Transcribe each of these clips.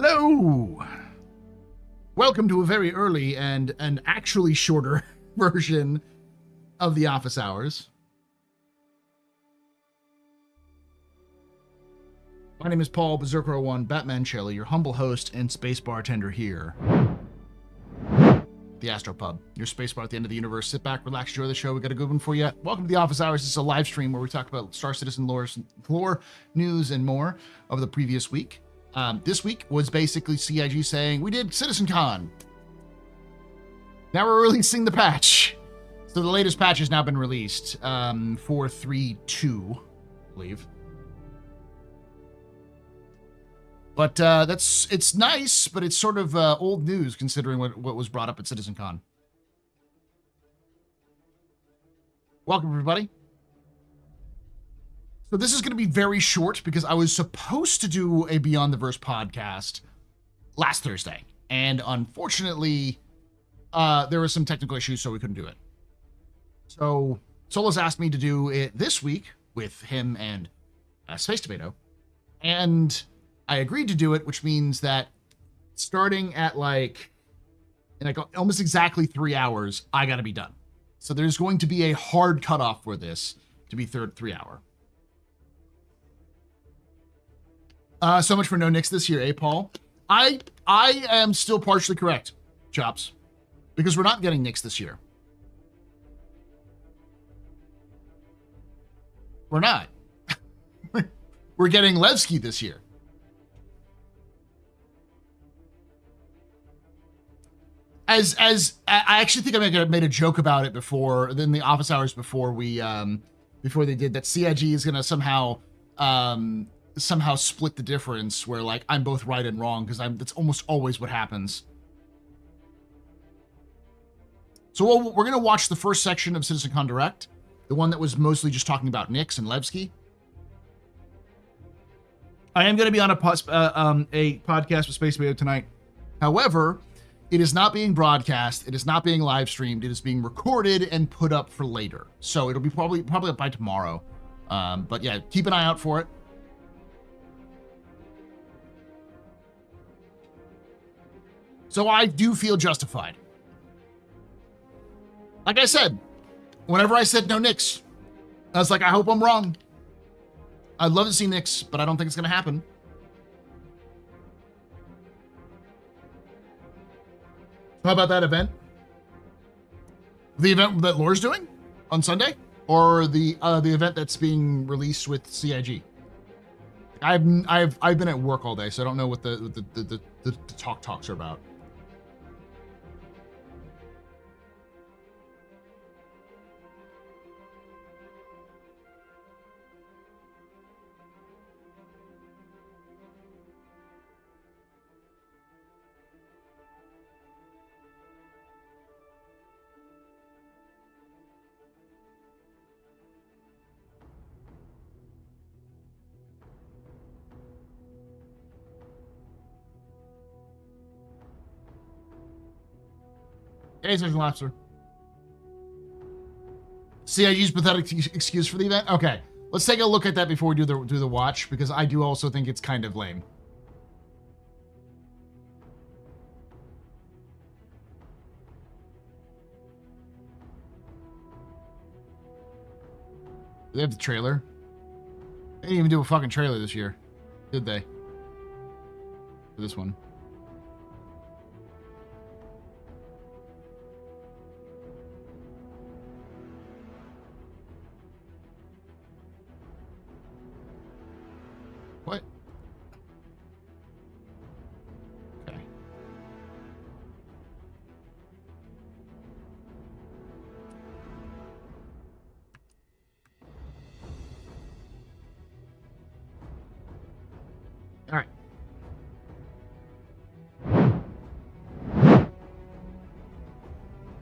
Hello! Welcome to a very early and actually shorter version of the office hours. My name is Paul Berserker01, Batman Shelley, your humble host and space bartender here. The AstroPub, your space bar at the end of the universe. Sit back, relax, enjoy the show. We got a good one for you. Welcome to the office hours. This is a live stream where we talk about Star Citizen lore, news, and more of the previous week. This week was basically CIG saying, we did CitizenCon. Now we're releasing the patch. So the latest patch has now been released, 4.3.2, I believe. But it's nice, but it's sort of old news considering what was brought up at CitizenCon. Welcome, everybody. So this is going to be very short because I was supposed to do a Beyond the Verse podcast last Thursday. And unfortunately, there were some technical issues, so we couldn't do it. So Solas asked me to do it this week with him and Space Tomato. And I agreed to do it, which means that starting at in almost exactly 3 hours, I got to be done. So there's going to be a hard cutoff for this to be 3 hour. So much for no Knicks this year, Paul? I am still partially correct, Chops, because we're not getting Knicks this year. We're not. We're getting Levski this year. As I actually think I made a joke about it before, in the office hours before before they did that. CIG is gonna somehow split the difference where I'm both right and wrong, because that's almost always what happens. So we're gonna watch the first section of CitizenCon Direct, the one that was mostly just talking about Nix and Levski. I am gonna be on a podcast with Space Video tonight. However, it is not being broadcast. It is not being live streamed. It is being recorded and put up for later. So it'll be probably up by tomorrow. But yeah, keep an eye out for it. So I do feel justified. Like I said, whenever I said no Knicks, I was like, I hope I'm wrong. I'd love to see Knicks, but I don't think it's going to happen. How about that event? The event that Lore's doing on Sunday, or the event that's being released with CIG? I've been at work all day, so I don't know what the talks are about. Hey, Sergeant Lobster. CIG's pathetic excuse for the event? Okay, let's take a look at that before we do the watch, because I do also think it's kind of lame. Do they have the trailer? They didn't even do a fucking trailer this year, did they? For this one. What? Okay. All right.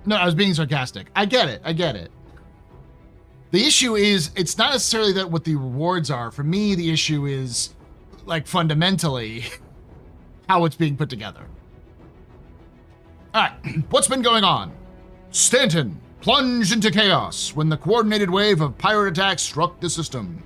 No, I was being sarcastic. I get it. The issue is, it's not necessarily that what the rewards are. For me, the issue is, fundamentally, how it's being put together. All right, what's been going on? Stanton plunged into chaos when the coordinated wave of pirate attacks struck the system.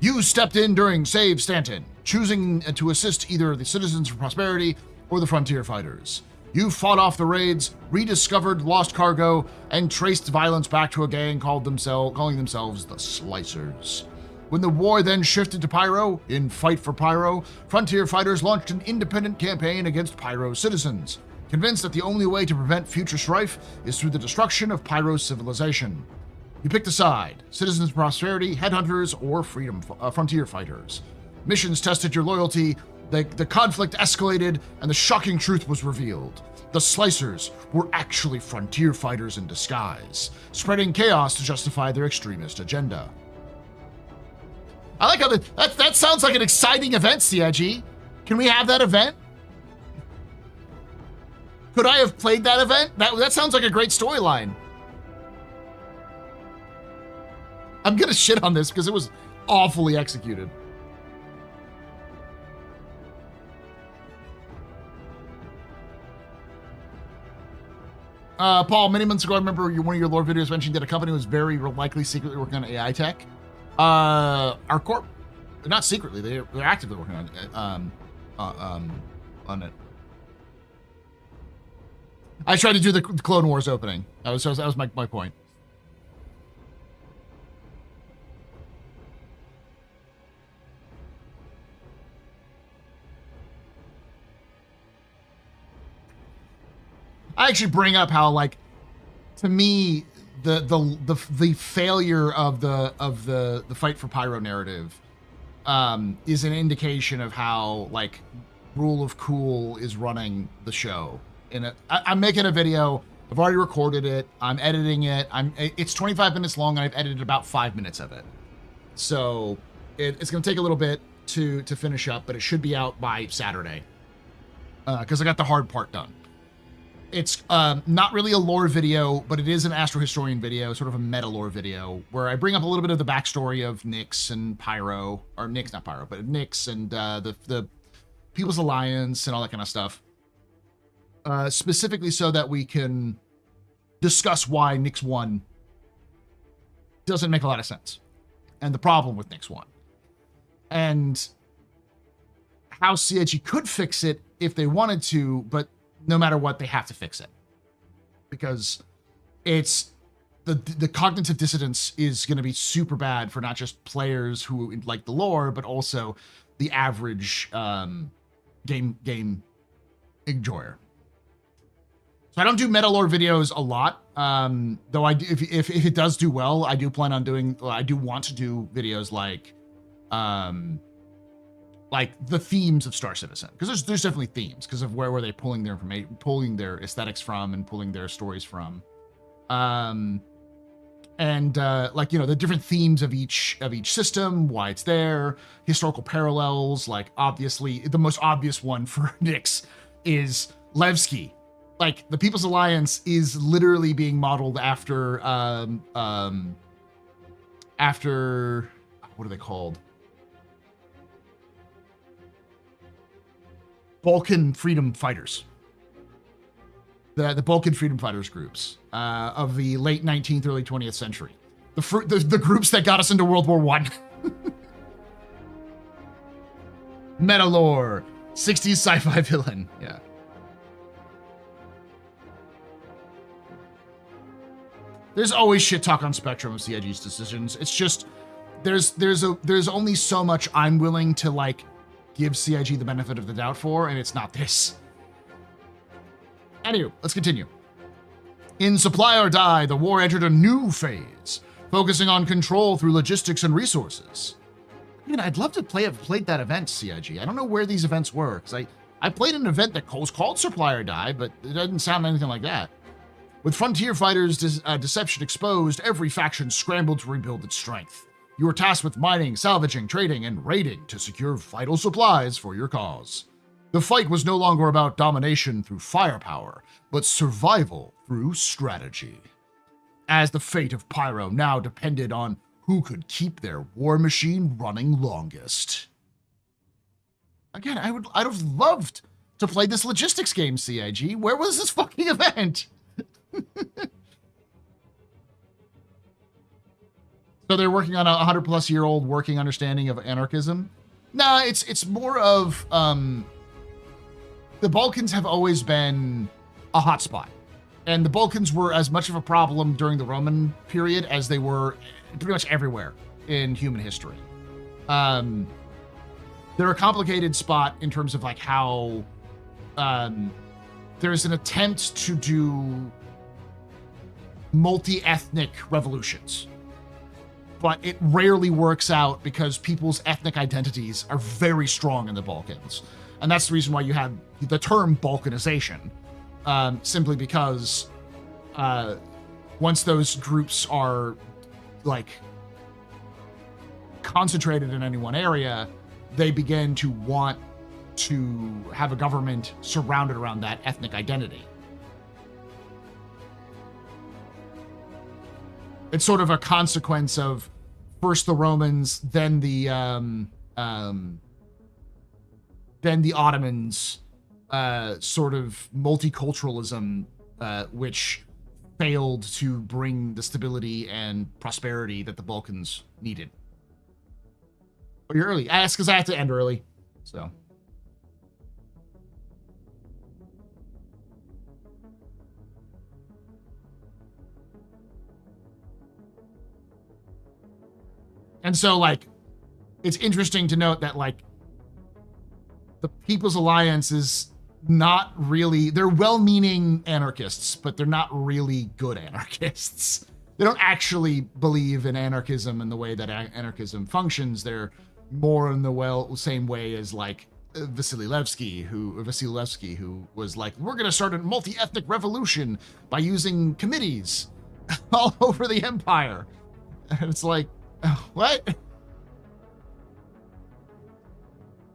You stepped in during Save Stanton, choosing to assist either the Citizens for Prosperity or the Frontier Fighters. You fought off the raids, rediscovered lost cargo, and traced violence back to a gang calling themselves the Slicers. When the war then shifted to Pyro, in Fight for Pyro, Frontier Fighters launched an independent campaign against Pyro citizens, convinced that the only way to prevent future strife is through the destruction of Pyro's civilization. You picked a side: Citizens for Prosperity, Headhunters, or Frontier Fighters. Missions tested your loyalty, the conflict escalated, and the shocking truth was revealed. The Slicers were actually Frontier Fighters in disguise, spreading chaos to justify their extremist agenda. I like how that sounds like an exciting event, CIG. Can we have that event? Could I have played that event? That sounds like a great storyline. I'm gonna shit on this because it was awfully executed. Paul, many months ago, I remember one of your lore videos mentioning that a company was very likely secretly working on AI tech. Our corp, not secretly, they're actively working on it. I tried to do the Clone Wars opening. That was my point. I actually bring up how, like, to me, the failure of the Fight for Pyro narrative is an indication of how, like, Rule of Cool is running the show. I'm making a video. I've already recorded it. I'm editing it. It's 25 minutes long, and I've edited about 5 minutes of it. So it's going to take a little bit to finish up, but it should be out by Saturday because I got the hard part done. It's not really a lore video, but it is an Astro Historian video, sort of a meta lore video, where I bring up a little bit of the backstory of Nyx and Pyro, or Nyx, not Pyro, but Nyx and the People's Alliance and all that kind of stuff. Specifically so that we can discuss why Nyx 1 doesn't make a lot of sense, and the problem with Nyx 1, and how CIG could fix it if they wanted to, but no matter what, they have to fix it, because it's the cognitive dissonance is going to be super bad for not just players who like the lore, but also the average game enjoyer. So I don't do meta lore videos a lot, though if it does do well, I do plan on doing. I do want to do videos like the themes of Star Citizen, because there's definitely themes because of where they pulling their information, pulling their aesthetics from, and pulling their stories from, like, you know, the different themes of each system, why it's there, historical parallels. Like, obviously the most obvious one for Nyx is Levski. Like, the People's Alliance is literally being modeled after what are they called? Balkan Freedom Fighters. The Balkan Freedom Fighters groups of the late 19th, early 20th century. The groups that got us into World War I. Meta lore. 60s sci-fi villain. Yeah. There's always shit talk on Spectrum of CIG's decisions. It's just there's only so much I'm willing to, like, give CIG the benefit of the doubt for, and it's not this. Anyway, let's continue. In Supply or Die, the war entered a new phase, focusing on control through logistics and resources. I mean, I'd love to have played that event, CIG. I don't know where these events were, because I played an event that was called Supply or Die, but it doesn't sound anything like that. With Frontier Fighters' deception exposed, every faction scrambled to rebuild its strength. You were tasked with mining, salvaging, trading, and raiding to secure vital supplies for your cause. The fight was no longer about domination through firepower, but survival through strategy. As the fate of Pyro now depended on who could keep their war machine running longest. Again, I'd have loved to play this logistics game, CIG. Where was this fucking event? So they're working on a 100-plus-year-old working understanding of anarchism. No, it's more of the Balkans have always been a hotspot, and the Balkans were as much of a problem during the Roman period as they were pretty much everywhere in human history. They're a complicated spot in terms of like how there's an attempt to do multi-ethnic revolutions, but it rarely works out because people's ethnic identities are very strong in the Balkans. And that's the reason why you have the term Balkanization, simply because once those groups are like concentrated in any one area, they begin to want to have a government surrounded around that ethnic identity. It's sort of a consequence of first the Romans, then the Ottomans, sort of multiculturalism, which failed to bring the stability and prosperity that the Balkans needed. Oh, you're early. That's because I have to end early. So. And so, like, it's interesting to note that, like, the People's Alliance is not really, they're well-meaning anarchists, but they're not really good anarchists. They don't actually believe in anarchism in the way that anarchism functions. They're more in the same way as, like, Vasily Levski, who was like, we're going to start a multi-ethnic revolution by using committees all over the empire. And it's like, what?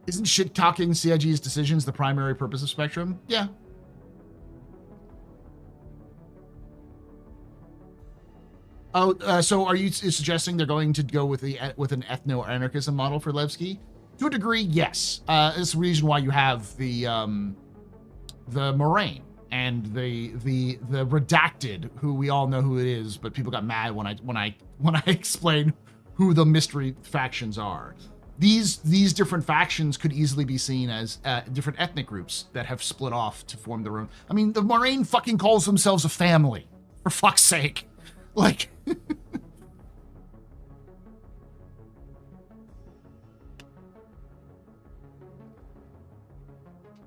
Isn't shit-talking CIG's decisions the primary purpose of Spectrum? Yeah. Oh, so are you suggesting they're going to go with an ethno-anarchism model for Levski? To a degree, yes. It's the reason why you have the Moraine and the redacted, who we all know who it is, but people got mad when I explained who the mystery factions are. These different factions could easily be seen as different ethnic groups that have split off to form their own. I mean, the Moraine fucking calls themselves a family, for fuck's sake. Like,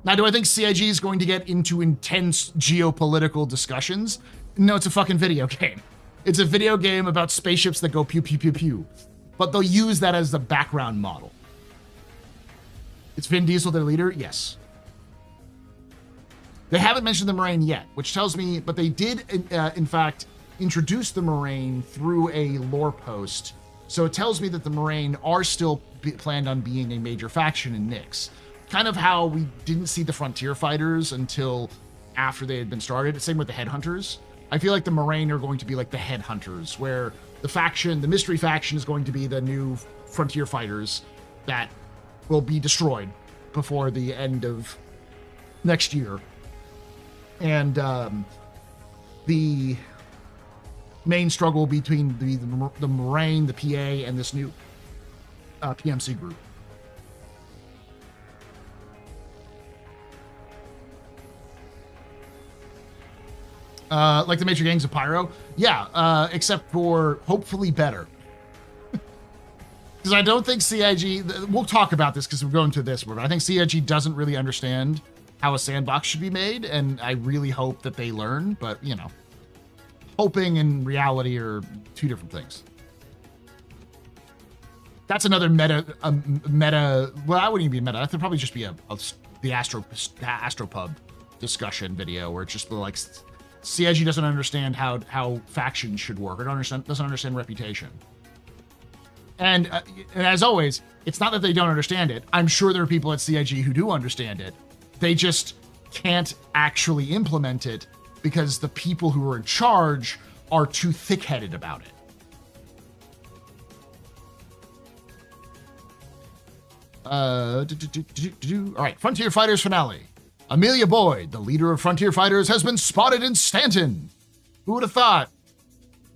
now, do I think CIG is going to get into intense geopolitical discussions? No, it's a fucking video game. It's a video game about spaceships that go pew, pew, pew, pew. But they'll use that as the background model. It's Vin Diesel their leader? Yes. They haven't mentioned the Moraine yet, which tells me, but they did, in fact, introduce the Moraine through a lore post. So it tells me that the Moraine are still planned on being a major faction in Nyx. Kind of how we didn't see the Frontier Fighters until after they had been started. Same with the Headhunters. I feel like the Moraine are going to be like the Headhunters, where the mystery faction is going to be the new Frontier Fighters that will be destroyed before the end of next year. And the main struggle between the Moraine, the PA, and this new PMC group. Like the major gangs of Pyro? Yeah, except for hopefully better. Because I don't think CIG, we'll talk about this because we're going to this one, but I think CIG doesn't really understand how a sandbox should be made, and I really hope that they learn, but, you know, hoping and reality are two different things. That's another meta, well, I wouldn't even be meta. That would probably just be the AstroPub discussion video where it's just like, CIG doesn't understand how factions should work, or doesn't understand reputation. And as always, it's not that they don't understand it. I'm sure there are people at CIG who do understand it. They just can't actually implement it because the people who are in charge are too thick-headed about it. All right, Frontier Fighters finale. Amelia Boyd, the leader of Frontier Fighters, has been spotted in Stanton. Who would have thought?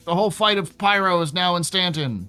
The whole fight of Pyro is now in Stanton.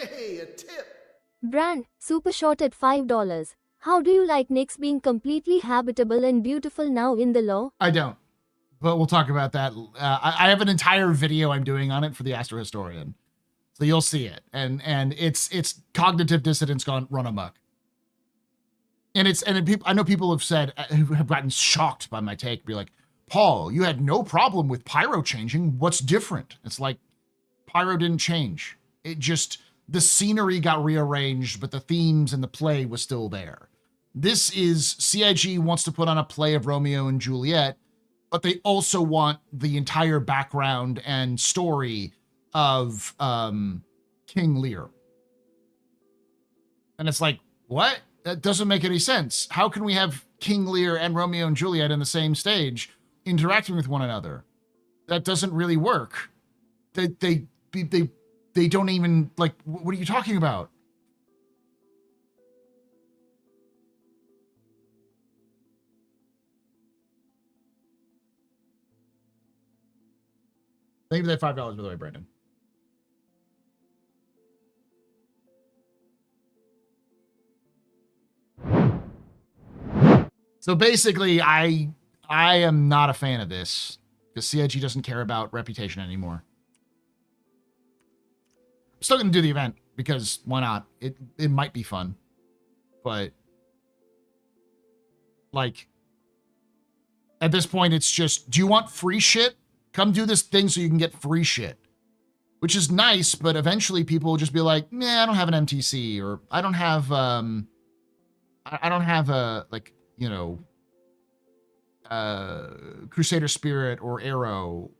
Hey, a tip. Brand, super short at $5. How do you like Nyx being completely habitable and beautiful now in the law? I don't, but we'll talk about that. I have an entire video I'm doing on it for the Astro Historian, so you'll see it. And it's cognitive dissonance gone run amok. And I know people have said, who have gotten shocked by my take, be like, Paul, you had no problem with Pyro changing. What's different? It's like, Pyro didn't change. It just, the scenery got rearranged, but the themes and the play was still there. This is, CIG wants to put on a play of Romeo and Juliet, but they also want the entire background and story of King Lear. And it's like, what? That doesn't make any sense. How can we have King Lear and Romeo and Juliet in the same stage interacting with one another? That doesn't really work. They don't even, like, what are you talking about? Thank you for that $5, by the way, Brandon. So basically, I am not a fan of this because CIG doesn't care about reputation anymore. I'm still going to do the event because why not? It might be fun, but like at this point, it's just, do you want free shit? Come do this thing so you can get free shit, which is nice. But eventually people will just be like, nah, I don't have an MTC, or I don't have, I don't have a, like, you know, Crusader Spirit or Arrow,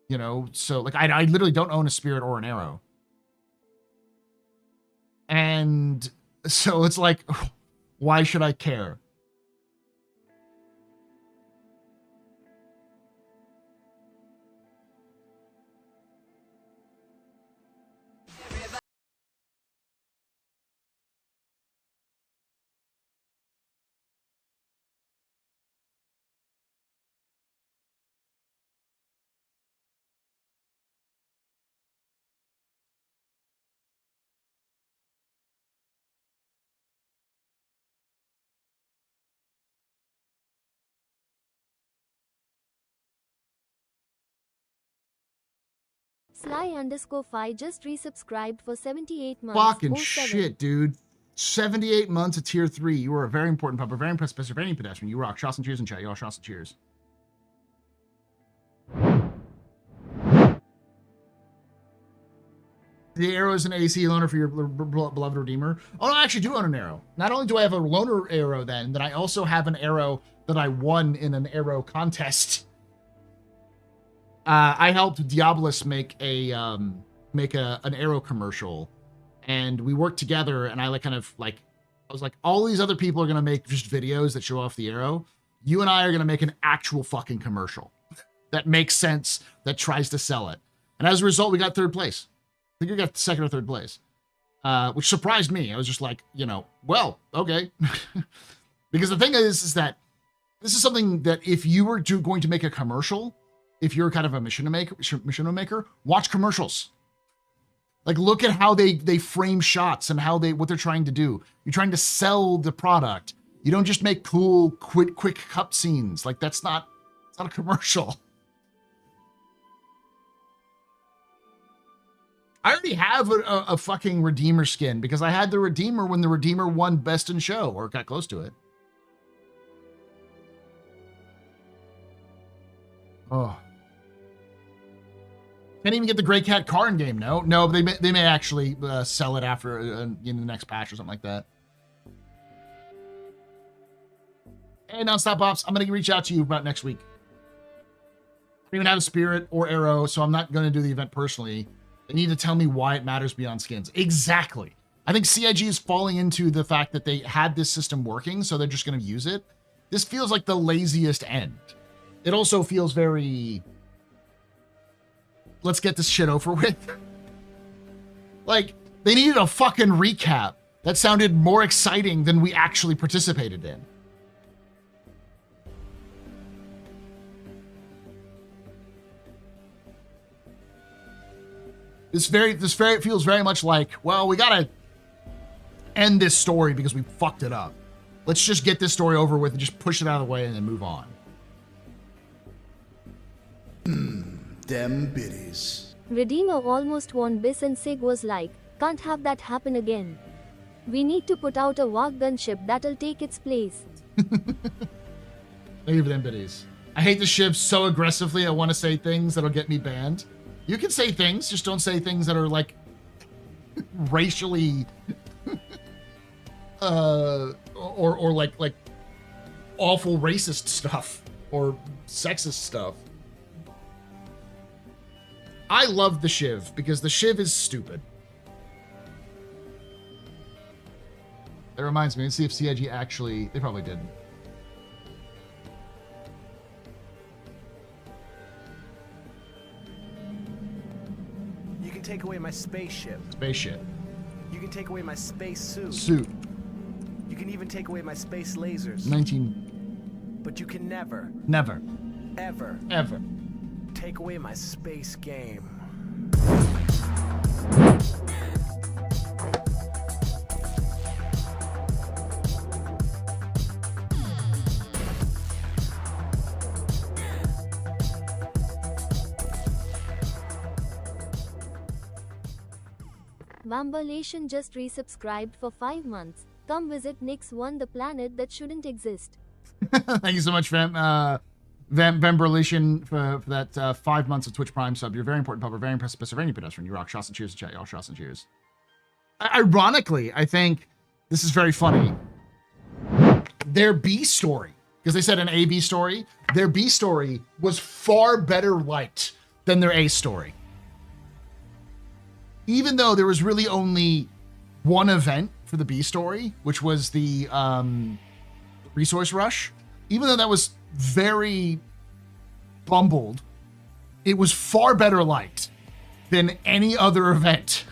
you know? So like, I literally don't own a Spirit or an Arrow. And so it's like, why should I care? Sly_5 just resubscribed for 78 months. Fucking shit, dude. 78 months of tier 3. You are a very important pub, a very impressive Pennsylvania pedestrian. You rock. Shots and cheers in chat, y'all. Shots and cheers. The arrow is an AC loaner for your beloved Redeemer. Oh, no, I actually do own an arrow. Not only do I have a loaner arrow then I also have an arrow that I won in an arrow contest. I helped Diabolus make an arrow commercial, and we worked together, and I I was like, all these other people are going to make just videos that show off the arrow. You and I are going to make an actual fucking commercial that makes sense, that tries to sell it. And as a result, we got third place. I think we got second or third place, which surprised me. I was just like, you know, well, okay. Because the thing is that this is something that if you were going to make a commercial, if you're kind of a machinima maker, watch commercials. Like, look at how they frame shots and what they're trying to do. You're trying to sell the product. You don't just make cool, quick cup scenes. Like, it's not a commercial. I already have a fucking Redeemer skin because I had the Redeemer when the Redeemer won Best in Show, or got close to it. Oh. Can't even get the Grey Cat car in game. No, they may actually sell it after in the next patch or something like that. Hey, Nonstop Ops, I'm gonna reach out to you about next week. I don't even have a Spirit or Arrow, so I'm not gonna do the event personally. They need to tell me why it matters beyond skins. Exactly. I think CIG is falling into the fact that they had this system working, so they're just gonna use it. This feels like the laziest end. It also feels very, let's get this shit over with. Like, they needed a fucking recap that sounded more exciting than we actually participated in. This feels very much like, well, we gotta end this story because we fucked it up. Let's just get this story over with and just push it out of the way and then move on. Them biddies. Redeemer almost won bis and Sig was like, can't have that happen again. We need to put out a Warg gunship that'll take its place. Thank you for them biddies. I hate the shiv so aggressively I want to say things that'll get me banned. You can say things, just don't say things that are like racially or like awful racist stuff or sexist stuff. I love the shiv because the shiv is stupid. That reminds me, let's see if CIG actually, they probably didn't. You can take away my spaceship. Spaceship. You can take away my space suit. Suit. You can even take away my space lasers. 19. But you can never, Never. ever Ever. take away my space game. Vambalation just resubscribed for 5 months. Come visit Nyx One, the planet that shouldn't exist. Thank you so much, Vamberlation, for that 5 months of Twitch Prime sub. You're a very important pub. We're very impressive, Pennsylvania pedestrian. You rock. Shots and cheers to chat, y'all. Shots and cheers. Ironically, I think this is very funny. Their B story, because they said an A-B story, their B story was far better liked than their A story. Even though there was really only one event for the B story, which was the resource rush, even though that was very bumbled, it was far better liked than any other event.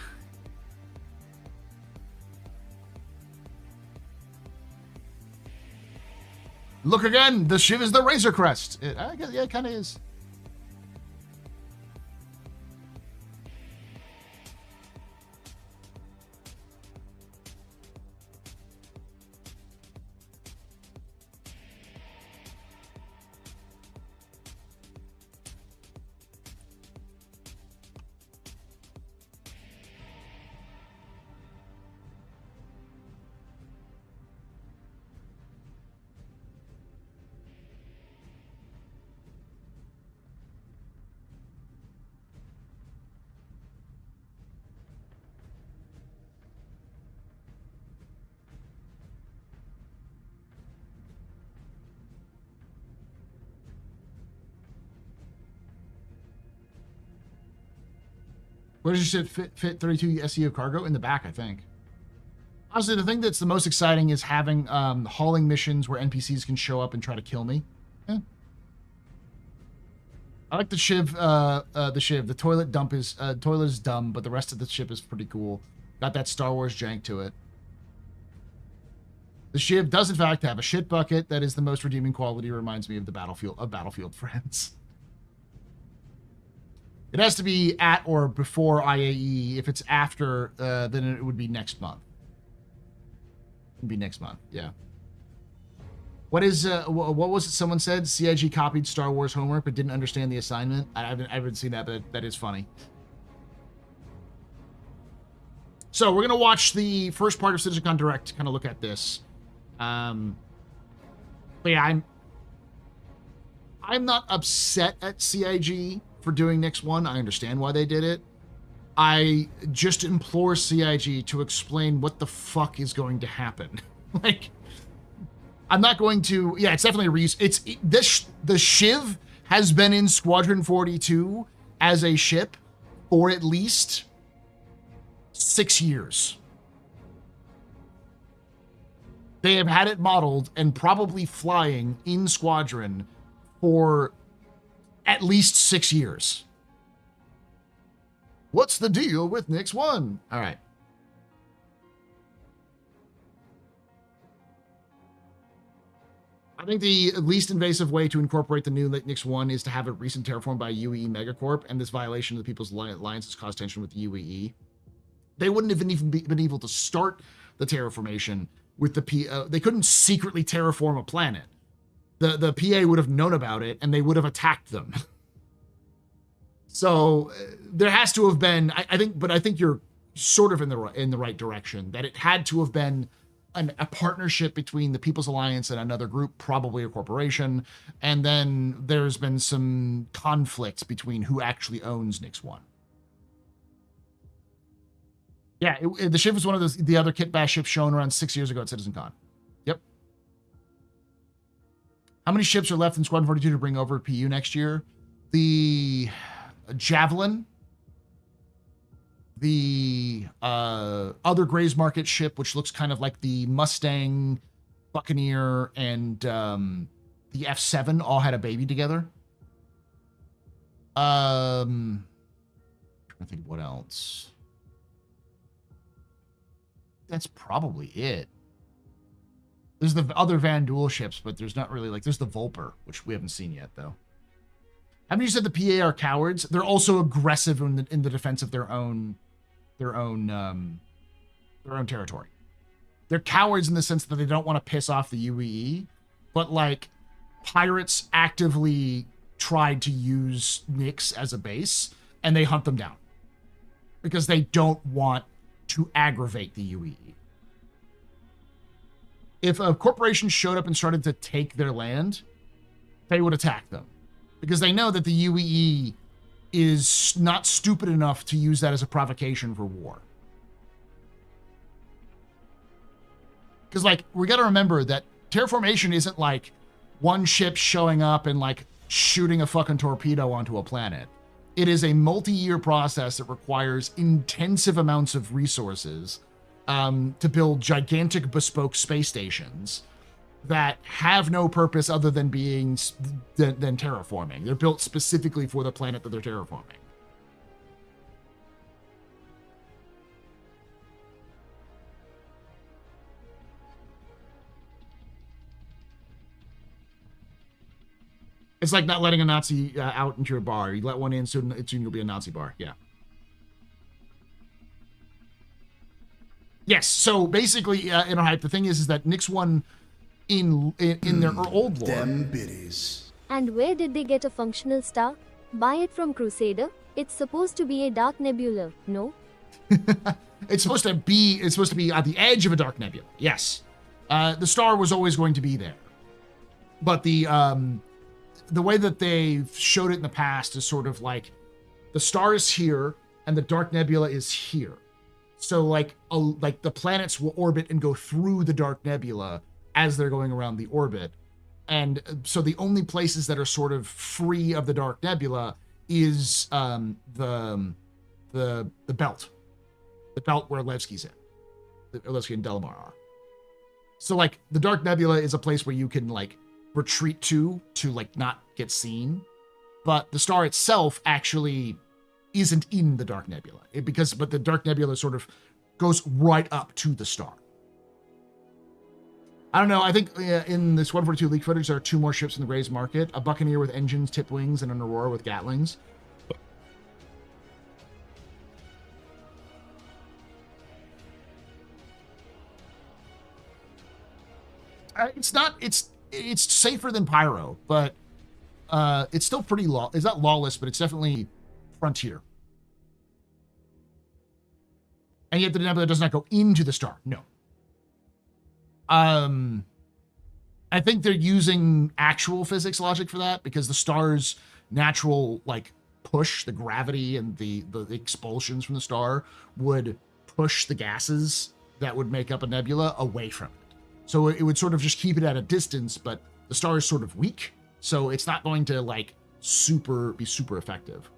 Look again, the shiv is the Razor Crest. I guess, yeah, it kind of is. Where does your ship fit 32 SE of cargo? In the back, I think. Honestly, the thing that's the most exciting is having hauling missions where NPCs can show up and try to kill me. Yeah. I like the shiv. The toilet dump is toilet is dumb, but the rest of the ship is pretty cool. Got that Star Wars jank to it. The shiv does in fact have a shit bucket. That is the most redeeming quality. Reminds me of the Battlefield Friends. It has to be at or before IAE. If it's after, then it would be next month. It would be next month, yeah. What was it someone said? CIG copied Star Wars homework but didn't understand the assignment? I haven't seen that, but that is funny. So we're going to watch the first part of CitizenCon Direct to kind of look at this. But yeah, I'm not upset at CIG for doing Nyx One. I understand why they did it. I just implore CIG to explain what the fuck is going to happen. Like, I'm not going to. Yeah, it's definitely a reason. The Shiv has been in Squadron 42 as a ship for at least 6 years. They have had it modeled and probably flying in Squadron for at least 6 years. What's the deal with Nyx One? All right. I think the least invasive way to incorporate the new Nix 1 is to have it recent terraformed by UEE Megacorp, and this violation of the People's Alliance has caused tension with the UEE. They wouldn't have even been able to start the terraformation with the they couldn't secretly terraform a planet. The PA would have known about it, and they would have attacked them. So there has to have been, I think you're sort of in the right direction, that it had to have been a partnership between the People's Alliance and another group, probably a corporation, and then there's been some conflict between who actually owns Nix 1. Yeah, the ship was one of the other kit bash ships shown around 6 years ago at CitizenCon. Yep. How many ships are left in Squadron 42 to bring over PU next year? The Javelin, the other Gray's Market ship, which looks kind of like the Mustang, Buccaneer, and the F7 all had a baby together. I'm trying to think what else. That's probably it. There's the other Van Duel ships, but there's not really, like, there's the Volper, which we haven't seen yet, though. Haven't you said the PA are cowards? They're also aggressive in the defense of their own territory. They're cowards in the sense that they don't want to piss off the UEE, but like pirates actively tried to use Nix as a base, and they hunt them down because they don't want to aggravate the UEE. If a corporation showed up and started to take their land, they would attack them because they know that the UEE is not stupid enough to use that as a provocation for war. Because, like, we got to remember that terraformation isn't like one ship showing up and like shooting a fucking torpedo onto a planet. It is a multi-year process that requires intensive amounts of resources to build gigantic bespoke space stations that have no purpose other than being than terraforming. They're built specifically for the planet that they're terraforming. It's like not letting a Nazi out into your bar. You let one in, soon you'll be a Nazi bar. Yeah. Yes. So basically, in a hype, the thing is that Nix 1 in their old lore. Them biddies. And where did they get a functional star? Buy it from Crusader? It's supposed to be a dark nebula, no? It's supposed to be at the edge of a dark nebula. Yes. The star was always going to be there. But the way that they've showed it in the past is sort of like the star is here and the dark nebula is here. So like the planets will orbit and go through the dark nebula as they're going around the orbit. And so the only places that are sort of free of the dark nebula is the belt. The belt where Levski's in. Levski and Delamar are. So like the dark nebula is a place where you can like retreat to like not get seen, but the star itself actually isn't in the dark nebula but the dark nebula sort of goes right up to the star. I don't know. I think in the Squadron 42 leak footage, there are 2 more ships in the Gray's Market: a Buccaneer with engines, tipped wings, and an Aurora with Gatlings. It's safer than Pyro, but it's still pretty it's not lawless, but it's definitely frontier. And yet the nebula does not go into the star. No. I think they're using actual physics logic for that because the star's natural like push, the gravity and the expulsions from the star would push the gases that would make up a nebula away from it. So it would sort of just keep it at a distance, but the star is sort of weak, so it's not going to like be super effective.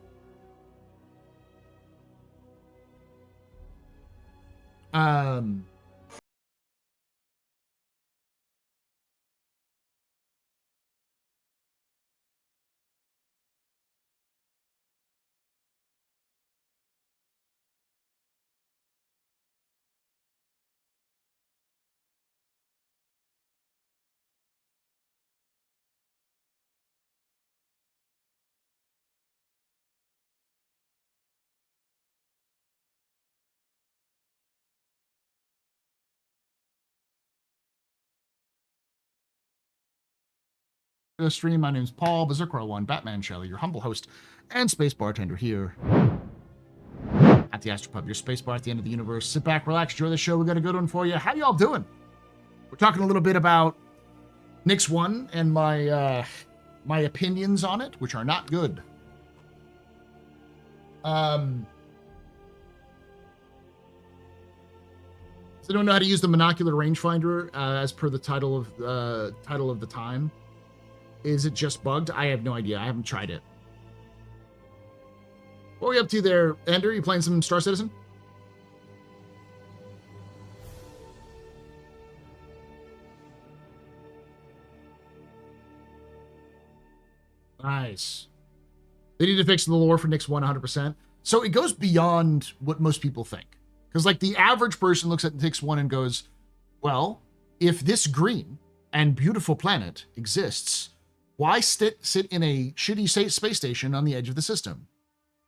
stream. My name's Paul, Berserker1, Batman Shelley, your humble host and space bartender here at the AstroPub, your space bar at the end of the universe. Sit back, relax, enjoy the show. We got a good one for you. How y'all doing? We're talking a little bit about Nyx 1 and my opinions on it, which are not good. So I don't know how to use the monocular rangefinder as per the title of the time. Is it just bugged? I have no idea. I haven't tried it. What are we up to there, Ender? You playing some Star Citizen? Nice. They need to fix the lore for Nyx 1 100%. So it goes beyond what most people think. Because, like, the average person looks at Nyx 1 and goes, well, if this green and beautiful planet exists, why sit in a shitty space station on the edge of the system?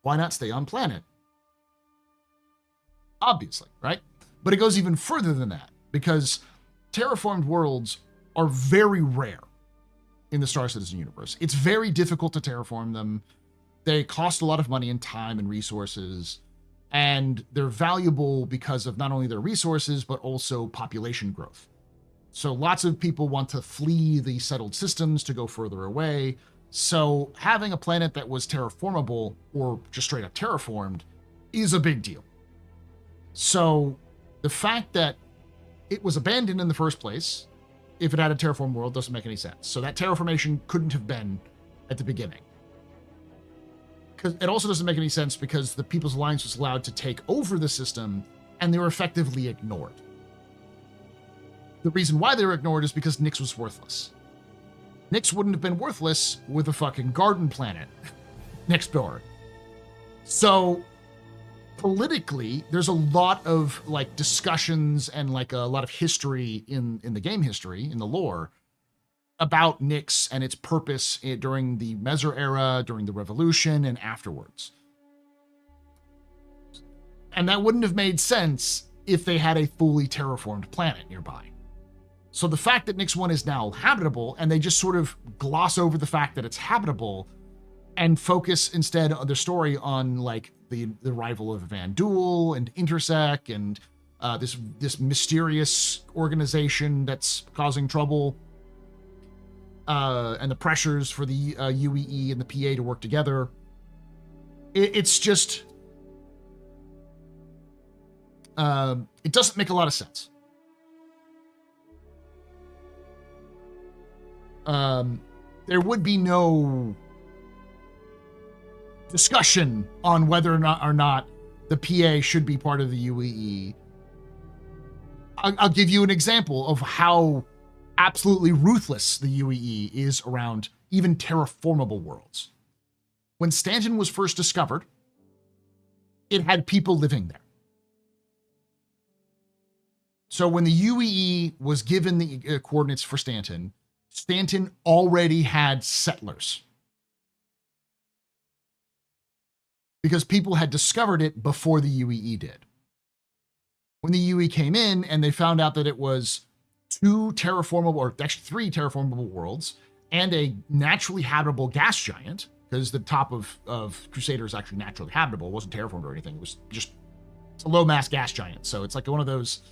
Why not stay on planet? Obviously, right? But it goes even further than that, because terraformed worlds are very rare in the Star Citizen universe. It's very difficult to terraform them. They cost a lot of money and time and resources, and they're valuable because of not only their resources, but also population growth. So lots of people want to flee the settled systems to go further away. So having a planet that was terraformable or just straight up terraformed is a big deal. So the fact that it was abandoned in the first place, if it had a terraformed world, doesn't make any sense. So that terraformation couldn't have been at the beginning. Because it also doesn't make any sense because the People's Alliance was allowed to take over the system and they were effectively ignored. The reason why they were ignored is because Nyx was worthless. Nyx wouldn't have been worthless with a fucking garden planet next door. So politically, there's a lot of like discussions and like a lot of history in the game history, in the lore, about Nyx and its purpose during the Meser era, during the Revolution, and afterwards. And that wouldn't have made sense if they had a fully terraformed planet nearby. So the fact that Nyx 1 is now habitable, and they just sort of gloss over the fact that it's habitable and focus instead of the story on like the arrival of Van Duel and Intersec and this mysterious organization that's causing trouble, and the pressures for the UEE and the PA to work together. It's just it doesn't make a lot of sense. There would be no discussion on whether or not the PA should be part of the UEE. I'll give you an example of how absolutely ruthless the UEE is around even terraformable worlds. When Stanton was first discovered, it had people living there. So when the UEE was given the coordinates for Stanton, Stanton already had settlers. Because people had discovered it before the UEE did. When the UE came in and they found out that it was 2 terraformable, or actually 3 terraformable worlds, and a naturally habitable gas giant, because the top of Crusader is actually naturally habitable, it wasn't terraformed or anything, it's a low mass gas giant. So it's like one of those,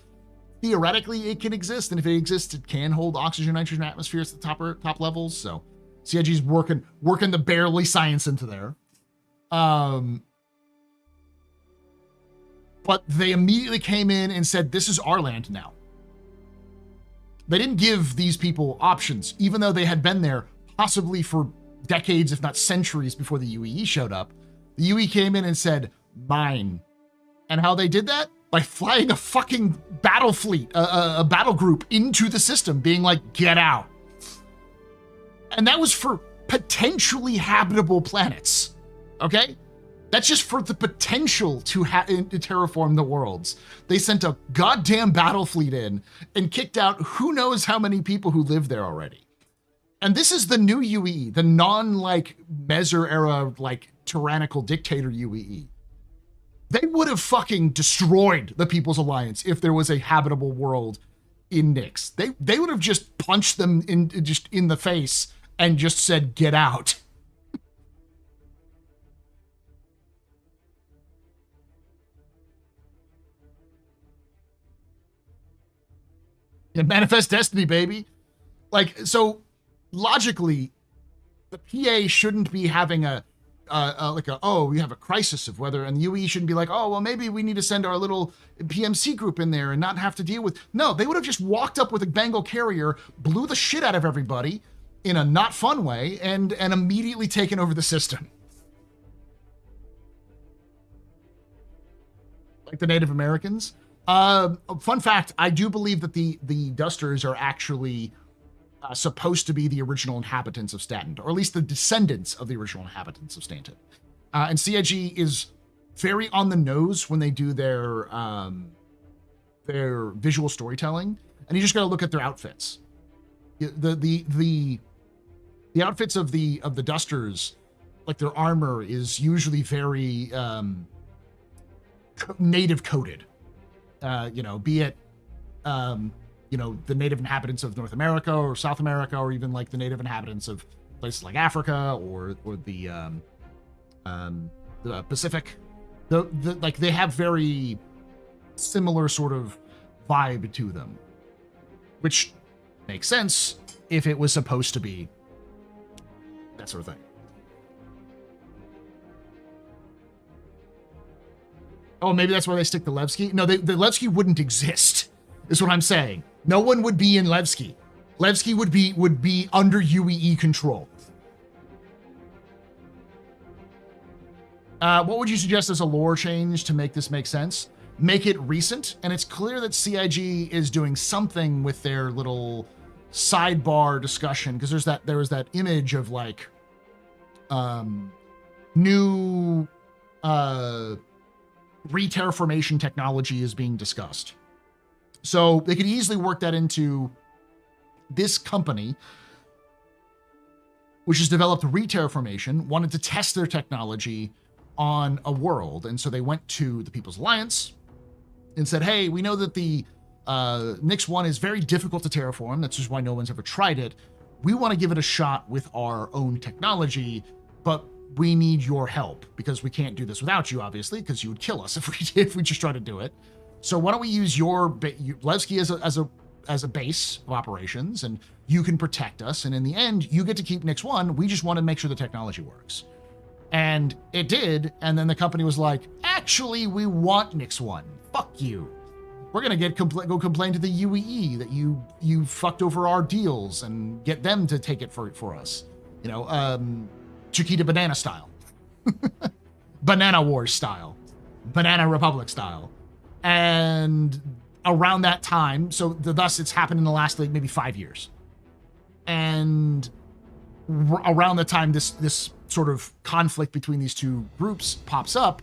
theoretically it can exist, and if it exists, it can hold oxygen, nitrogen atmospheres at the top levels. So CIG's working the barely science into there. But they immediately came in and said, this is our land now. They didn't give these people options, even though they had been there possibly for decades, if not centuries, before the UEE showed up. The UE came in and said, mine. And how they did that? By flying a fucking battle fleet, a battle group into the system, being like, get out. And that was for potentially habitable planets. Okay? That's just for the potential to terraform the worlds. They sent a goddamn battle fleet in and kicked out who knows how many people who live there already. And this is the new UEE, the non-like Meser era, like tyrannical dictator UEE. They would have fucking destroyed the People's Alliance if there was a habitable world in Nyx. They would have just punched them in the face and just said, get out. Yeah, manifest destiny, baby. Like, so logically, the PA shouldn't be having we have a crisis of whether, and the UE shouldn't be like, oh, well, maybe we need to send our little PMC group in there and not have to deal with. No, they would have just walked up with a Bengal carrier, blew the shit out of everybody in a not fun way, and immediately taken over the system. Like the Native Americans. Fun fact, I do believe that the Dusters are actually supposed to be the original inhabitants of Staten, or at least the descendants of the original inhabitants of Stanton. And CIG is very on the nose when they do their visual storytelling, and you just got to look at their outfits. The outfits of the Dusters, like their armor, is usually very native coded. Be it the native inhabitants of North America or South America, or even like the native inhabitants of places like Africa or the Pacific. Like they have very similar sort of vibe to them, which makes sense if it was supposed to be that sort of thing. Oh, maybe that's why they stick the Levski? No, the Levski wouldn't exist, is what I'm saying. No one would be in Levski. Levski would be under UEE control. What would you suggest as a lore change to make this make sense? Make it recent, and it's clear that CIG is doing something with their little sidebar discussion, because there was that image of like new re-terraformation technology is being discussed. So they could easily work that into this company, which has developed re-terraformation, wanted to test their technology on a world. And so they went to the People's Alliance and said, hey, we know that the Nyx 1 is very difficult to terraform. That's just why no one's ever tried it. We want to give it a shot with our own technology, but we need your help because we can't do this without you, obviously, because you would kill us if we just try to do it. So why don't we use your Levski as a base of operations, and you can protect us. And in the end, you get to keep Nyx 1. We just want to make sure the technology works. And it did. And then the company was like, actually, we want Nyx 1. Fuck you. We're going to go complain to the UEE that you fucked over our deals and get them to take it for us. Chiquita Banana style. Banana Wars style. Banana Republic style. And around that time, so thus it's happened in the last maybe 5 years. And around the time this sort of conflict between these two groups pops up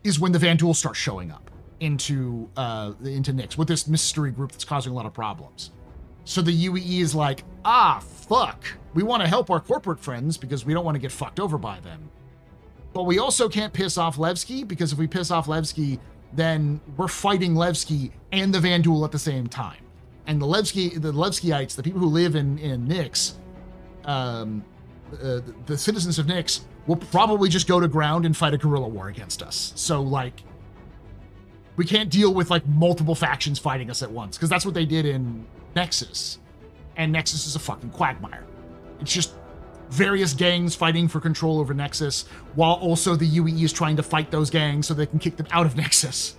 is when the Vanduul starts showing up into Nyx with this mystery group that's causing a lot of problems. So the UEE is like, fuck. We want to help our corporate friends because we don't want to get fucked over by them. But we also can't piss off Levski, because if we piss off Levski, then we're fighting Levski and the Vanduul at the same time. And the Levskiites, the people who live in Nyx, the citizens of Nyx, will probably just go to ground and fight a guerrilla war against us. So, like, we can't deal with, like, multiple factions fighting us at once, because that's what they did in Nexus. And Nexus is a fucking quagmire. It's just various gangs fighting for control over Nexus, while also the UEE is trying to fight those gangs so they can kick them out of Nexus.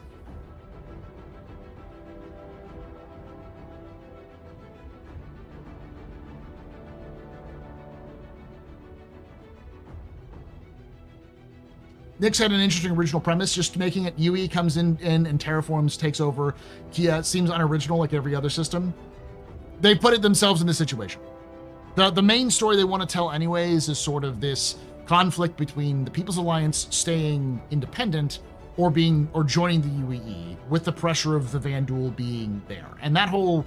Nyx had an interesting original premise, just making it UE comes in and terraforms, takes over. Kia seems unoriginal like every other system. They put it themselves in this situation. The main story they want to tell anyways is sort of this conflict between the People's Alliance staying independent or joining the UEE, with the pressure of the Vanduul being there. And that whole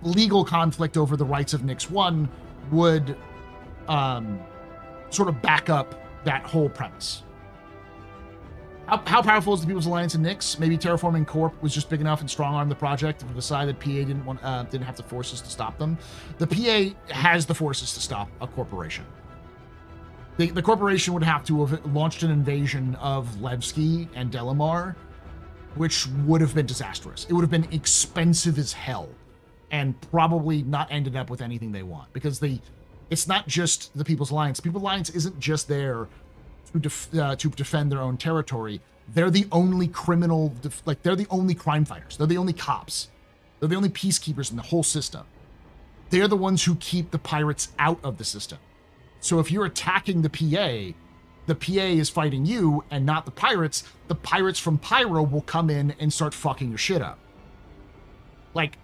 legal conflict over the rights of Nyx 1 would sort of back up that whole premise. How powerful is the People's Alliance and Nyx? Maybe Terraforming Corp was just big enough and strong-armed the project to decide that PA didn't have the forces to stop them. The PA has the forces to stop a corporation. The corporation would have to have launched an invasion of Levski and Delamar, which would have been disastrous. It would have been expensive as hell and probably not ended up with anything they want, because it's not just the People's Alliance. The People's Alliance isn't just there to defend their own territory. They're the only they're the only crime fighters. They're the only cops. They're the only peacekeepers in the whole system. They're the ones who keep the pirates out of the system. So if you're attacking the PA is fighting you and not the pirates. The pirates from Pyro will come in and start fucking your shit up. Like,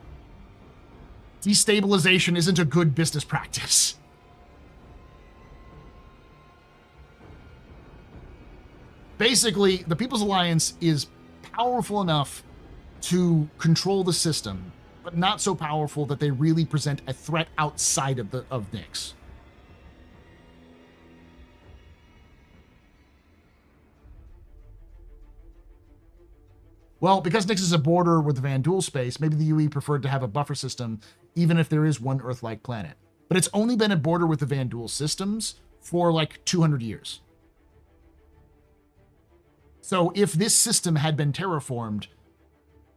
destabilization isn't a good business practice. Basically, the People's Alliance is powerful enough to control the system, but not so powerful that they really present a threat outside of Nyx. Well, because Nyx is a border with the Vanduul space, maybe the UE preferred to have a buffer system, even if there is one Earth-like planet. But it's only been a border with the Vanduul systems for like 200 years. So if this system had been terraformed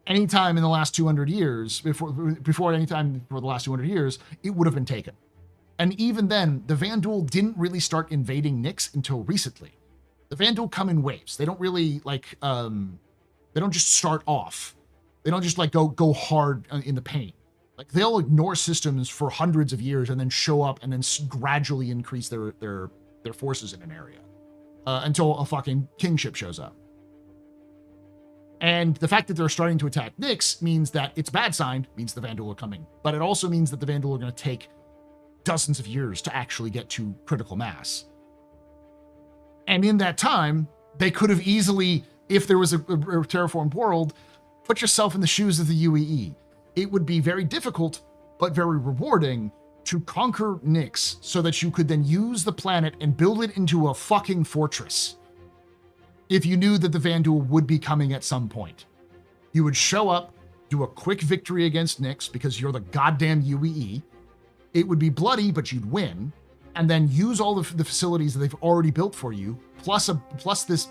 anytime in the last 200 years, before any time for the last 200 years, it would have been taken. And even then, the Vanduul didn't really start invading Nyx until recently. The Vanduul come in waves. They don't really like, they don't just start off. They don't just like go hard in the paint. Like, they'll ignore systems for hundreds of years and then show up and then gradually increase their forces in an area until a fucking kingship shows up. And the fact that they're starting to attack Nyx means that it's bad sign, means the Vanduul are coming. But it also means that the Vanduul are going to take dozens of years to actually get to critical mass. And in that time, they could have easily, if there was a terraformed world, put yourself in the shoes of the UEE. It would be very difficult, but very rewarding to conquer Nyx so that you could then use the planet and build it into a fucking fortress. If you knew that the Vanduul would be coming at some point, you would show up, do a quick victory against Nyx because you're the goddamn UEE. It would be bloody, but you'd win, and then use all the facilities that they've already built for you, plus this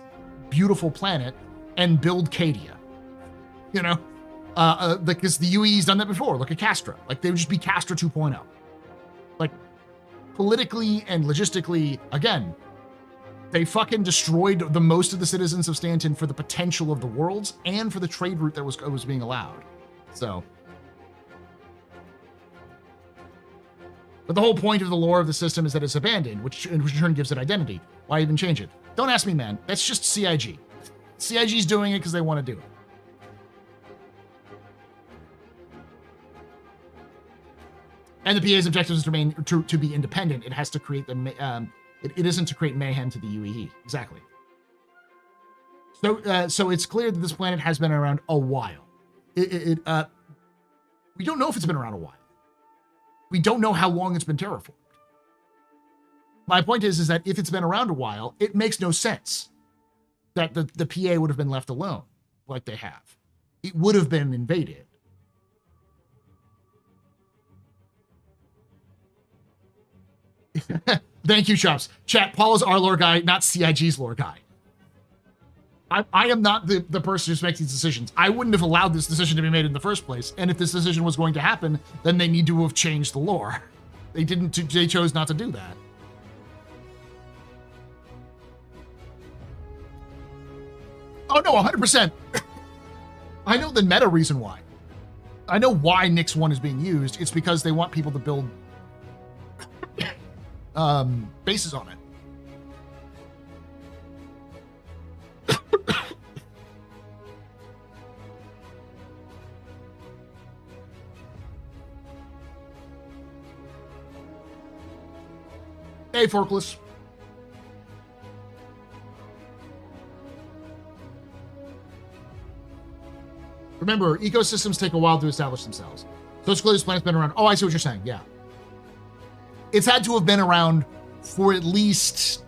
beautiful planet, and build Cadia. You know, because the UEE's done that before. Look at Castra. Like, they would just be Castra 2.0. Like, politically and logistically, again, they fucking destroyed the most of the citizens of Stanton for the potential of the worlds and for the trade route that was being allowed. So, but the whole point of the lore of the system is that it's abandoned, which in turn gives it identity. Why even change it? Don't ask me, man. That's just CIG. CIG's doing it because they want to do it. And the PA's objective is to be independent. It has to create it isn't to create mayhem to the UEE. Exactly. So it's clear that this planet has been around a while. We don't know if it's been around a while. We don't know how long it's been terraformed. My point is that if it's been around a while, it makes no sense that the PA would have been left alone like they have. It would have been invaded. Thank you, Chops. Chat, Paul is our lore guy, not CIG's lore guy. I am not the person who's making these decisions. I wouldn't have allowed this decision to be made in the first place. And if this decision was going to happen, then they need to have changed the lore. They didn't. They chose not to do that. Oh no, 100%. I know the meta reason why. I know why Nyx 1 is being used. It's because they want people to build bases on it. Hey, Forkless. Remember, ecosystems take a while to establish themselves. So it's clear this planet's been around. Oh, I see what you're saying. Yeah. It's had to have been around for at least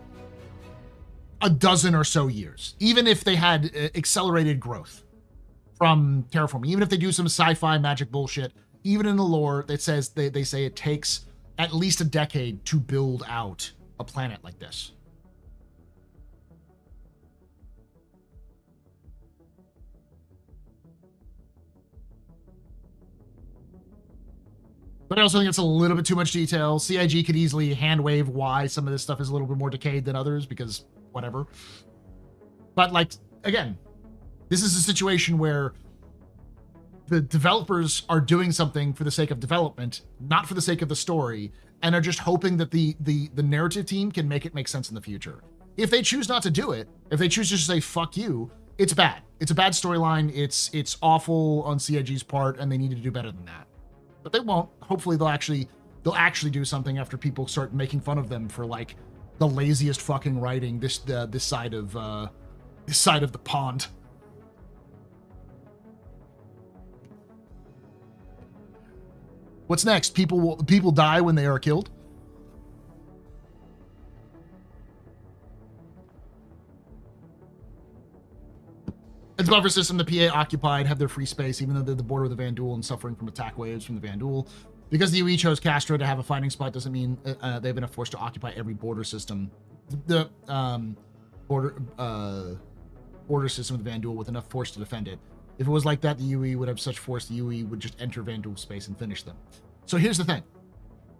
a dozen or so years, even if they had accelerated growth from terraforming, even if they do some sci-fi magic bullshit, even in the lore that says they say it takes at least a decade to build out a planet like this. But I also think it's a little bit too much detail. CIG could easily hand wave why some of this stuff is a little bit more decayed than others, because whatever. But like, again, this is a situation where the developers are doing something for the sake of development, not for the sake of the story, and are just hoping that the narrative team can make it make sense in the future. If they choose not to do it, if they choose to just say fuck you, it's bad. It's a bad storyline. It's awful on CIG's part, and they need to do better than that. But they won't. Hopefully they'll actually do something after people start making fun of them for like the laziest fucking writing this side of the pond. What's next? People die when they are killed? It's a buffer system. The PA occupied have their free space, even though they're the border with the Vandul and suffering from attack waves from the Vandul. Because the UE chose Castro to have a fighting spot doesn't mean they've been forced to occupy every border system. The border system with the Vandul with enough force to defend it. If it was like that, the UE would have such force, the UE would just enter Vandul space and finish them. So here's the thing.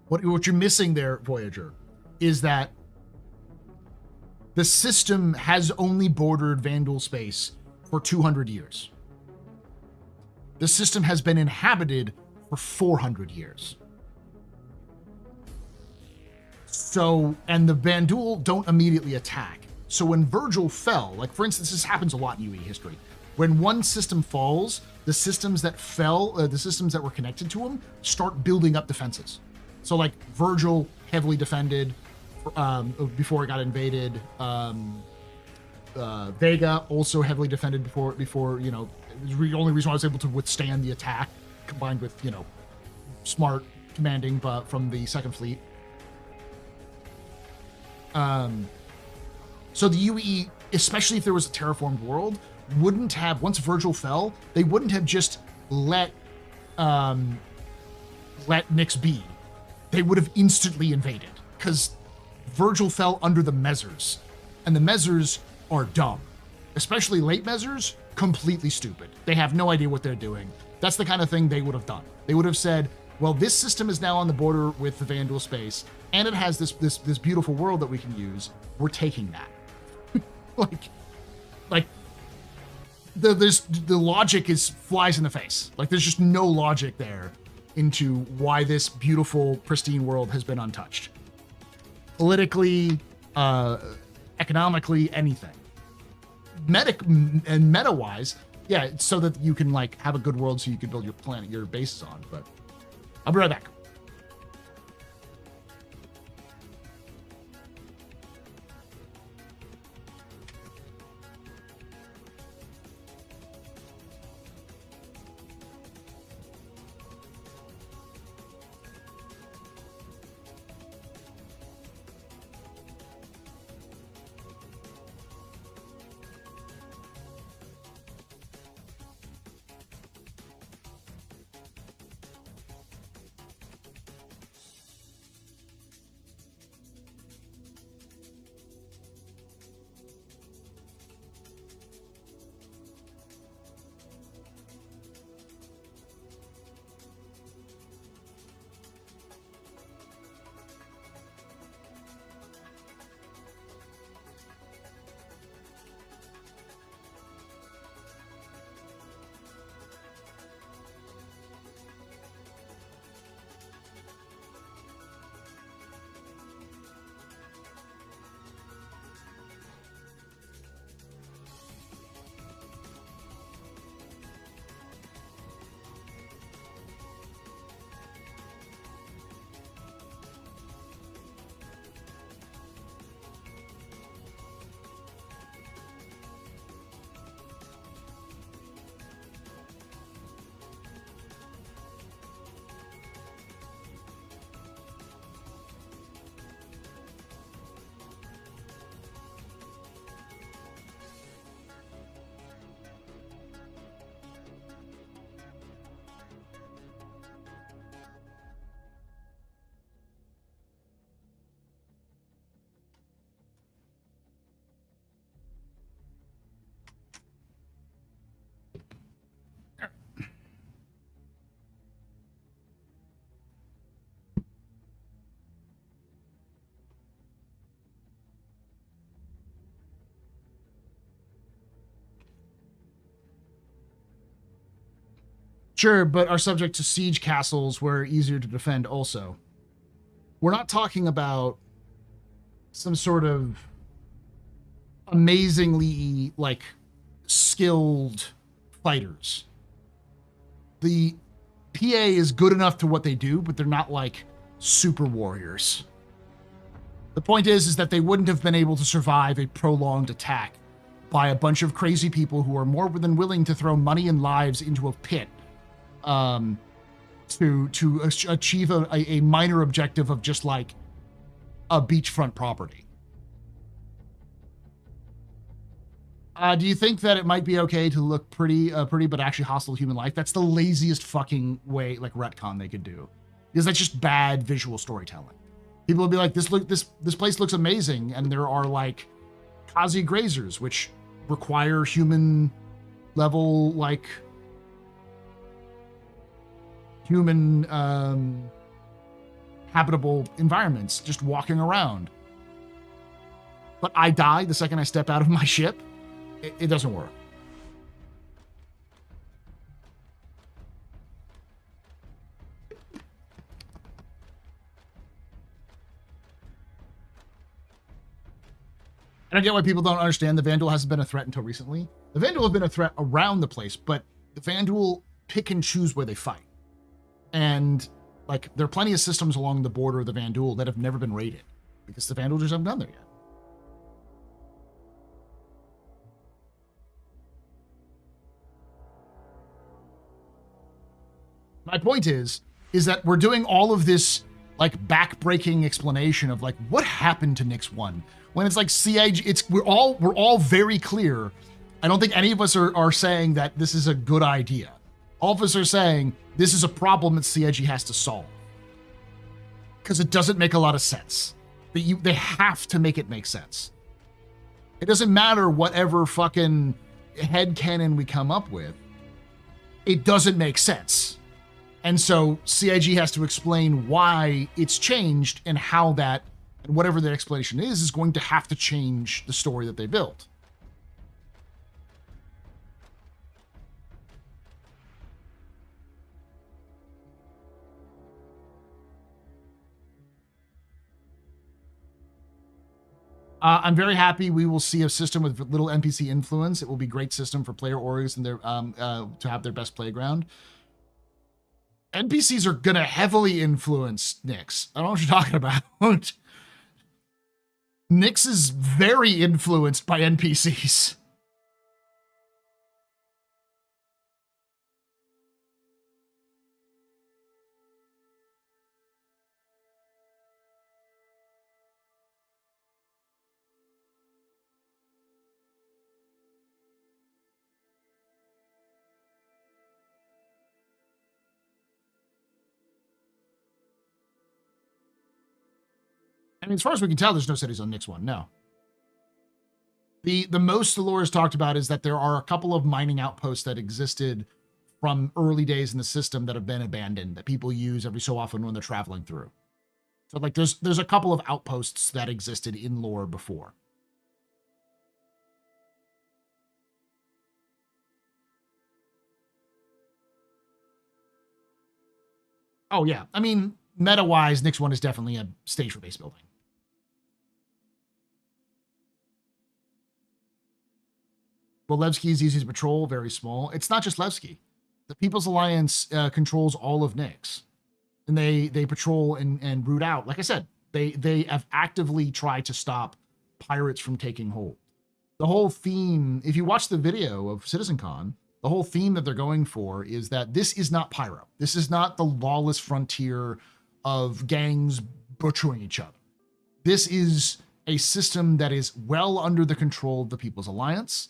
What you're missing there, Voyager, is that the system has only bordered Vandul space for 200 years. The system has been inhabited for 400 years. So, and the Vandul don't immediately attack. So when Virgil fell, like for instance, this happens a lot in UE history. When one system falls, the systems that fell, the systems that were connected to them, start building up defenses. So like Virgil heavily defended before it got invaded. Vega also heavily defended before you know, the only reason I was able to withstand the attack, combined with, you know, smart commanding but from the Second Fleet. So the UE, especially if there was a terraformed world, wouldn't have, once Virgil fell, they wouldn't have just let Nyx be. They would have instantly invaded, because Virgil fell under the Mezzers, and the Mezzers are dumb. Especially late Mezzers, completely stupid. They have no idea what they're doing. That's the kind of thing they would have done. They would have said, well, this system is now on the border with the Vandal space, and it has this beautiful world that we can use. We're taking that. like the logic flies in the face. Like there's just no logic there into why this beautiful, pristine world has been untouched. Politically, economically, anything. Meta-wise, yeah, it's so that you can like have a good world so you can build your planet, your bases on. But I'll be right back. Sure, but are subject to siege castles where easier to defend also. We're not talking about some sort of amazingly, like, skilled fighters. The PA is good enough to what they do, but they're not, like, super warriors. The point is that they wouldn't have been able to survive a prolonged attack by a bunch of crazy people who are more than willing to throw money and lives into a pit to achieve a minor objective of just like a beachfront property. Do you think that it might be okay to look pretty but actually hostile to human life? That's the laziest fucking way, like, retcon they could do, because that's just bad visual storytelling. People will be like, this place looks amazing, and there are like Kazi grazers, which require human level, like human habitable environments, just walking around. But I die the second I step out of my ship. It doesn't work. And I get why people don't understand the Vandal hasn't been a threat until recently. The Vandal have been a threat around the place, but the Vandal pick and choose where they fight. And, like, there are plenty of systems along the border of the Vandal that have never been raided, because the Vandal just haven't done there yet. My point is that we're doing all of this, like, back-breaking explanation of, like, what happened to Nyx 1, when it's like CIG, we're all very clear. I don't think any of us are saying that this is a good idea. All of us are saying this is a problem that CIG has to solve, because it doesn't make a lot of sense. They have to make it make sense. It doesn't matter whatever fucking headcanon we come up with. It doesn't make sense. And so CIG has to explain why it's changed, and how that, and whatever the explanation is going to have to change the story that they built. I'm very happy we will see a system with little NPC influence. It will be a great system for player orgs and their to have their best playground. NPCs are gonna heavily influence Nyx. I don't know what you're talking about. Nyx is very influenced by NPCs. I mean, as far as we can tell, there's no cities on Nyx 1, no. The most the lore is talked about is that there are a couple of mining outposts that existed from early days in the system that have been abandoned, that people use every so often when they're traveling through. So, like, there's a couple of outposts that existed in lore before. Oh, yeah. I mean, meta-wise, Nyx 1 is definitely a stage for base building. Well, Levski is easy to patrol, very small. It's not just Levski. The People's Alliance controls all of Nyx. And they patrol and root out. Like I said, they have actively tried to stop pirates from taking hold. The whole theme, if you watch the video of CitizenCon, the whole theme that they're going for is that this is not Pyro. This is not the lawless frontier of gangs butchering each other. This is a system that is well under the control of the People's Alliance,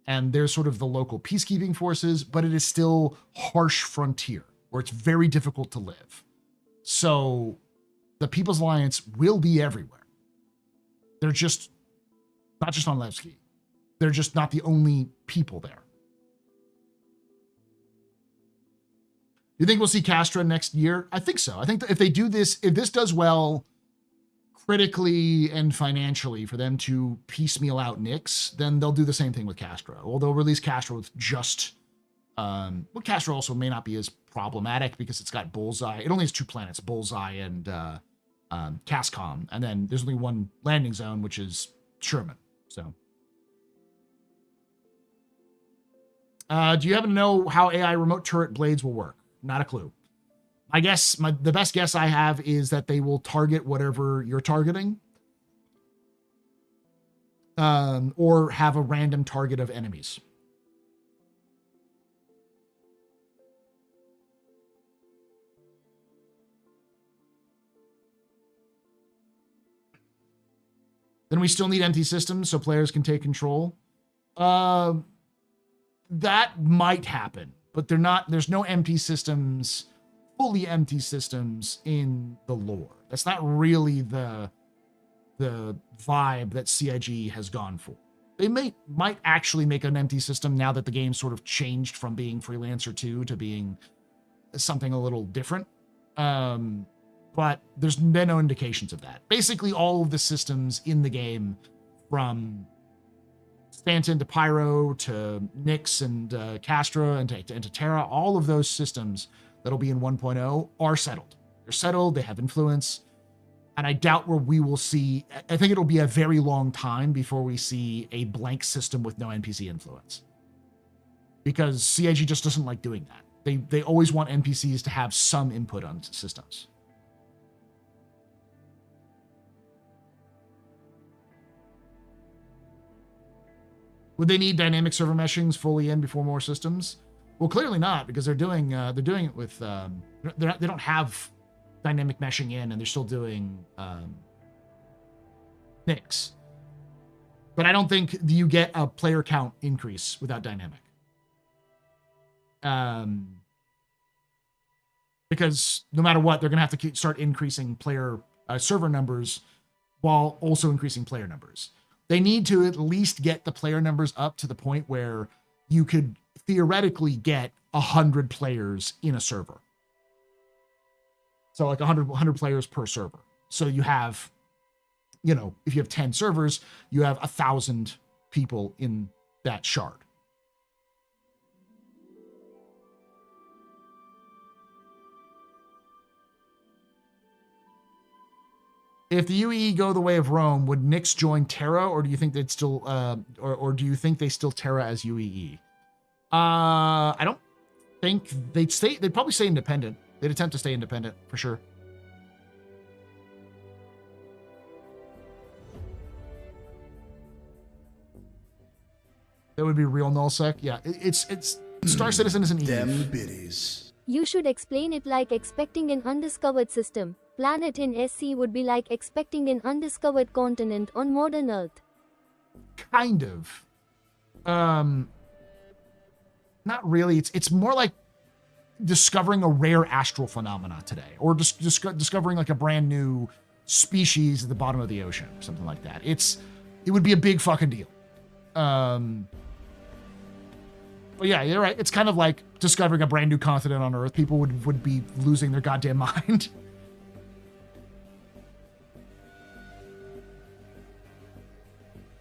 and they're sort of the local peacekeeping forces, but it is still harsh frontier where it's very difficult to live. So the People's Alliance will be everywhere. They're just not just on Levski. They're just not the only people there. You think we'll see Castra next year? I think so. I think that if they do this, if this does well critically and financially for them to piecemeal out Nyx, then they'll do the same thing with Castra. Well, they'll release Castra with just, well, Castra also may not be as problematic because it's got Bullseye. It only has 2 planets, Bullseye and Cascom. And then there's only one landing zone, which is Sherman. So. Do you happen to know how AI remote turret blades will work? Not a clue. I guess the best guess I have is that they will target whatever you're targeting, or have a random target of enemies. Then we still need empty systems so players can take control. That might happen, but they're not. There's no empty systems. Fully empty systems in the lore. That's not really the vibe that CIG has gone for. They might actually make an empty system now that the game sort of changed from being Freelancer 2 to being something a little different. But there's been no indications of that. Basically, all of the systems in the game, from Stanton to Pyro to Nyx and Castra and to Terra, all of those systems that'll be in 1.0 are settled. They're settled, they have influence, and I doubt where we will see, I think it'll be a very long time before we see a blank system with no NPC influence. Because CIG just doesn't like doing that. They always want NPCs to have some input on systems. Would they need dynamic server meshings fully in before more systems? Well, clearly not, because they're doing it with they don't have dynamic meshing in, and they're still doing Nyx. But I don't think you get a player count increase without dynamic. Because no matter what, they're gonna have to start increasing player server numbers while also increasing player numbers. They need to at least get the player numbers up to the point where you could theoretically get 100 players in a server. So like 100 players per server. So you have, if you have 10 servers, you have 1,000 people in that shard. If the UEE go the way of Rome, would Nyx join Terra, or do you think they'd still, or do you think they still Terra as UEE? I don't think they'd probably stay independent. They'd attempt to stay independent for sure. That would be real nullsec. Yeah, it's Star Citizen is an Eve. Them biddies. You should explain it like expecting an undiscovered system. Planet in SC would be like expecting an undiscovered continent on modern Earth. Kind of. Not really. It's more like discovering a rare astral phenomena today, or just discovering like a brand new species at the bottom of the ocean, or something like that. It would be a big fucking deal. But yeah, you're right. It's kind of like discovering a brand new continent on Earth. People would be losing their goddamn mind.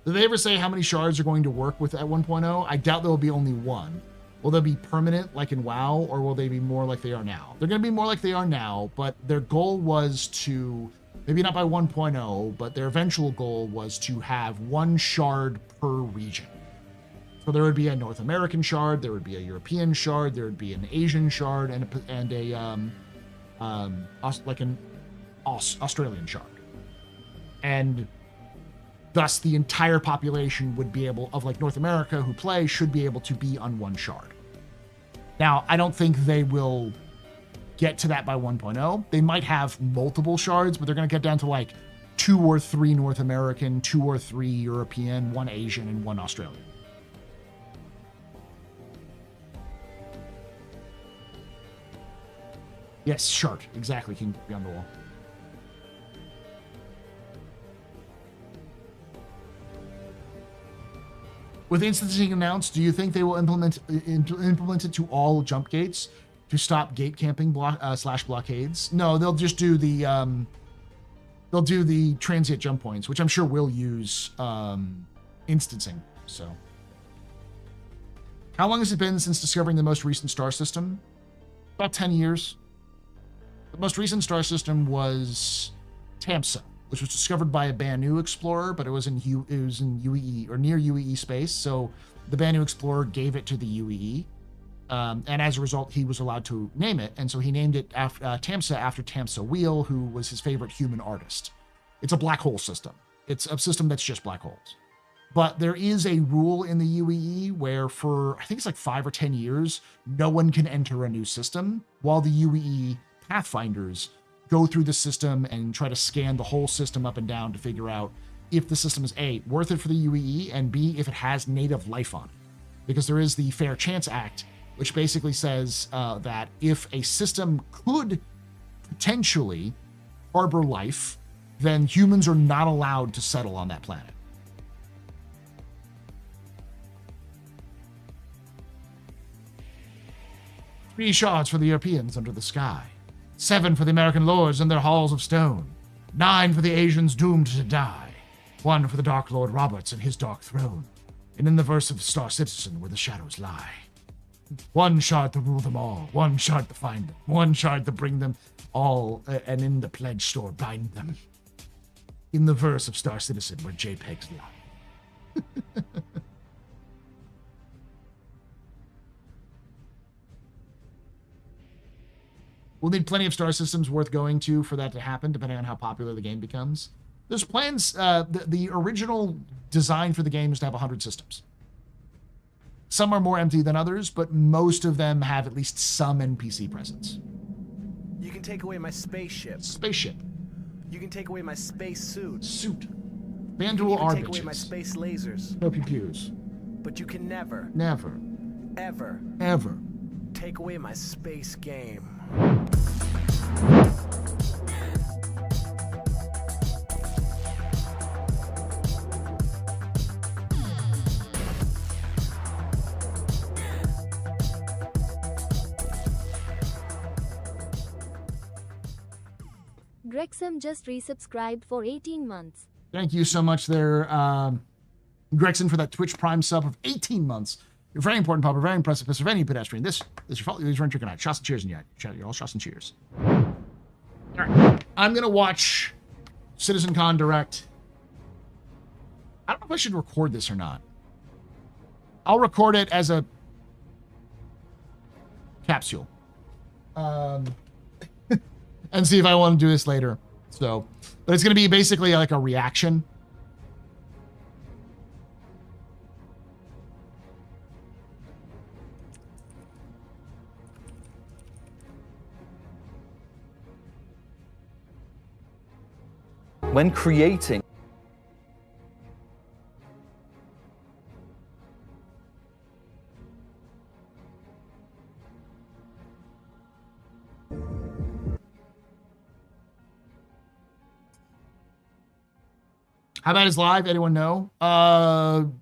Did they ever say how many shards are going to work with at 1.0? I doubt there will be only one. Will they be permanent like in WoW, or will they be more like they are now? They're going to be more like they are now, but their goal was to, maybe not by 1.0, but their eventual goal was to have one shard per region. So there would be a North American shard, there would be a European shard, there would be an Asian shard, and like an Australian shard. And thus the entire population would be able, of like North America who play, should be able to be on one shard. Now, I don't think they will get to that by 1.0. They might have multiple shards, but they're going to get down to like 2 or 3 North American, 2 or 3 European, 1 Asian, and 1 Australian. Yes, shard. Exactly. Can be on the wall. With instancing announced, do you think they will implement it to all jump gates? to stop gate camping slash blockades. No, they'll just do the transient jump points, which I'm sure will use instancing. So, how long has it been since discovering the most recent star system? About 10 years. The most recent star system was Tamsa, which was discovered by a Banu explorer, but it was in UEE or near UEE space. So the Banu explorer gave it to the UEE, and as a result, he was allowed to name it. And so he named it Tamsa after Tamsa Wheel, who was his favorite human artist. It's a black hole system. It's a system that's just black holes. But there is a rule in the UEE where for, I think it's like 5 or 10 years, no one can enter a new system while the UEE pathfinders go through the system and try to scan the whole system up and down to figure out if the system is A, worth it for the UEE, and B, if it has native life on it. Because there is the Fair Chance Act, which basically says that if a system could potentially harbor life, then humans are not allowed to settle on that planet. 3 shards for the Europeans under the sky. 7 for the American lords and their halls of stone. 9 for the Asians doomed to die. 1 for the Dark Lord Roberts and his dark throne. And in the verse of Star Citizen where the shadows lie. 1 shard to rule them all. 1 shard to find them. 1 shard to bring them all, and in the pledge store bind them. In the verse of Star Citizen where JPEGs lie. We'll need plenty of star systems worth going to for that to happen, depending on how popular the game becomes. There's plans, the original design for the game is to have 100 systems. Some are more empty than others, but most of them have at least some NPC presence. You can take away my spaceship. Spaceship. You can take away my space suit. Suit. You Bandual can take Arbiters. away my space lasers. No pew-pews. But you can never, Never. ever Ever. take away my space game. Grexam just resubscribed for 18 months. Thank you so much there, Gregson, for that Twitch Prime sub of 18 months. You're very important, Papa. Very impressive. Mr. Any pedestrian. This is your fault. These run trick or not. Shots and cheers, and you're all shots and cheers. All right. I'm going to watch CitizenCon Direct. I don't know if I should record this or not. I'll record it as a capsule. And see if I want to do this later. So, but it's going to be basically like a reaction. When creating How bad is live? Anyone know?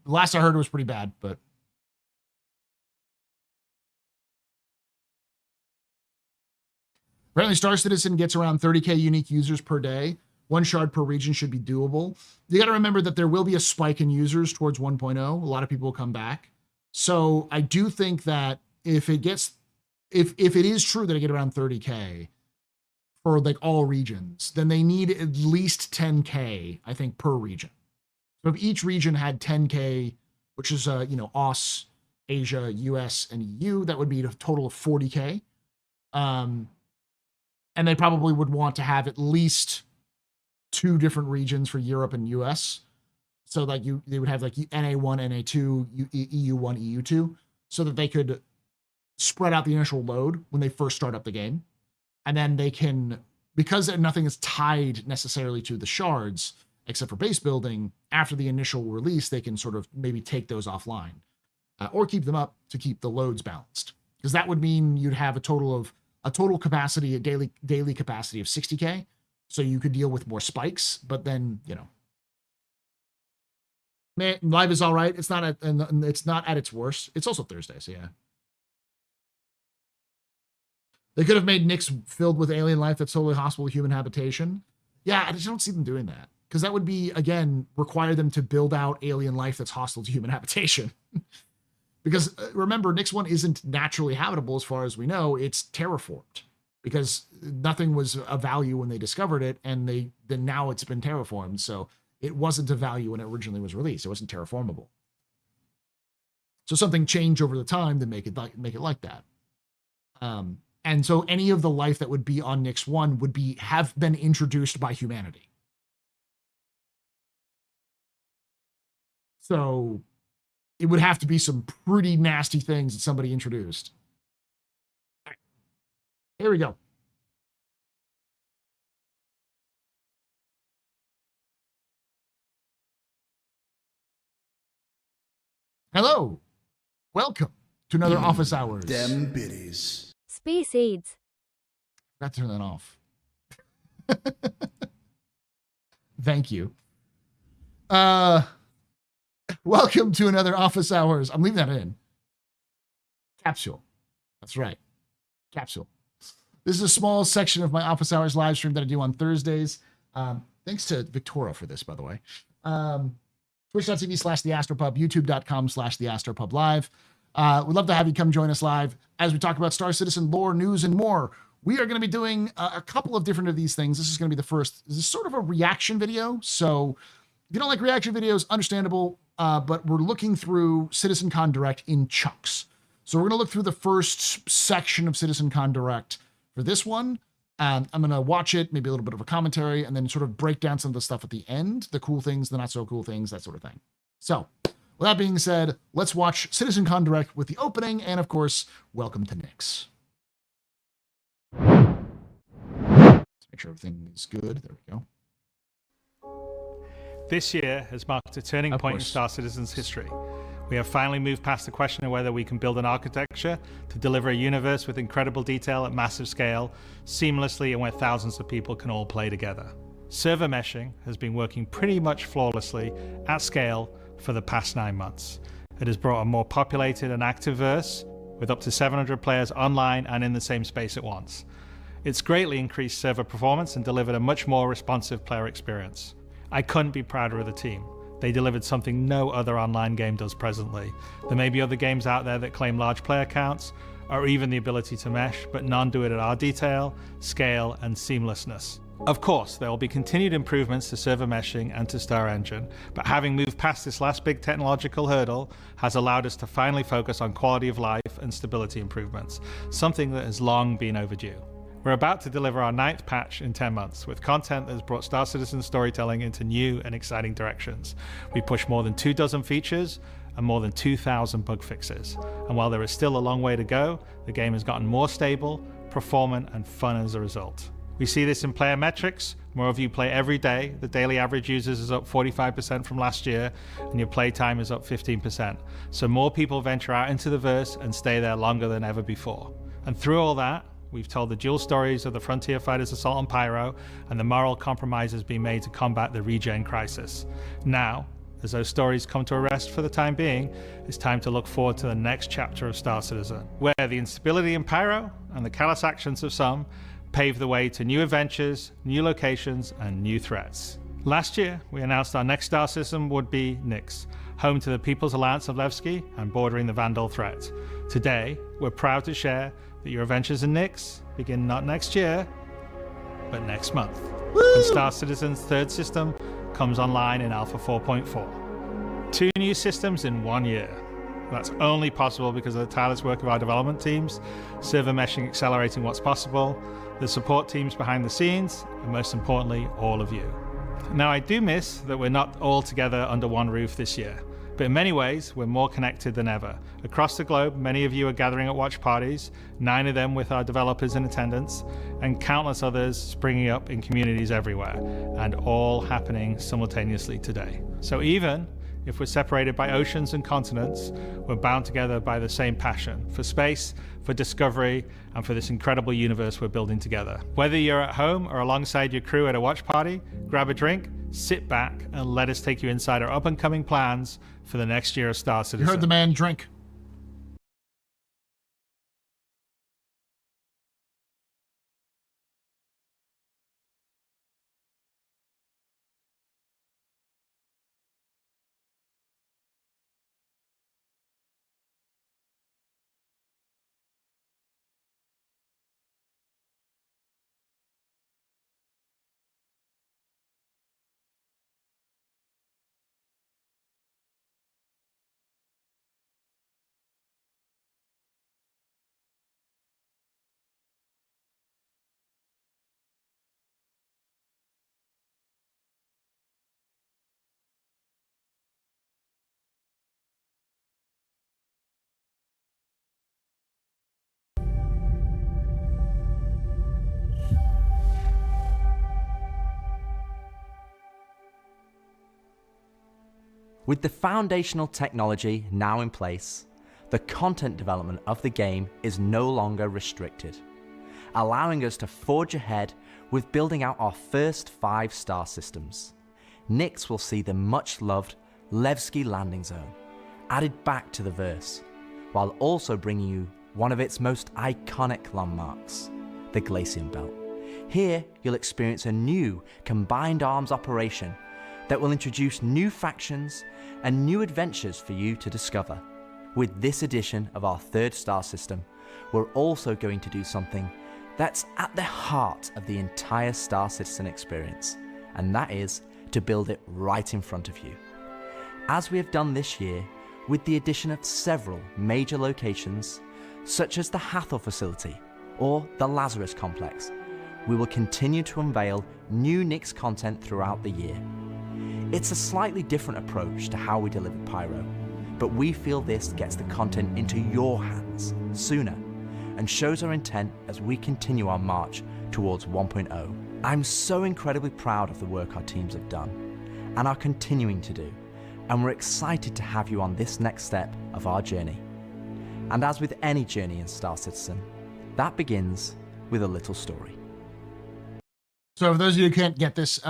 Last I heard it was pretty bad, but apparently Star Citizen gets around 30k unique users per day. 1 shard per region should be doable. You got to remember that there will be a spike in users towards 1.0. A lot of people will come back. So I do think that if it is true that I get around 30k for like all regions, then they need at least 10k, I think, per region. So if each region had 10k, which is OS, Asia, US, and EU, that would be a total of 40k. And they probably would want to have at least 2 different regions for Europe and US. So like they would have like NA1, NA2, EU1, EU2, so that they could spread out the initial load when they first start up the game. And then they can, because nothing is tied necessarily to the shards, except for base building, after the initial release, they can sort of maybe take those offline or keep them up to keep the loads balanced. Because that would mean you'd have a total capacity, a daily capacity of 60k. So you could deal with more spikes, but then, man, live is all right. It's not at its worst. It's also Thursday, so yeah. They could have made Nyx filled with alien life that's totally hostile to human habitation. Yeah, I just don't see them doing that. Because that would be, again, require them to build out alien life that's hostile to human habitation. Because remember, Nyx 1 isn't naturally habitable as far as we know. It's terraformed. Because nothing was of value when they discovered it, and then now it's been terraformed. So it wasn't of value when it originally was released. It wasn't terraformable. So something changed over the time to make it like that. And so any of the life that would be on Nyx 1 would have been introduced by humanity. So it would have to be some pretty nasty things that somebody introduced. All right. Here we go. Hello. Welcome to another Office Hours. Dem biddies. Space AIDS. Forgot to turn that off. Thank you. Welcome to another Office Hours. I'm leaving that in. Capsule. That's right. Capsule. This is a small section of my Office Hours live stream that I do on Thursdays. Thanks to Victoria for this, by the way. Twitch.tv/TheAstroPub, YouTube.com/TheAstroPub live. We'd love to have you come join us live as we talk about Star Citizen lore, news, and more. We are going to be doing a couple of different of these things. This is going to be the first. This is sort of a reaction video. So if you don't like reaction videos, understandable. But we're looking through CitizenCon Direct in chunks. So we're going to look through the first section of CitizenCon Direct for this one. I'm going to watch it, maybe a little bit of a commentary, and then sort of break down some of the stuff at the end, the cool things, the not so cool things, that sort of thing. So with that being said, let's watch CitizenCon Direct with the opening, and of course, welcome to Nyx. Let's make sure everything is good. There we go. This year has marked a turning point in Star Citizen's history. We have finally moved past the question of whether we can build an architecture to deliver a universe with incredible detail at massive scale, seamlessly, and where thousands of people can all play together. Server meshing has been working pretty much flawlessly at scale for the past 9 months. It has brought a more populated and active verse with up to 700 players online and in the same space at once. It's greatly increased server performance and delivered a much more responsive player experience. I couldn't be prouder of the team. They delivered something no other online game does presently. There may be other games out there that claim large player counts, or even the ability to mesh, but none do it at our detail, scale, and seamlessness. Of course, there will be continued improvements to server meshing and to Star Engine, but having moved past this last big technological hurdle has allowed us to finally focus on quality of life and stability improvements, something that has long been overdue. We're about to deliver our 9th patch in 10 months, with content that has brought Star Citizen storytelling into new and exciting directions. We pushed more than 24 features and more than 2,000 bug fixes. And while there is still a long way to go, the game has gotten more stable, performant, and fun as a result. We see this in player metrics. More of you play every day. The daily average users is up 45% from last year, and your play time is up 15%. So more people venture out into the verse and stay there longer than ever before. And through all that, we've told the dual stories of the Frontier Fighters Assault on Pyro and the moral compromises being made to combat the regen crisis. Now, as those stories come to a rest for the time being, it's time to look forward to the next chapter of Star Citizen, where the instability in Pyro and the callous actions of some pave the way to new adventures, new locations, and new threats. Last year, we announced our next Star System would be Nyx, home to the People's Alliance of Levski and bordering the Vandal threat. Today, we're proud to share that your adventures in Nyx begin not next year, but next month. When Star Citizen's 3rd system comes online in Alpha 4.4. 2 new systems in 1 year. That's only possible because of the tireless work of our development teams, server meshing accelerating what's possible, the support teams behind the scenes, and most importantly, all of you. Now, I do miss that we're not all together under one roof this year. But in many ways, we're more connected than ever. Across the globe, many of you are gathering at watch parties, 9 of them with our developers in attendance, and countless others springing up in communities everywhere, and all happening simultaneously today. So even if we're separated by oceans and continents, we're bound together by the same passion for space, for discovery, and for this incredible universe we're building together. Whether you're at home or alongside your crew at a watch party, grab a drink, sit back, and let us take you inside our up-and-coming plans for the next year of Star Citizen. You heard the man drink. With the foundational technology now in place, the content development of the game is no longer restricted, allowing us to forge ahead with building out our first 5 star systems. Nyx will see the much-loved Levski landing zone added back to the verse, while also bringing you one of its most iconic landmarks, the Glacium Belt. Here, you'll experience a new combined arms operation that will introduce new factions and new adventures for you to discover. With this edition of our 3rd star system, we're also going to do something that's at the heart of the entire Star Citizen experience, and that is to build it right in front of you. As we have done this year, with the addition of several major locations, such as the Hathor facility or the Lazarus complex, we will continue to unveil new Nyx content throughout the year. It's a slightly different approach to how we deliver Pyro, but we feel this gets the content into your hands sooner and shows our intent as we continue our march towards 1.0. I'm so incredibly proud of the work our teams have done and are continuing to do, and we're excited to have you on this next step of our journey. And as with any journey in Star Citizen, that begins with a little story. So for those of you who didn't get this,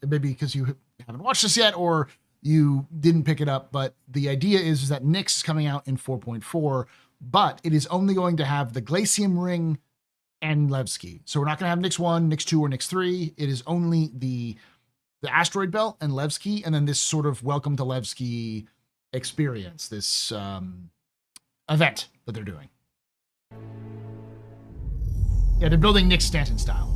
maybe because you haven't watched this yet or you didn't pick it up, but the idea is that Nyx is coming out in 4.4, but it is only going to have the Glacium Ring and Levski. So we're not going to have Nyx 1, Nyx 2, or Nyx 3. It is only the asteroid belt and Levski, and then this sort of welcome to Levski experience, this event that they're doing. Yeah, they're building Nyx Stanton style.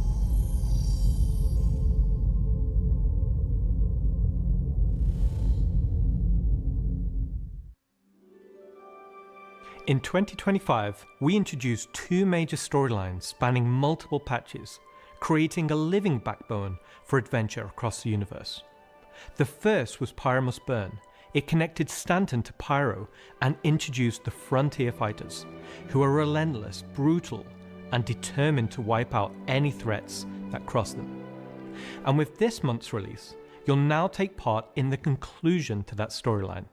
In 2025, we introduced 2 major storylines spanning multiple patches, creating a living backbone for adventure across the universe. The first was Pyro Must Burn. It connected Stanton to Pyro and introduced the Frontier Fighters, who are relentless, brutal, and determined to wipe out any threats that cross them. And with this month's release, you'll now take part in the conclusion to that storyline.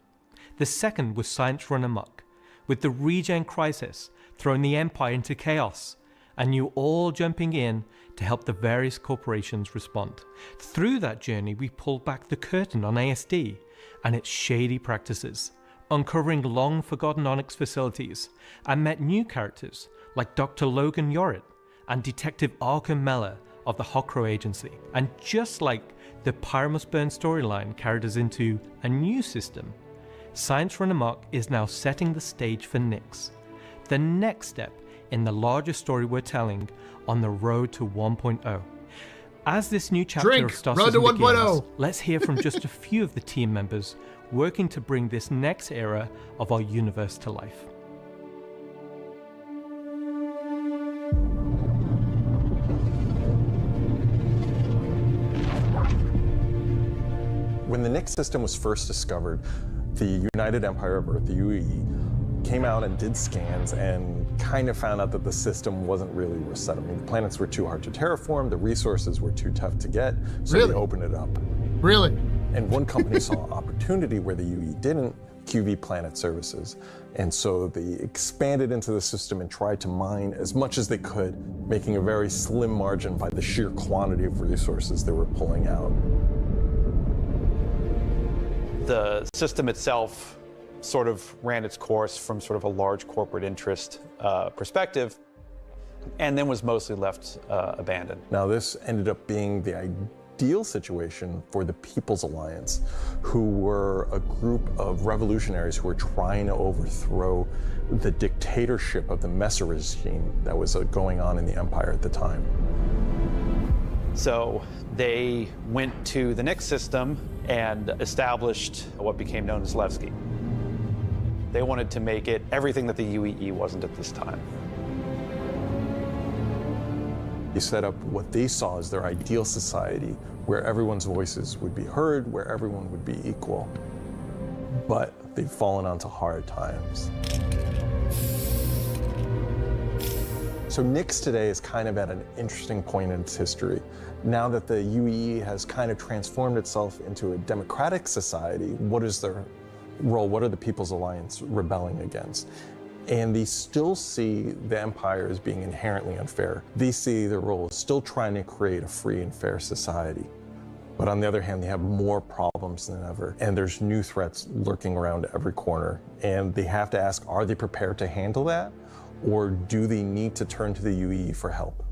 The second was Science Run Amok, with the regen crisis throwing the Empire into chaos, and you all jumping in to help the various corporations respond. Through that journey, we pulled back the curtain on ASD and its shady practices, uncovering long-forgotten Onyx facilities, and met new characters like Dr. Logan Yorit and Detective Arkham Meller of the Hokro Agency. And just like the Pyro Must Burn storyline carried us into a new system, Science Run Amok is now setting the stage for Nyx, the next step in the larger story we're telling on the road to 1.0. As this new chapter of Star Citizen begins, let's hear from just a few of the team members working to bring this next era of our universe to life. When the Nyx system was first discovered, the United Empire of Earth, the UAE, came out and did scans and kind of found out that the system wasn't really worth settling. The planets were too hard to terraform, the resources were too tough to get, so they opened it up. Really? And one company saw opportunity where the UAE didn't, QV Planet Services. And so they expanded into the system and tried to mine as much as they could, making a very slim margin by the sheer quantity of resources they were pulling out. The system itself sort of ran its course from sort of a large corporate interest perspective, and then was mostly left abandoned. Now this ended up being the ideal situation for the People's Alliance, who were a group of revolutionaries who were trying to overthrow the dictatorship of the Messer regime that was going on in the Empire at the time. So they went to the Nyx system and established what became known as Levski. They wanted to make it everything that the UEE wasn't at this time. They set up what they saw as their ideal society, where everyone's voices would be heard, where everyone would be equal. But they've fallen onto hard times. So Nyx today is kind of at an interesting point in its history. Now that the UEE has kind of transformed itself into a democratic society, what is their role? What are the People's Alliance rebelling against? And they still see the Empire as being inherently unfair. They see their role as still trying to create a free and fair society. But on the other hand, they have more problems than ever, and there's new threats lurking around every corner. And they have to ask, are they prepared to handle that? Or do they need to turn to the UEE for help?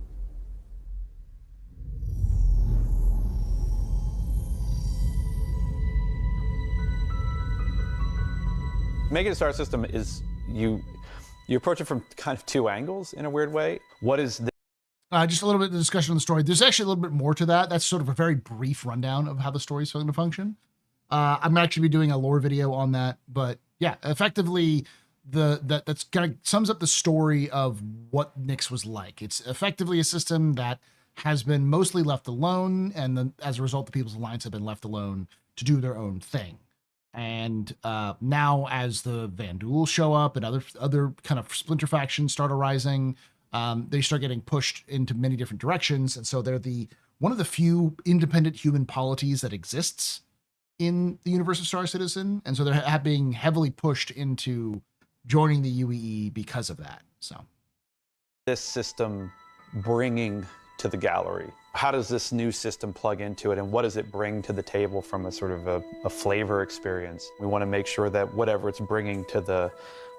Making a star system is, you approach it from kind of two angles in a weird way. What is the just a little bit of discussion on the story. There's actually a little bit more to that. That's sort of a very brief rundown of how the story is going to function. I'm actually be doing a lore video on that, but yeah, effectively that's kind of sums up the story of what Nyx was like. It's effectively a system that has been mostly left alone, and then as a result, the People's Alliance have been left alone to do their own thing. And now, as the Vanduul show up and other kind of splinter factions start arising, they start getting pushed into many different directions, and so they're one of the few independent human polities that exists in the universe of Star Citizen, and so they're being heavily pushed into joining the UEE because of that. So, this system bringing to the gallery? How does this new system plug into it, and what does it bring to the table from a sort of a flavor experience? We want to make sure that whatever it's bringing to the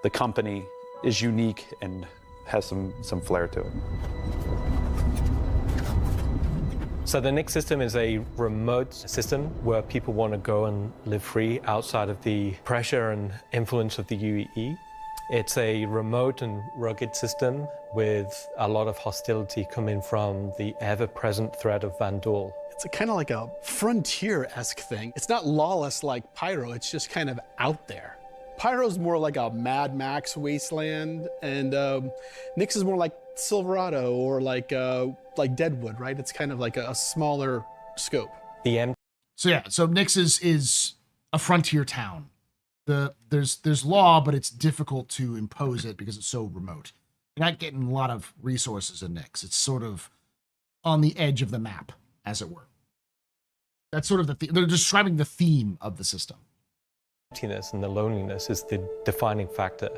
company is unique and has some flair to it. So the Nyx system is a remote system where people want to go and live free outside of the pressure and influence of the UEE. It's a remote and rugged system with a lot of hostility coming from the ever-present threat of Vanduul. It's kind of like a frontier-esque thing. It's not lawless like Pyro, it's just kind of out there. Pyro's more like a Mad Max wasteland, and Nyx is more like Silverado or like Deadwood, right? It's kind of like a smaller scope. So Nyx is a frontier town. There's law, but it's difficult to impose it because it's so remote. You're not getting a lot of resources in Nyx. It's sort of on the edge of the map, as it were. That's sort of they're describing the theme of the system. Emptiness and the loneliness is the defining factor.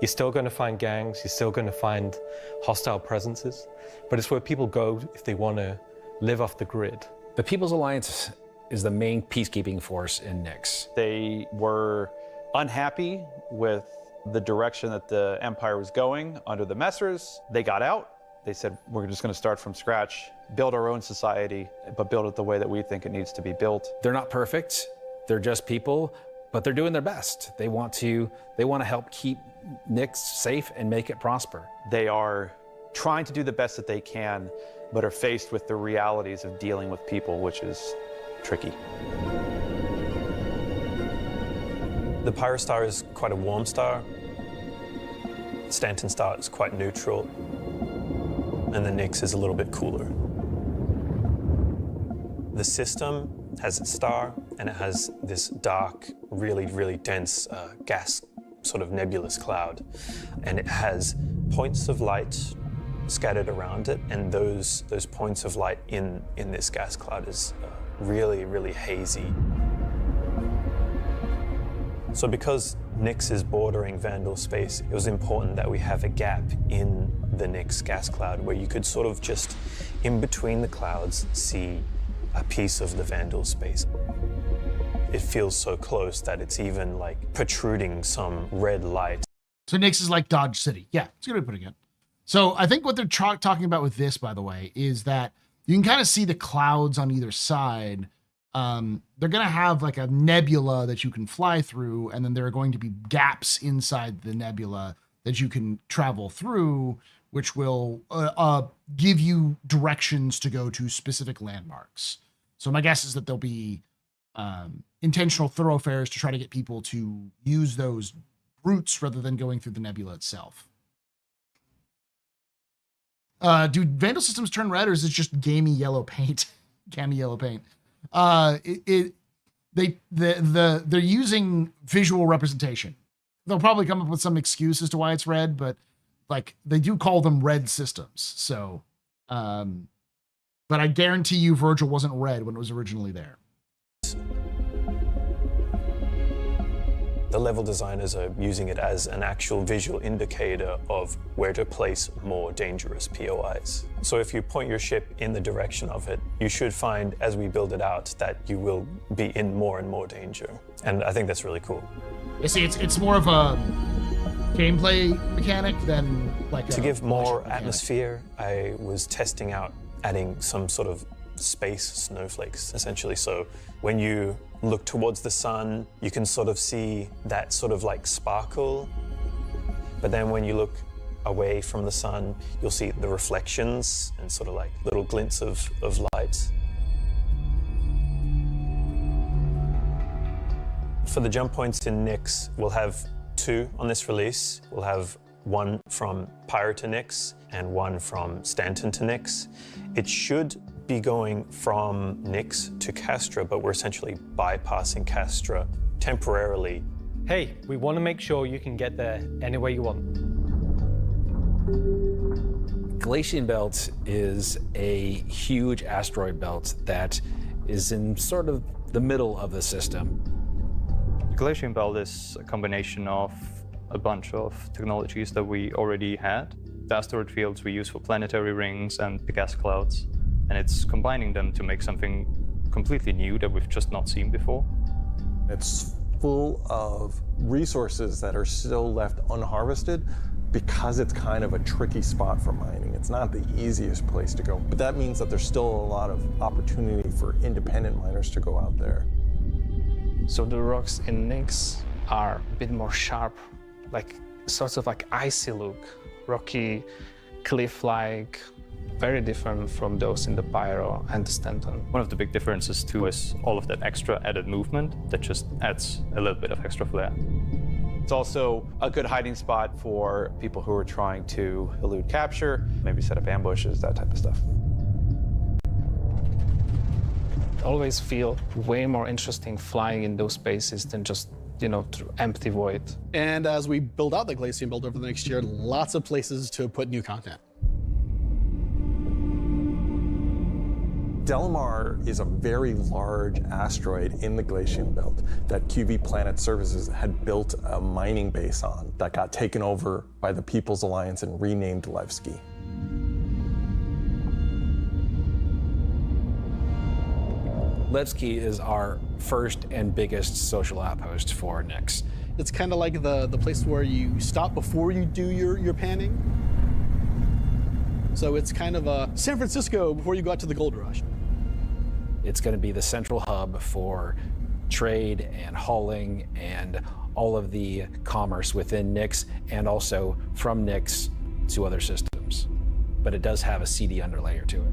You're still going to find gangs, you're still going to find hostile presences, but it's where people go if they want to live off the grid. The People's Alliance is the main peacekeeping force in Nyx. They were unhappy with the direction that the Empire was going under the Messers. They got out. They said, we're just going to start from scratch, build our own society, but build it the way that we think it needs to be built. They're not perfect. They're just people, but they're doing their best. They want to help keep Nyx safe and make it prosper. They are trying to do the best that they can, but are faced with the realities of dealing with people, which is tricky. The Pyro star is quite a warm star. Stanton star is quite neutral. And the Nyx is a little bit cooler. The system has its star, and it has this dark, really, really dense gas, sort of nebulous cloud. And it has points of light scattered around it, and those points of light in this gas cloud is really, really hazy. So because Nyx is bordering Vanduul space, it was important that we have a gap in the Nyx gas cloud where you could sort of just, in between the clouds, see a piece of the Vanduul space. It feels so close that it's even like protruding some red light. So Nyx is like Dodge City. Yeah, it's going to be pretty good. So I think what they're talking about with this, by the way, is that you can kind of see the clouds on either side. They're going to have like a nebula that you can fly through, and then there are going to be gaps inside the nebula that you can travel through, which will give you directions to go to specific landmarks. So my guess is that there'll be intentional thoroughfares to try to get people to use those routes rather than going through the nebula itself. Do Vandal systems turn red, or is it just gamey yellow paint? Gammy yellow paint. They're using visual representation. They'll probably come up with some excuse as to why it's red, but like they do call them red systems. So, but I guarantee you Virgil wasn't red when it was originally there. The level designers are using it as an actual visual indicator of where to place more dangerous POIs. So if you point your ship in the direction of it, you should find, as we build it out, that you will be in more and more danger. And I think that's really cool. You see, it's more of a gameplay mechanic than like to give more atmosphere, I was testing out adding some sort of space snowflakes, essentially. So when you look towards the sun, you can sort of see that sort of like sparkle. But then when you look away from the sun, you'll see the reflections and sort of like little glints of light. For the jump points in Nyx, we'll have 2 on this release. We'll have 1 from Pyro to Nyx and 1 from Stanton to Nyx. It should be going from Nyx to Castra, but we're essentially bypassing Castra temporarily. Hey, we want to make sure you can get there any way you want. Glacian Belt is a huge asteroid belt that is in sort of the middle of the system. The Glacian Belt is a combination of a bunch of technologies that we already had. The asteroid fields we use for planetary rings and the gas clouds, and it's combining them to make something completely new that we've just not seen before. It's full of resources that are still left unharvested because it's kind of a tricky spot for mining. It's not the easiest place to go, but that means that there's still a lot of opportunity for independent miners to go out there. So the rocks in Nyx are a bit more sharp, like sorts of like icy look, rocky, cliff-like, very different from those in the Pyro and the Stanton. One of the big differences too is all of that extra added movement that just adds a little bit of extra flair. It's also a good hiding spot for people who are trying to elude capture, maybe set up ambushes, that type of stuff. Always feel way more interesting flying in those spaces than just, you know, through empty void. And as we build out the Glacian Belt over the next year, lots of places to put new content. Delamar is a very large asteroid in the Glacian Belt that QV Planet Services had built a mining base on that got taken over by the People's Alliance and renamed Levski. Levski is our first and biggest social outpost for Nyx. It's kind of like the place where you stop before you do your panning. So it's kind of a San Francisco before you go out to the gold rush. It's going to be the central hub for trade and hauling and all of the commerce within Nyx and also from Nyx to other systems. But it does have a CD underlayer to it.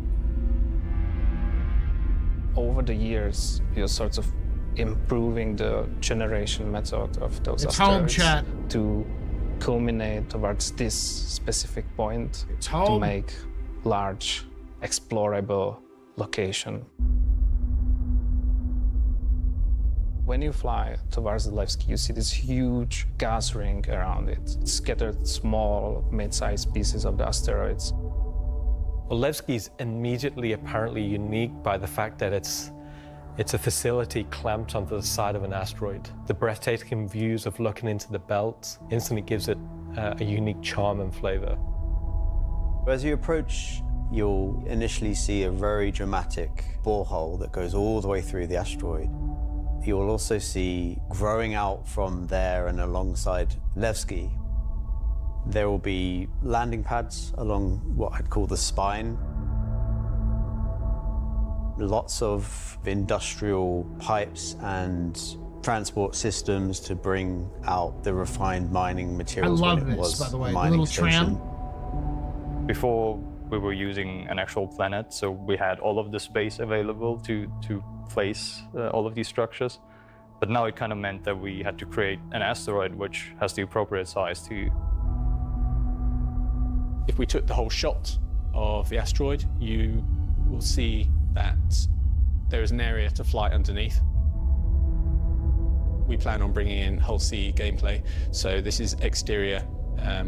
Over the years, you're sort of improving the generation method of those home, asteroids chat. to culminate towards this specific point to home. make large, explorable location. When you fly towards the Levski, you see this huge gas ring around it. It's scattered small, mid-sized pieces of the asteroids. Well, Levski is immediately apparently unique by the fact that it's a facility clamped onto the side of an asteroid. The breathtaking views of looking into the belt instantly gives it a unique charm and flavor. As you approach, you'll initially see a very dramatic borehole that goes all the way through the asteroid. You'll also see, growing out from there and alongside Levski, there will be landing pads along what I'd call the spine. Lots of industrial pipes and transport systems to bring out the refined mining materials. I love when it this, was by the way, a the mining little station. tram. Before we were using an actual planet, so we had all of the space available to place all of these structures. But now it kind of meant that we had to create an asteroid which has the appropriate size to. If we took the whole shot of the asteroid, you will see that there is an area to fly underneath. We plan on bringing in whole sea gameplay, so this is exterior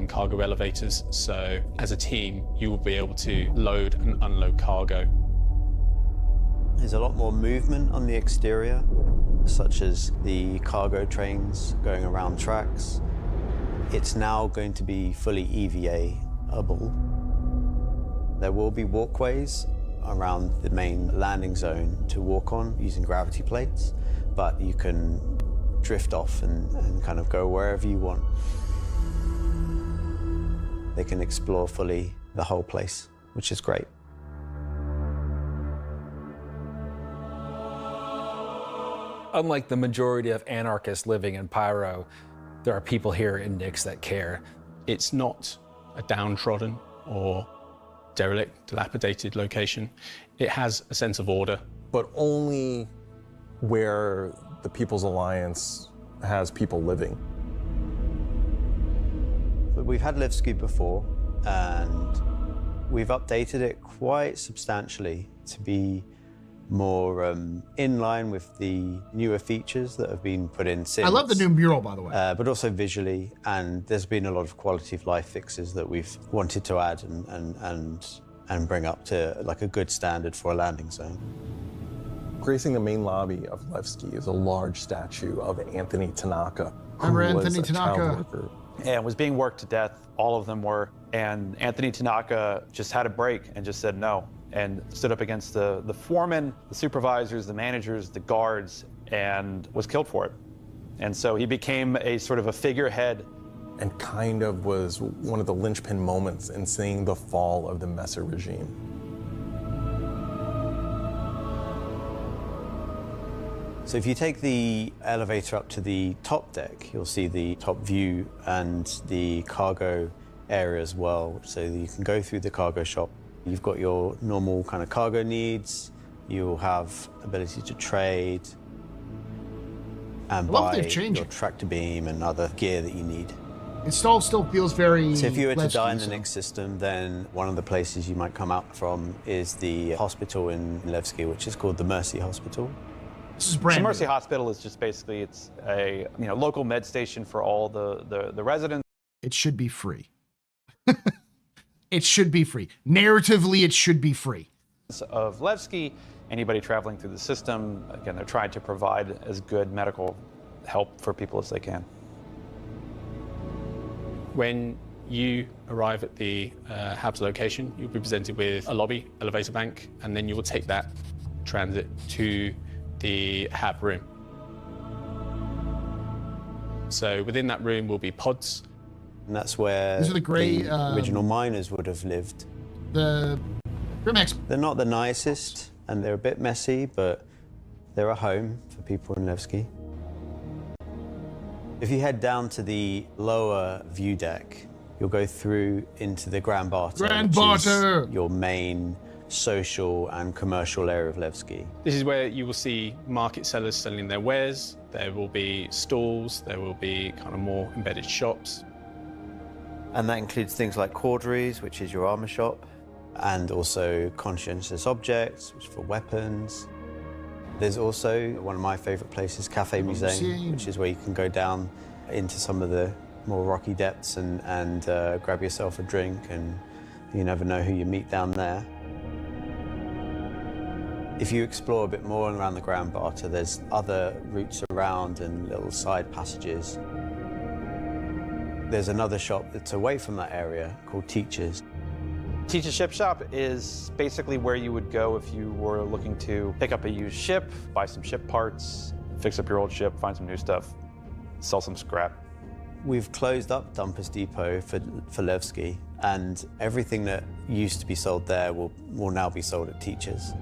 cargo elevators. So as a team, you will be able to load and unload cargo. There's a lot more movement on the exterior, such as the cargo trains going around tracks. It's now going to be fully EVA-able. There will be walkways around the main landing zone to walk on using gravity plates, but you can drift off and kind of go wherever you want. They can explore fully the whole place, which is great. Unlike the majority of anarchists living in Pyro, there are people here in Nyx that care. It's not a downtrodden or derelict, dilapidated location. It has a sense of order. But only where the People's Alliance has people living. But we've had Levski before, and we've updated it quite substantially to be more in line with the newer features that have been put in since. I love the new mural, by the way. But also visually, and there's been a lot of quality of life fixes that we've wanted to add and bring up to like a good standard for a landing zone. Gracing the main lobby of Levski is a large statue of Anthony Tanaka. Remember Anthony Tanaka? And was being worked to death, all of them were. And Anthony Tanaka just had a break and just said no, and stood up against the foremen, the supervisors, the managers, the guards, and was killed for it. And so he became a sort of a figurehead. And kind of was one of the linchpin moments in seeing the fall of the Messer regime. So if you take the elevator up to the top deck, you'll see the top view and the cargo area as well. So you can go through the cargo shop. You've got your normal kind of cargo needs. You'll have ability to trade and buy your tractor beam and other gear that you need. It still feels very. So if you were to Levski, die in the Nyx system, then one of the places you might come out from is the hospital in Levski, which is called the Mercy Hospital. This is brand So new. Mercy Hospital is just basically, it's a local med station for all the residents. It should be free. It should be free. Narratively, it should be free. Of Levski, anybody traveling through the system, again, they're trying to provide as good medical help for people as they can. When you arrive at the HAB's location, you'll be presented with a lobby, elevator bank, and then you will take that transit to the HAB room. So within that room will be pods. And that's where These are the gray, original miners would have lived. The Grimex. They're not the nicest, and they're a bit messy, but they're a home for people in Levski. If you head down to the lower view deck, you'll go through into the Grand Barter, which is your main social and commercial area of Levski. This is where you will see market sellers selling their wares. There will be stalls, there will be kind of more embedded shops. And that includes things like Corderies, which is your armor shop, and also conscientious objects, which is for weapons. There's also one of my favorite places, Cafe Museum, which is where you can go down into some of the more rocky depths and grab yourself a drink, and you never know who you meet down there. If you explore a bit more around the Grand Barter, there's other routes around and little side passages. There's another shop that's away from that area called Teachers. Teach's Ship Shop is basically where you would go if you were looking to pick up a used ship, buy some ship parts, fix up your old ship, find some new stuff, sell some scrap. We've closed up Dumpers Depot for Levski, and everything that used to be sold there will now be sold at Teachers.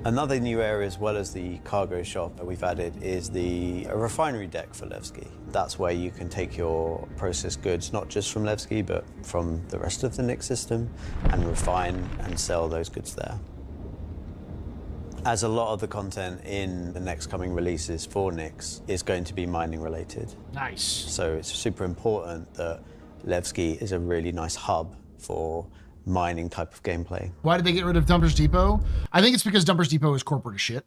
Another new area, as well as the cargo shop that we've added, is the refinery deck for Levski. That's where you can take your processed goods, not just from Levski, but from the rest of the Nyx system, and refine and sell those goods there. As a lot of the content in the next coming releases for Nyx is going to be mining related. Nice. So it's super important that Levski is a really nice hub for mining type of gameplay. Why did they get rid of Dumpers Depot? I think it's because Dumpers Depot is corporate as shit,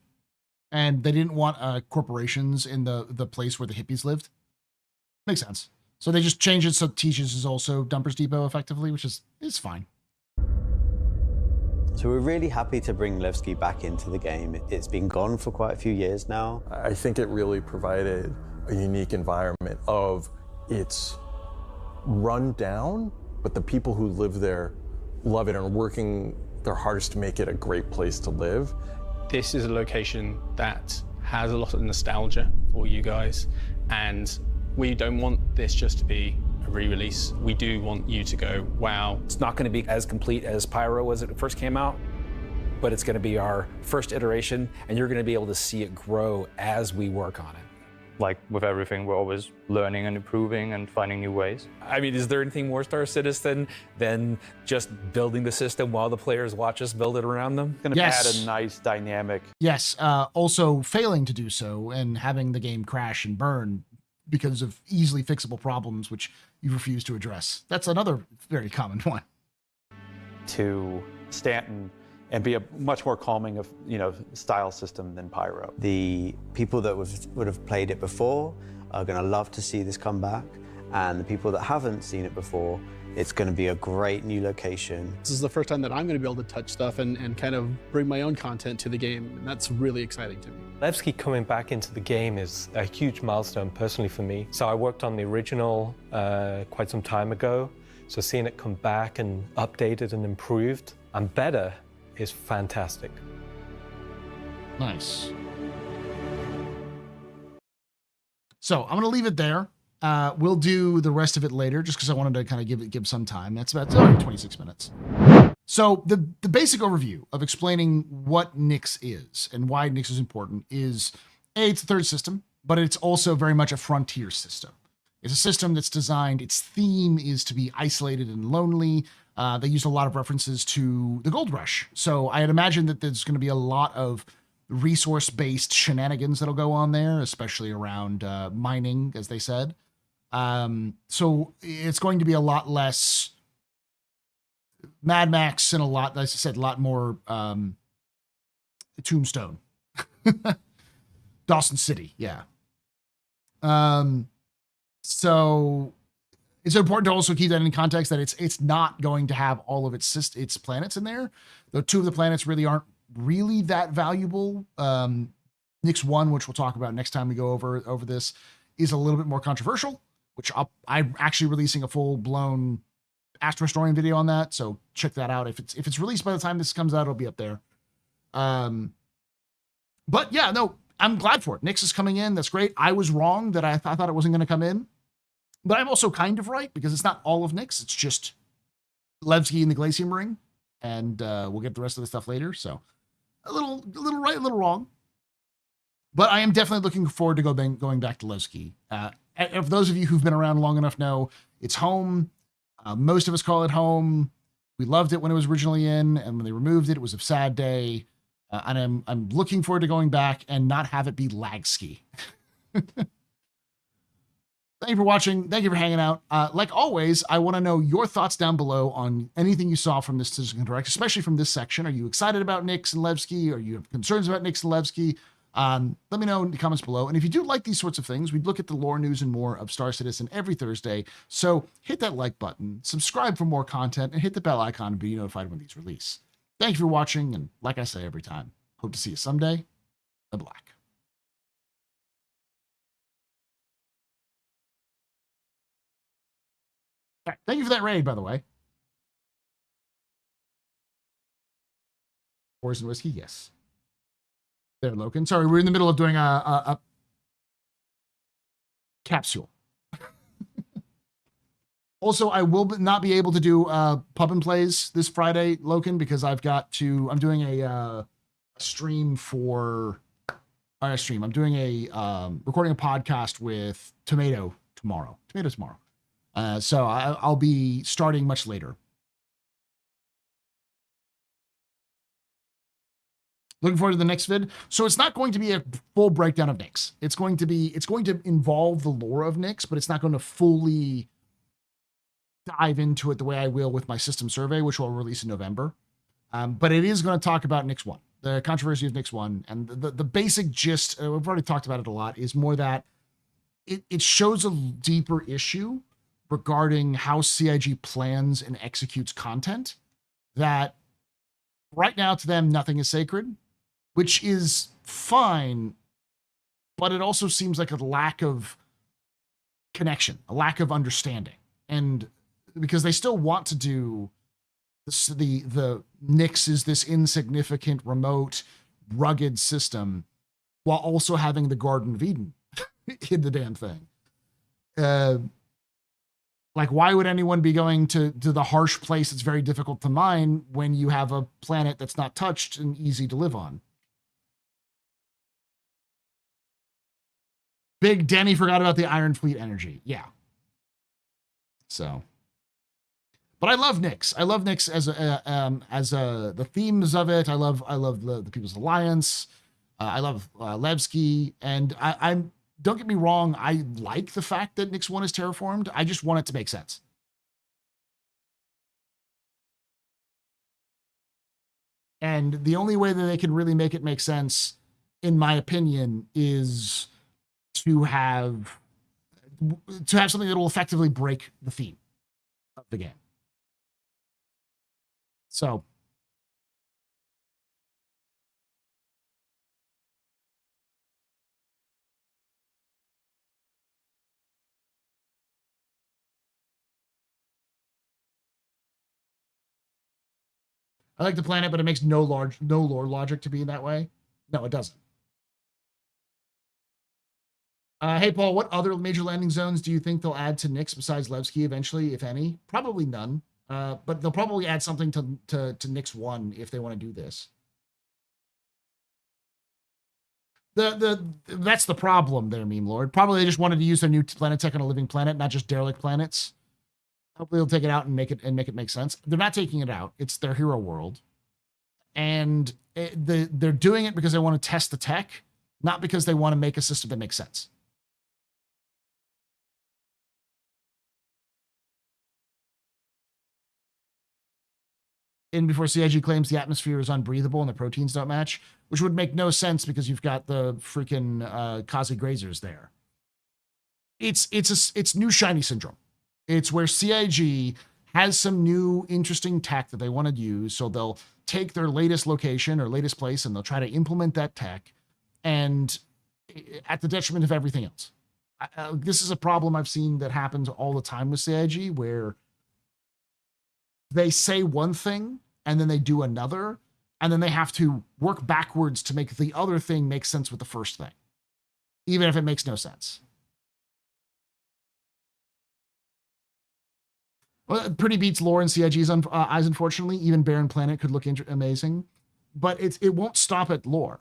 and they didn't want corporations in the place where the hippies lived. Makes sense. So they just changed it so Teachers is also Dumper's Depot effectively, which is fine. So we're really happy to bring Levski back into the game. It's been gone for quite a few years now. I think it really provided a unique environment of it's run down, but the people who live there love it and are working their hardest to make it a great place to live. This is a location that has a lot of nostalgia for you guys, and we don't want this just to be a re-release. We do want you to go, wow. It's not going to be as complete as Pyro was when it first came out, but it's going to be our first iteration, and you're going to be able to see it grow as we work on it. Like with everything, we're always learning and improving and finding new ways. I mean, is there anything more Star Citizen than just building the system while the players watch us build it around them? Going to add a nice dynamic. Yes, also failing to do so and having the game crash and burn because of easily fixable problems which you refuse to address. That's another very common one. To Stanton and be a much more calming of, style system than Pyro. The people that would have played it before are going to love to see this come back, and the people that haven't seen it before, it's going to be a great new location. This is the first time that I'm going to be able to touch stuff and kind of bring my own content to the game, and that's really exciting to me. Levski coming back into the game is a huge milestone personally for me. So I worked on the original quite some time ago, so seeing it come back and updated and improved and better is fantastic. Nice. So I'm going to leave it there. We'll do the rest of it later just because I wanted to kind of give some time. That's about 26 minutes. So the basic overview of explaining what Nyx is and why Nyx is important is, A, it's the third system, but it's also very much a frontier system. It's a system that's designed, its theme is to be isolated and lonely. They use a lot of references to the Gold Rush. So I'd imagine that there's going to be a lot of resource-based shenanigans that'll go on there, especially around mining, as they said. So it's going to be a lot less Mad Max and a lot, as I said, a lot more Tombstone. Dawson City, yeah. So it's important to also keep that in context that it's not going to have all of its planets in there. The two of the planets really aren't really that valuable. Nyx 1, which we'll talk about next time we go over this, is a little bit more controversial, which I'm actually releasing a full-blown Astro Historian video on that, so check that out. If it's released by the time this comes out, it'll be up there. But yeah, no, I'm glad for it. Nyx is coming in. That's great. I was wrong that I thought it wasn't going to come in. But I'm also kind of right, because it's not all of Nyx. It's just Levski and the Glacium Ring. And we'll get the rest of the stuff later. So a little right, a little wrong. But I am definitely looking forward to going back to Levski. If those of you who've been around long enough know, it's home. Most of us call it home. We loved it when it was originally in, and when they removed it, it was a sad day. And I'm looking forward to going back and not have it be Lagski. Thank you for watching. Thank you for hanging out. Like always, I want to know your thoughts down below on anything you saw from this Citizen Direct, especially from this section. Are you excited about Nyx and Levski? Or you have concerns about Nyx and Levski? Let me know in the comments below. And if you do like these sorts of things, we'd look at the lore news and more of Star Citizen every Thursday. So hit that like button, subscribe for more content, and hit the bell icon to be notified when these release. Thank you for watching, and like I say every time, hope to see you someday. The Black. All right, thank you for that raid, by the way. Poison whiskey, yes. There, Loken. Sorry, we're in the middle of doing a capsule. Also, I will not be able to do pub and plays this Friday, Loken, because I'm doing a stream for a stream. I'm doing recording a podcast with Tomato tomorrow. So I'll be starting much later. Looking forward to the next vid. So it's not going to be a full breakdown of Nyx. It's going to involve the lore of Nyx, but it's not going to fully dive into it the way I will with my system survey, which will release in November. But it is going to talk about Nyx 1, the controversy of Nyx 1. And the basic gist, we've already talked about it a lot, is more that it shows a deeper issue regarding how CIG plans and executes content, that right now to them, nothing is sacred, which is fine, but it also seems like a lack of connection, a lack of understanding. And because they still want to do this, the Nyx is this insignificant, remote, rugged system, while also having the Garden of Eden in the damn thing. Like, why would anyone be going to the harsh place that's very difficult to mine when you have a planet that's not touched and easy to live on? Big Denny forgot about the Iron Fleet energy. Yeah. So, but I love Nyx. I love Nyx as the themes of it. I love the People's Alliance. I love Levski, and I'm don't get me wrong. I like the fact that Nyx 1 is terraformed. I just want it to make sense. And the only way that they can really make it make sense, in my opinion, is to have something that will effectively break the theme of the game. So, I like the planet, but it makes no lore logic to be that way. No, it doesn't. Hey, Paul, what other major landing zones do you think they'll add to Nyx besides Levski eventually, if any? Probably none. But they'll probably add something to Nyx 1 if they want to do this. That's the problem there, Meme Lord. Probably they just wanted to use their new planet tech on a living planet, not just derelict planets. Hopefully they'll take it out and make it make sense. They're not taking it out. It's their hero world. And they're doing it because they want to test the tech, not because they want to make a system that makes sense. In before CIG claims the atmosphere is unbreathable and the proteins don't match, which would make no sense because you've got the freaking Kazi grazers there. It's new shiny syndrome. It's where CIG has some new interesting tech that they want to use, so they'll take their latest location or latest place and they'll try to implement that tech, and at the detriment of everything else. This is a problem I've seen that happens all the time with CIG, where they say one thing and then they do another, and then they have to work backwards to make the other thing make sense with the first thing, even if it makes no sense. Well, pretty beats lore in CIG's eyes, unfortunately. Even Barren Planet could look amazing, but it won't stop at lore.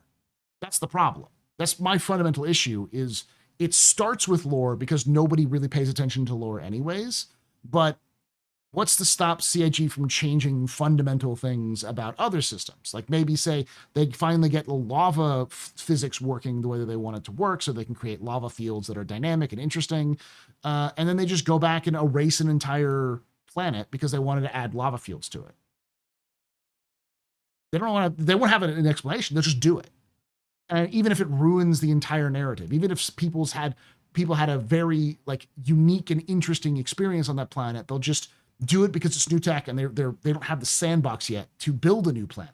That's the problem. That's my fundamental issue, is it starts with lore because nobody really pays attention to lore anyways, but what's to stop CIG from changing fundamental things about other systems? Like maybe say they finally get the lava physics working the way that they want it to work, so they can create lava fields that are dynamic and interesting. And then they just go back and erase an entire planet because they wanted to add lava fields to it. They won't have an explanation. They'll just do it. And even if it ruins the entire narrative, even if people had a very unique and interesting experience on that planet, they'll just do it because it's new tech and they don't have the sandbox yet to build a new planet.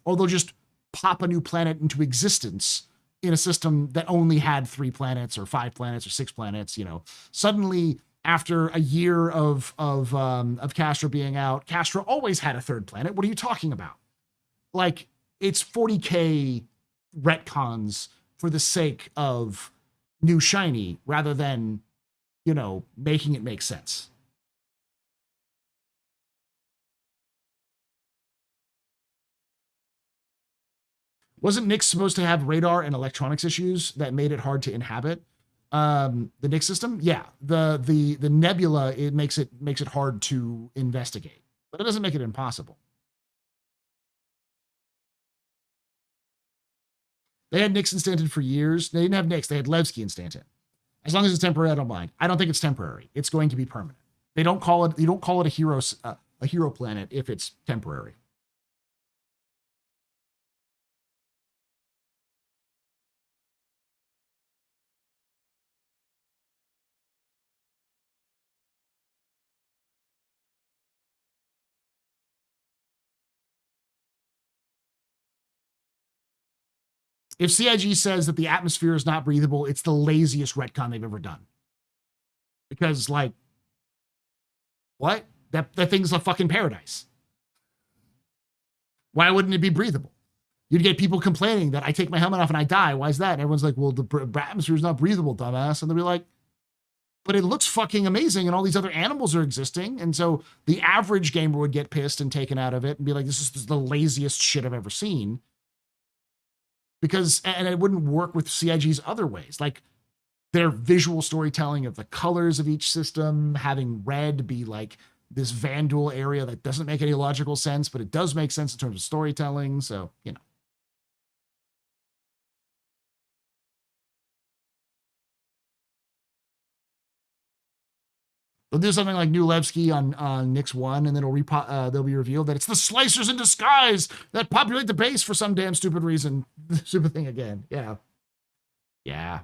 Or they'll just pop a new planet into existence in a system that only had 3 planets or 5 planets or 6 planets. Suddenly after a year of Castra being out, Castra always had a 3rd planet. What are you talking about? Like, it's 40K retcons for the sake of new shiny rather than, making it make sense. Wasn't Nyx supposed to have radar and electronics issues that made it hard to inhabit the Nyx system? Yeah, the nebula, it makes it hard to investigate, but it doesn't make it impossible. They had Nyx instanted for years. They didn't have Nyx. They had Levski instanted. As long as it's temporary, I don't mind. I don't think it's temporary. It's going to be permanent. You don't call it a hero planet if it's temporary. If CIG says that the atmosphere is not breathable, it's the laziest retcon they've ever done. Because, like, what? That thing's a fucking paradise. Why wouldn't it be breathable? You'd get people complaining that I take my helmet off and I die. Why is that? And everyone's like, well, the atmosphere is not breathable, dumbass. And they'll be like, but it looks fucking amazing and all these other animals are existing. And so the average gamer would get pissed and taken out of it and be like, this is the laziest shit I've ever seen. Because, and it wouldn't work with CIG's other ways. Like their visual storytelling of the colors of each system, having red be like this Vandal area that doesn't make any logical sense, but it does make sense in terms of storytelling. So, you know. They'll do something like New Levski on Nix 1, and then they'll be revealed that it's the slicers in disguise that populate the base for some damn stupid reason. Stupid thing again. Yeah. Yeah.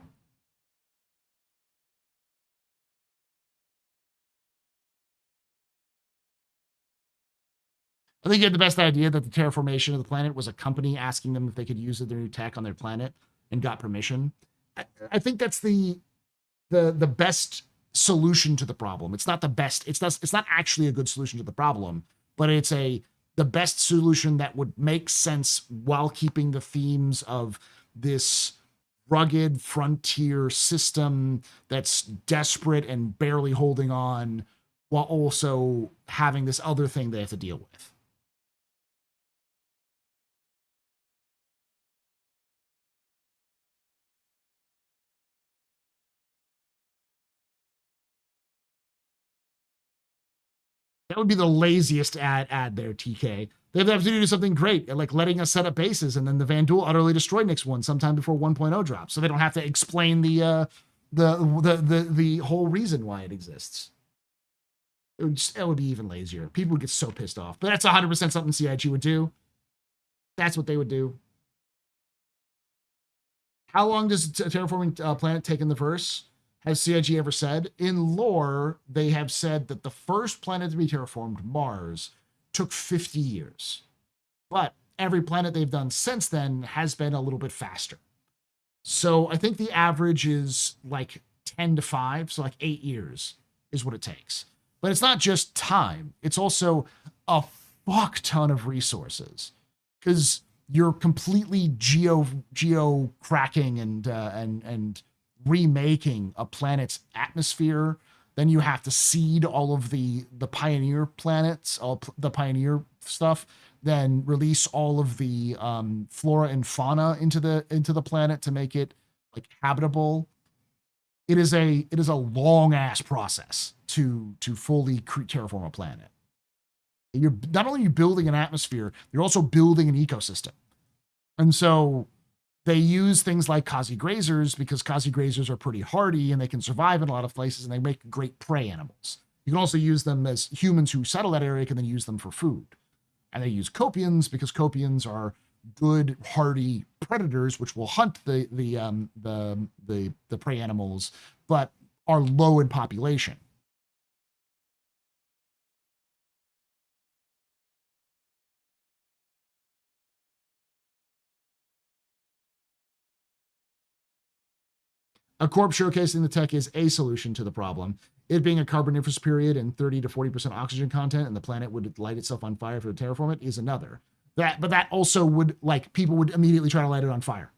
I think you had the best idea that the terraformation of the planet was a company asking them if they could use their new tech on their planet and got permission. I think that's the best solution to the problem. It's not the best. It's not actually a good solution to the problem, but it's the best solution that would make sense while keeping the themes of this rugged frontier system that's desperate and barely holding on, while also having this other thing they have to deal with. That would be the laziest ad there, TK. They have to do something great, like letting us set up bases, and then the Vandal utterly destroy Nix 1 sometime before 1.0 drops, so they don't have to explain the whole reason why it exists. It would be even lazier. People would get so pissed off. But that's 100% something CIG would do. That's what they would do. How long does a terraforming planet take in the verse? Has CIG ever said? In lore, they have said that the first planet to be terraformed, Mars, took 50 years. But every planet they've done since then has been a little bit faster. So I think the average is like 10 to 5, so like 8 years is what it takes. But it's not just time. It's also a fuck ton of resources. Because you're completely geo cracking and remaking a planet's atmosphere. Then you have to seed all of the pioneer planets, all the pioneer stuff, then release all of the flora and fauna into the planet to make it like habitable. It is a long ass process to fully terraform a planet. You're not only building an atmosphere, you're also building an ecosystem. And so they use things like Kazi grazers because Kazi grazers are pretty hardy and they can survive in a lot of places and they make great prey animals. You can also use them as humans who settle that area can then use them for food. And they use copians because copians are good hardy predators which will hunt the prey animals, but are low in population. A corp showcasing the tech is a solution to the problem. It being a carboniferous period and 30 to 40% oxygen content, and the planet would light itself on fire for the terraform it, is another. But that also would, like, people would immediately try to light it on fire.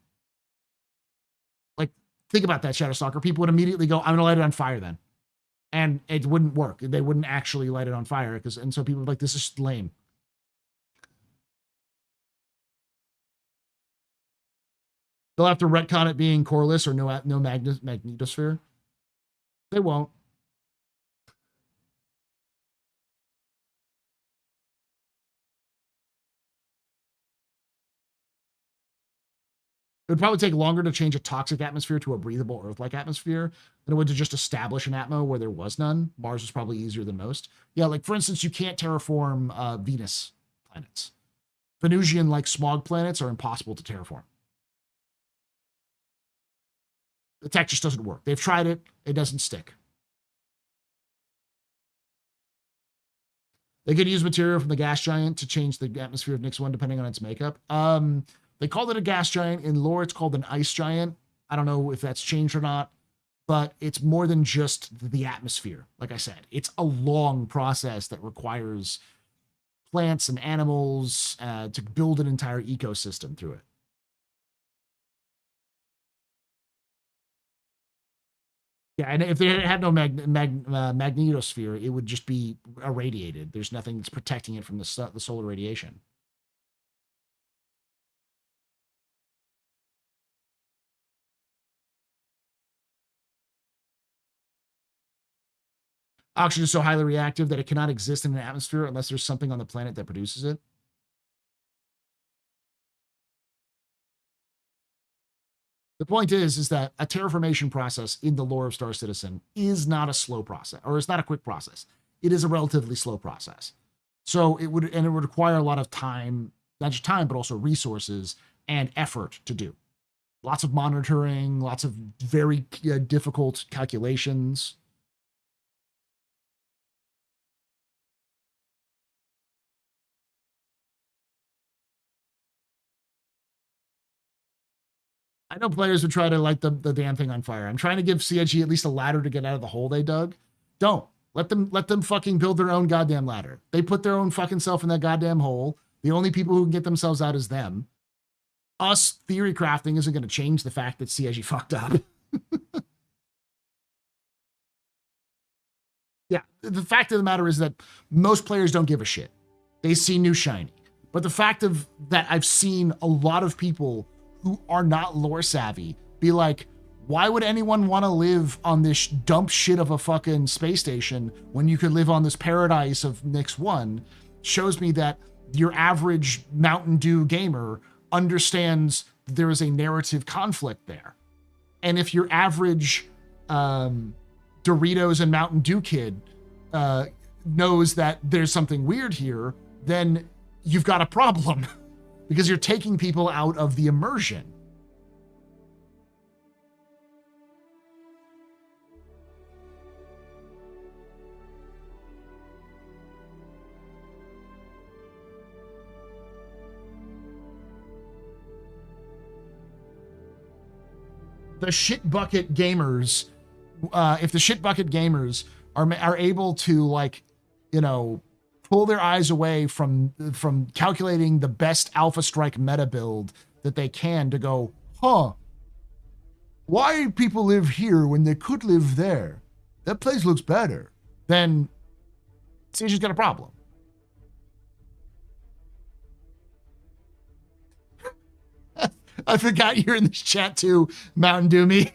Like, think about that, Shadowstalker. People would immediately go, I'm going to light it on fire then. And it wouldn't work. They wouldn't actually light it on fire. And so people would be like, this is lame. They'll have to retcon it being coreless or no magnetosphere. They won't. It would probably take longer to change a toxic atmosphere to a breathable Earth-like atmosphere than it would to just establish an atmo where there was none. Mars was probably easier than most. Yeah, like for instance, you can't terraform Venus planets. Venusian-like smog planets are impossible to terraform. The tech just doesn't work. They've tried it. It doesn't stick. They could use material from the gas giant to change the atmosphere of Nix 1 depending on its makeup. They called it a gas giant. In lore, it's called an ice giant. I don't know if that's changed or not, but it's more than just the atmosphere. Like I said, it's a long process that requires plants and animals to build an entire ecosystem through it. Yeah, and if they had no magnetosphere, it would just be irradiated. There's nothing that's protecting it from the solar radiation. Oxygen is so highly reactive that it cannot exist in an atmosphere unless there's something on the planet that produces it. The point is that a terraformation process in the lore of Star Citizen is not a slow process, or it's not a quick process. It is a relatively slow process. So it would require a lot of time, not just time, but also resources and effort to do. Lots of monitoring, lots of very difficult calculations. I know players would try to light the damn thing on fire. I'm trying to give CIG at least a ladder to get out of the hole they dug. Don't. Let them fucking build their own goddamn ladder. They put their own fucking self in that goddamn hole. The only people who can get themselves out is them. Us theory crafting isn't going to change the fact that CIG fucked up. Yeah, the fact of the matter is that most players don't give a shit. They see new shiny. But the fact of that I've seen a lot of people who are not lore savvy be like, why would anyone want to live on this dump shit of a fucking space station when you could live on this paradise of Nyx 1, shows me that your average Mountain Dew gamer understands there is a narrative conflict there. And if your average Doritos and Mountain Dew kid knows that there's something weird here, then you've got a problem. Because you're taking people out of the immersion. The shit bucket gamers, if the shit bucket gamers are able to, like, you know, pull their eyes away from calculating the best Alpha Strike meta build that they can to go, why people live here when they could live there? That place looks better. Then CIG's got a problem. I forgot you're in this chat too, Mountain Dew me.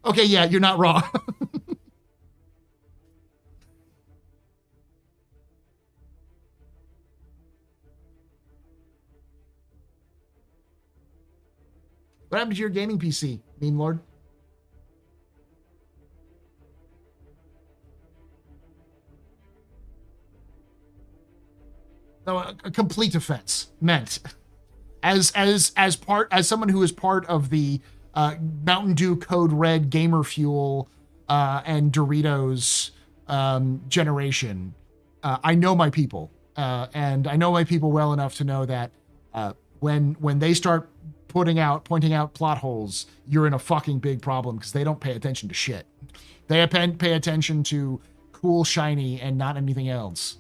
Okay, yeah, you're not wrong. What happened to your gaming PC, Meme Lord? No, a complete offense meant as someone who is part of the Mountain Dew Code Red Gamer Fuel and Doritos generation. I know my people, and I know my people well enough to know that when they start pointing out plot holes, you're in a fucking big problem because they don't pay attention to shit. They pay attention to cool shiny and not anything else.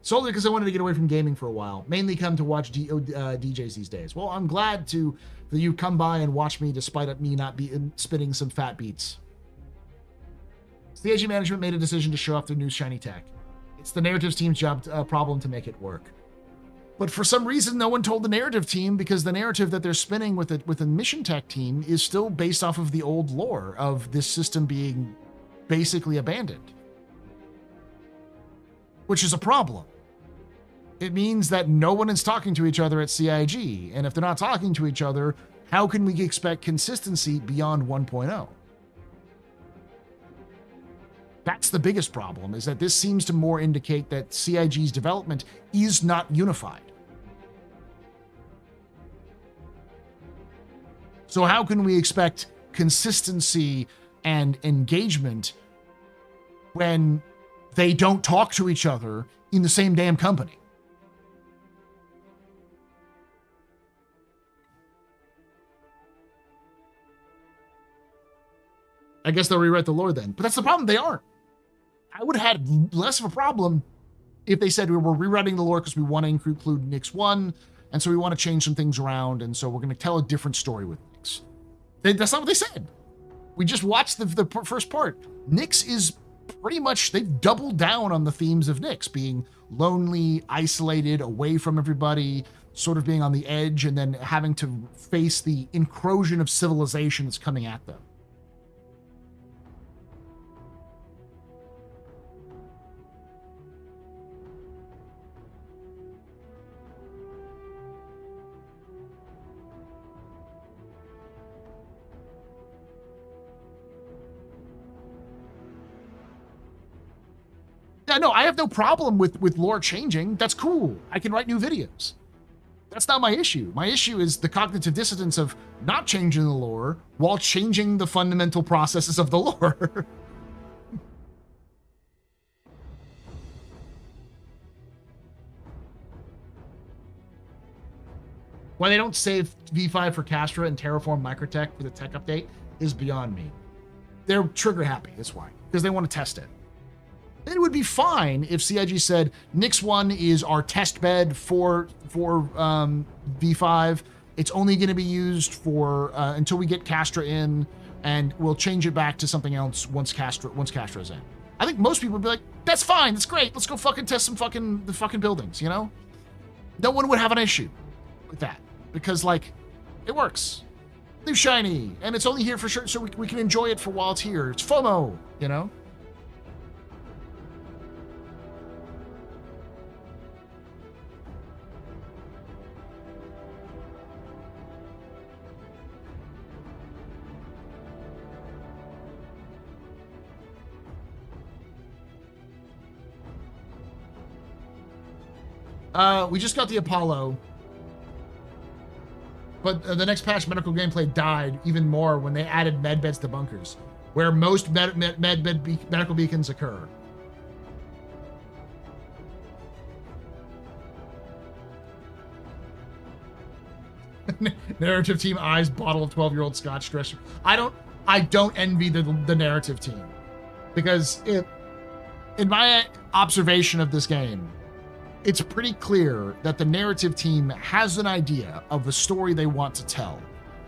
Solely because I wanted to get away from gaming for a while. Mainly come to watch DJs these days. Well, I'm glad that you come by and watch me despite me not spitting some fat beats. CIG management made a decision to show off their new shiny tech. It's the narratives team's problem to make it work. But for some reason, no one told the narrative team, because the narrative that they're spinning with the mission tech team is still based off of the old lore of this system being basically abandoned. Which is a problem. It means that no one is talking to each other at CIG, and if they're not talking to each other, how can we expect consistency beyond 1.0? That's the biggest problem, is that this seems to more indicate that CIG's development is not unified. So how can we expect consistency and engagement when they don't talk to each other in the same damn company. I guess they'll rewrite the lore then. But that's the problem. They aren't. I would have had less of a problem if they said we're rewriting the lore because we want to include Nyx 1, and so we want to change some things around, and so we're going to tell a different story with Nyx. That's not what they said. We just watched the first part. Nyx is pretty much, they've doubled down on the themes of Nyx, being lonely, isolated, away from everybody, sort of being on the edge, and then having to face the incursion of civilization that's coming at them. Yeah, no, I have no problem with lore changing. That's cool. I can write new videos. That's not my issue. My issue is the cognitive dissonance of not changing the lore while changing the fundamental processes of the lore. Why they don't save V5 for Castra and Terraform Microtech for the tech update is beyond me. They're trigger happy, that's why. Because they want to test it. It would be fine if CIG said Nyx 1 is our test bed for V5. It's only going to be used for until we get Castra in, and we'll change it back to something else once Castra's in. I think most people would be like, "That's fine, that's great. Let's go fucking test the fucking buildings." You know, no one would have an issue with that because like it works. New shiny, and it's only here for sure, so we can enjoy it for while it's here. It's FOMO, you know. We just got the Apollo, but the next patch, medical gameplay died even more when they added medbeds to bunkers, where most medical beacons occur. Narrative team eyes bottle of 12-year-old Scotch dresser. I don't envy the narrative team, because in my observation of this game, it's pretty clear that the narrative team has an idea of the story they want to tell,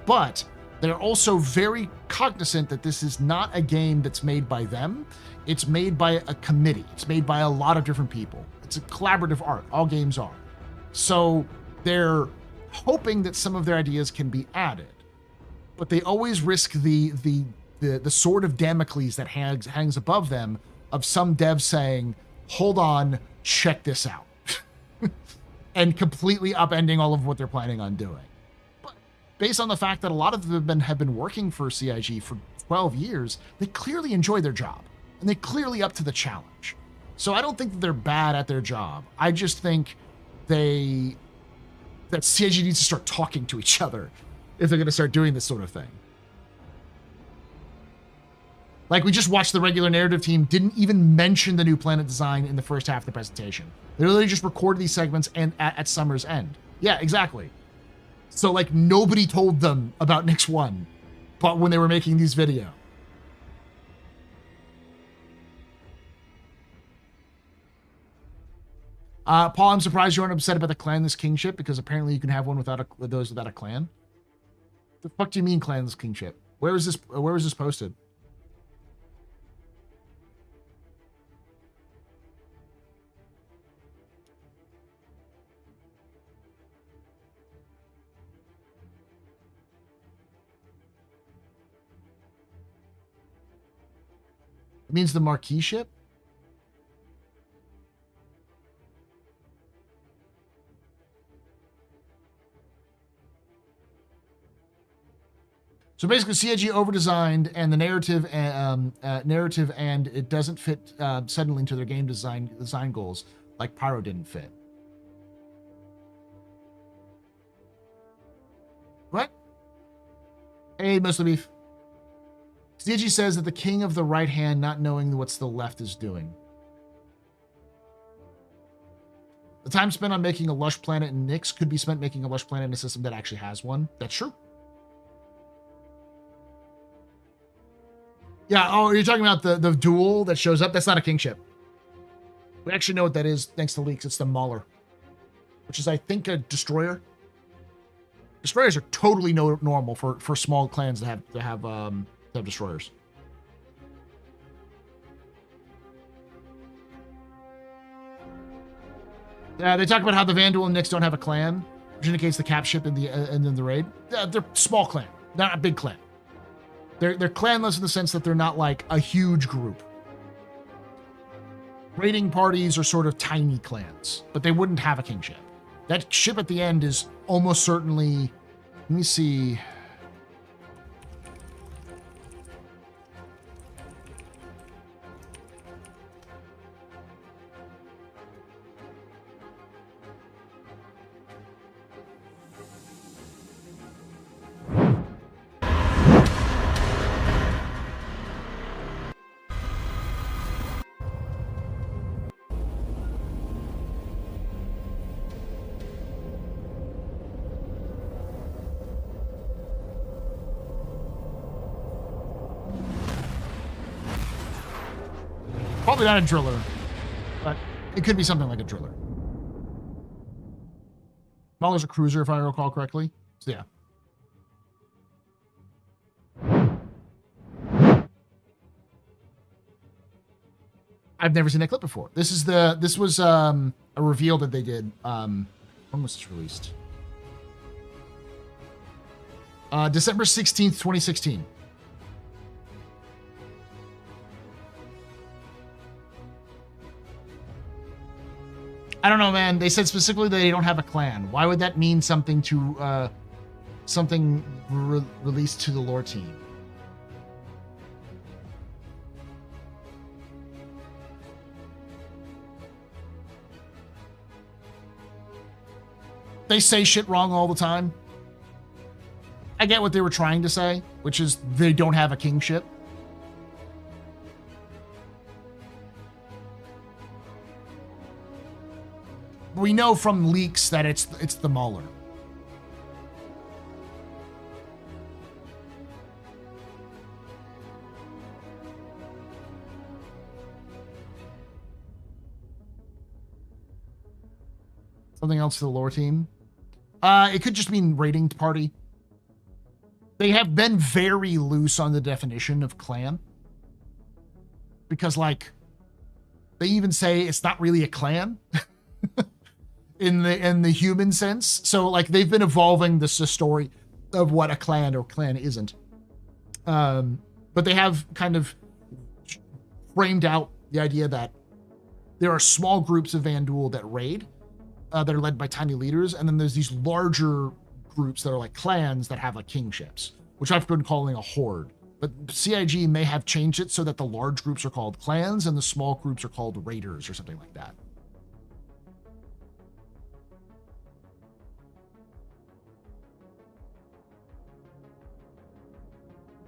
but they're also very cognizant that this is not a game that's made by them. It's made by a committee. It's made by a lot of different people. It's a collaborative art. All games are. So they're hoping that some of their ideas can be added, but they always risk the sword of Damocles that hangs above them of some devs saying, "Hold on, check this out." And completely upending all of what they're planning on doing. But based on the fact that a lot of them have been working for CIG for 12 years, they clearly enjoy their job, and they're clearly up to the challenge. So I don't think that they're bad at their job. I just think that CIG needs to start talking to each other if they're going to start doing this sort of thing. Like, we just watched the regular narrative team didn't even mention the new planet design in the first half of the presentation. They literally just recorded these segments and at summer's end. Yeah, exactly. So, like, nobody told them about Nyx 1, but when they were making these videos. Paul, I'm surprised you aren't upset about the clanless kingship, because apparently you can have one without a clan. The fuck do you mean clanless kingship? Where is this posted? It means the marquee ship? So basically, CIG overdesigned and the narrative and it doesn't fit suddenly into their game design goals, like Pyro didn't fit. What? Hey, Muslim Beef. CG says that the king of the right hand not knowing what's the left is doing. The time spent on making a lush planet in Nyx could be spent making a lush planet in a system that actually has one. That's true. Yeah, oh, you're talking about the duel that shows up? That's not a kingship. We actually know what that is thanks to leaks. It's the Mauler, which is, I think, a destroyer. Destroyers are totally normal for small clans to have destroyers. They talk about how the Vanduul and Nyx don't have a clan, which indicates the cap ship in the raid. They're small clan, not a big clan. They're clanless in the sense that they're not like a huge group. Raiding parties are sort of tiny clans, but they wouldn't have a kingship. That ship at the end is almost certainly, let me see. Probably not a driller, but it could be something like a driller. Mauler's a cruiser, if I recall correctly. So yeah. I've never seen that clip before. This was a reveal that they did. When was this released? December 16th, 2016. I don't know, man. They said specifically that they don't have a clan. Why would that mean something to released to the lore team? They say shit wrong all the time. I get what they were trying to say, which is they don't have a kingship. We know from leaks that it's the Mauler. Something else to the lore team? It could just mean raiding party. They have been very loose on the definition of clan. Because, like, they even say it's not really a clan. in the human sense. So like they've been evolving the story of what a clan or clan isn't. But they have kind of framed out the idea that there are small groups of Vanduul that raid, that are led by tiny leaders, and then there's these larger groups that are like clans that have like kingships, which I've been calling a horde. But CIG may have changed it so that the large groups are called clans and the small groups are called raiders or something like that.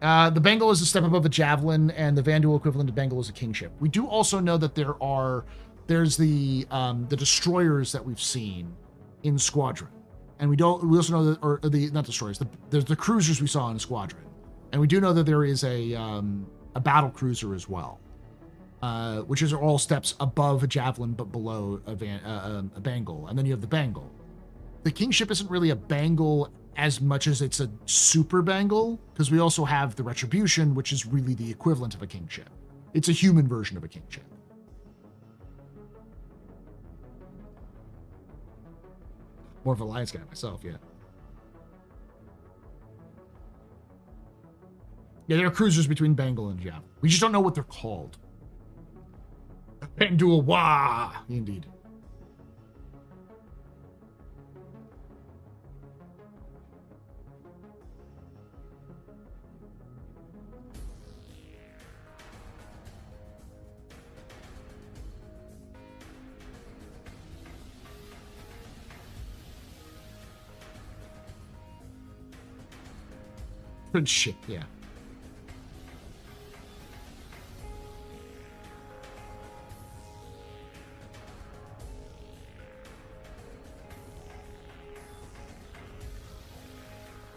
The Bengal is a step above a javelin, and the Vanduul equivalent to Bengal is a kingship. We do also know that there's the destroyers that we've seen in Squadron, and we also know that, not destroyers, there's the cruisers we saw in Squadron, and we do know that there is a battle cruiser as well, which is all steps above a javelin but below a Bengal, and then you have the Bengal. The kingship isn't really a Bengal as much as it's a super Bengal, because we also have the Retribution, which is really the equivalent of a kingship. It's a human version of a kingship. More of a Alliance guy myself, yeah. Yeah, there are cruisers between Bengal and Javelin. We just don't know what they're called. Vanduul, wah! Indeed. Good shit, yeah.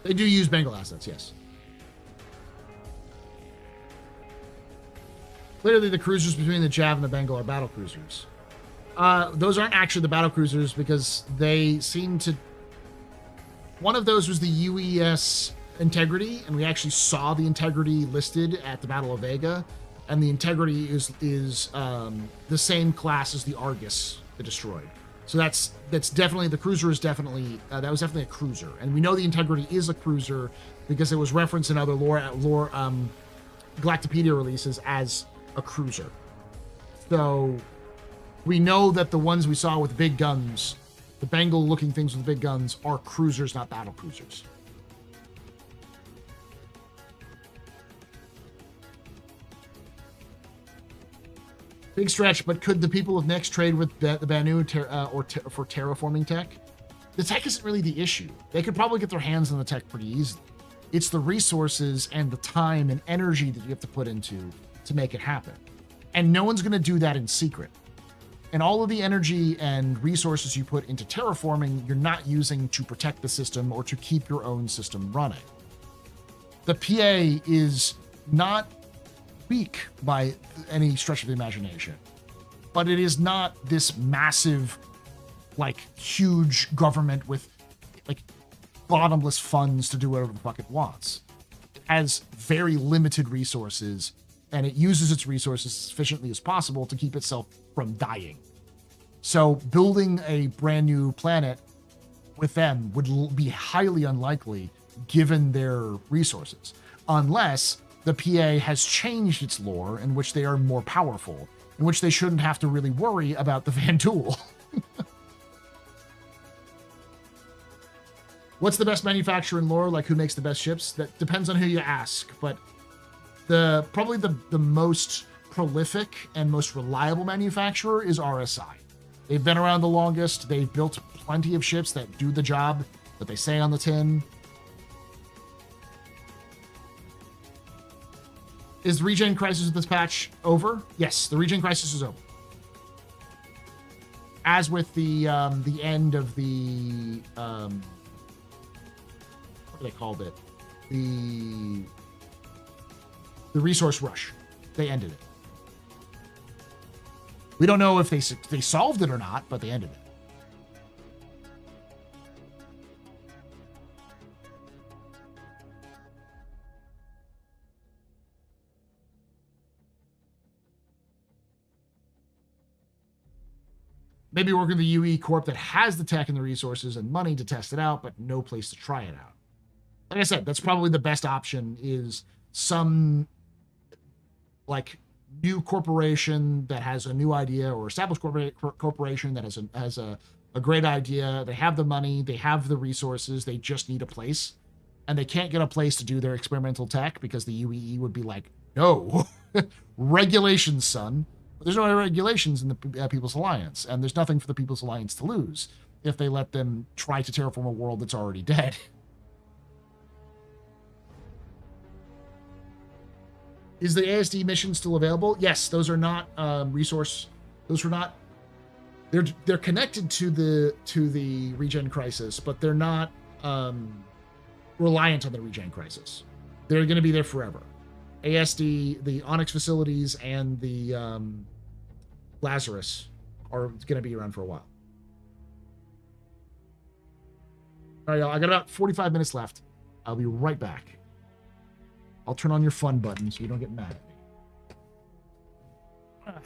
They do use Bengal assets, yes. Clearly, the cruisers between the Jav and the Bengal are battle cruisers. Those aren't actually the battle cruisers because they seem to... One of those was the UES Integrity, and we actually saw the Integrity listed at the Battle of Vega, and the Integrity is the same class as the Argus, the destroyed. So that's definitely, the cruiser is definitely, that was definitely a cruiser. And we know the Integrity is a cruiser because it was referenced in other lore Galactopedia releases as a cruiser. So we know that the ones we saw with big guns, the Bengal looking things with big guns, are cruisers, not battle cruisers. Big stretch, but could the people of Nyx trade with the Banu for terraforming tech? The tech isn't really the issue. They could probably get their hands on the tech pretty easily. It's the resources and the time and energy that you have to put into to make it happen. And no one's going to do that in secret. And all of the energy and resources you put into terraforming, you're not using to protect the system or to keep your own system running. The PA is not weak by any stretch of the imagination, but it is not this massive, like, huge government with, like, bottomless funds to do whatever the fuck it wants. It has very limited resources, and it uses its resources as efficiently as possible to keep itself from dying. So building a brand new planet with them would be highly unlikely given their resources, unless the PA has changed its lore in which they are more powerful, in which they shouldn't have to really worry about the Vanduul. What's the best manufacturer in lore? Like, who makes the best ships? That depends on who you ask, but probably the most prolific and most reliable manufacturer is RSI. They've been around the longest. They've built plenty of ships that do the job that they say on the tin. Is the regen crisis with this patch over? Yes, the regen crisis is over. As with the end of the what do they called it? The resource rush. They ended it. We don't know if they solved it or not, but they ended it. Maybe work with the UE Corp that has the tech and the resources and money to test it out, but no place to try it out. Like I said, that's probably the best option, is some, like, new corporation that has a new idea, or established corporation that has a great idea. They have the money, they have the resources, they just need a place. And they can't get a place to do their experimental tech because the UEE would be like, no, regulations, son. But there's no regulations in the People's Alliance, and there's nothing for the People's Alliance to lose if they let them try to terraform a world that's already dead. Is the ASD mission still available? Yes, those are not resource. Those are not. They're connected to the regen crisis, but they're not reliant on the regen crisis. They're going to be there forever. ASD, the Onyx facilities, and the Lazarus are going to be around for a while. All right, y'all, I got about 45 minutes left. I'll be right back. I'll turn on your fun button so you don't get mad at me.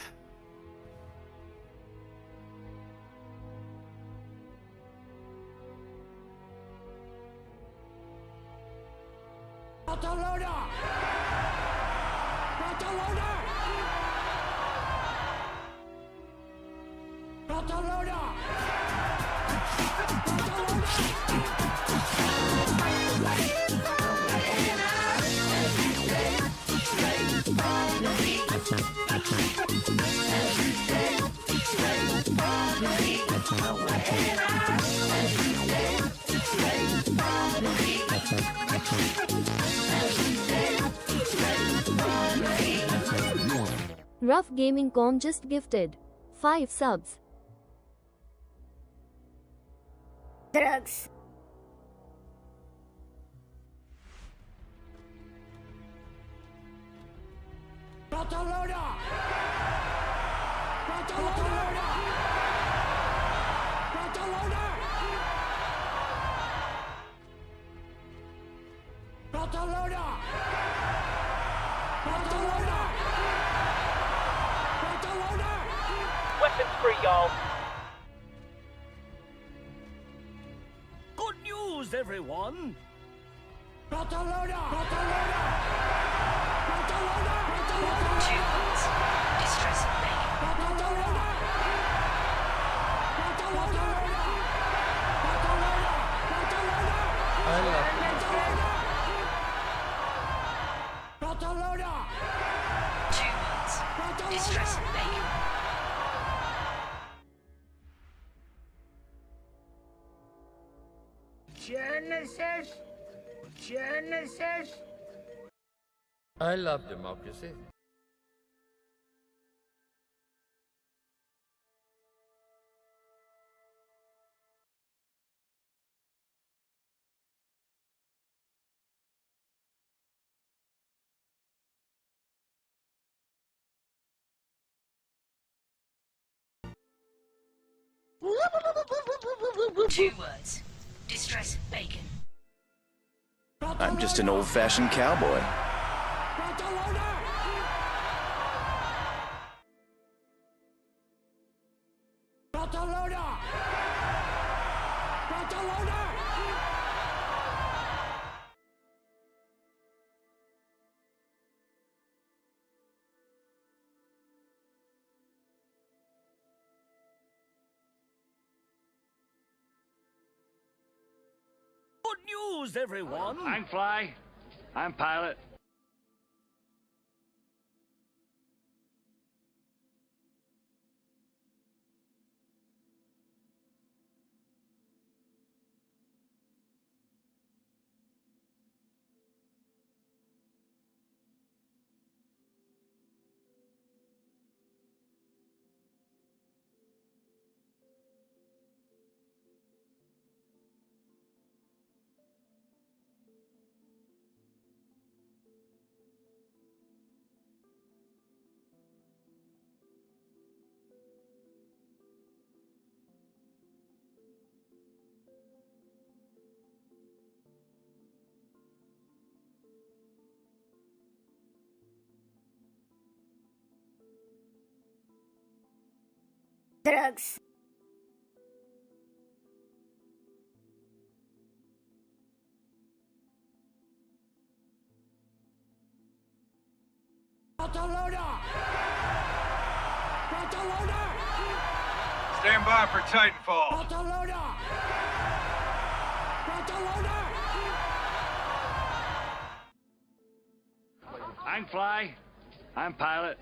Barcelona! Barcelona! Barcelona! Rough Gaming Com just gifted 5 subs. Drugs. Weapons free, y'all. Good news, everyone! Distress and bacon. Genesis? Genesis? I love democracy. Two words. Distress and bacon. I'm just an old-fashioned cowboy. Good news, everyone! I'm Fly. I'm Pilot. Drugs. Stand by for Titanfall. I'm Fly. I'm Pilot.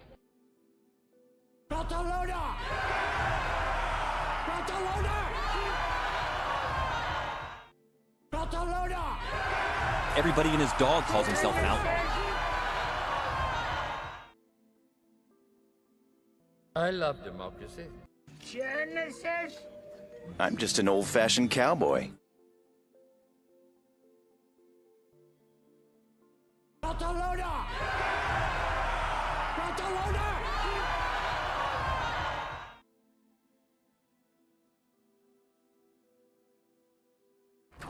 Everybody and his dog calls himself an outlaw. I love democracy. Genesis? I'm just an old-fashioned cowboy.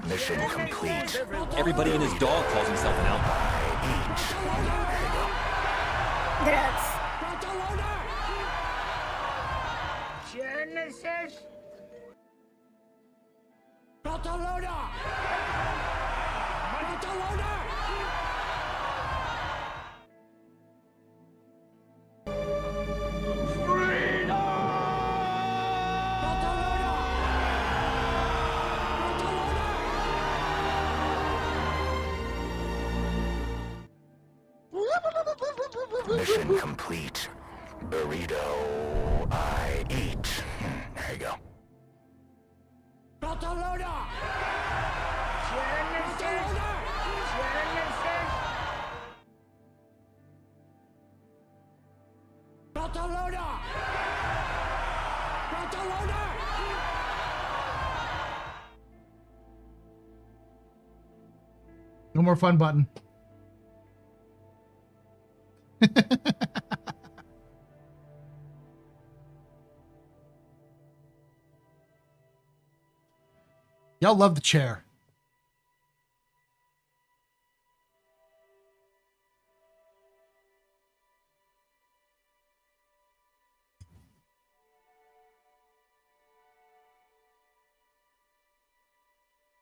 Mission complete. Everybody and his dog calls himself an outlaw. Drugs. Genesis? Mission complete. Burrito I eat. There you go. Genesis? Genesis? No more fun button. Y'all love the chair.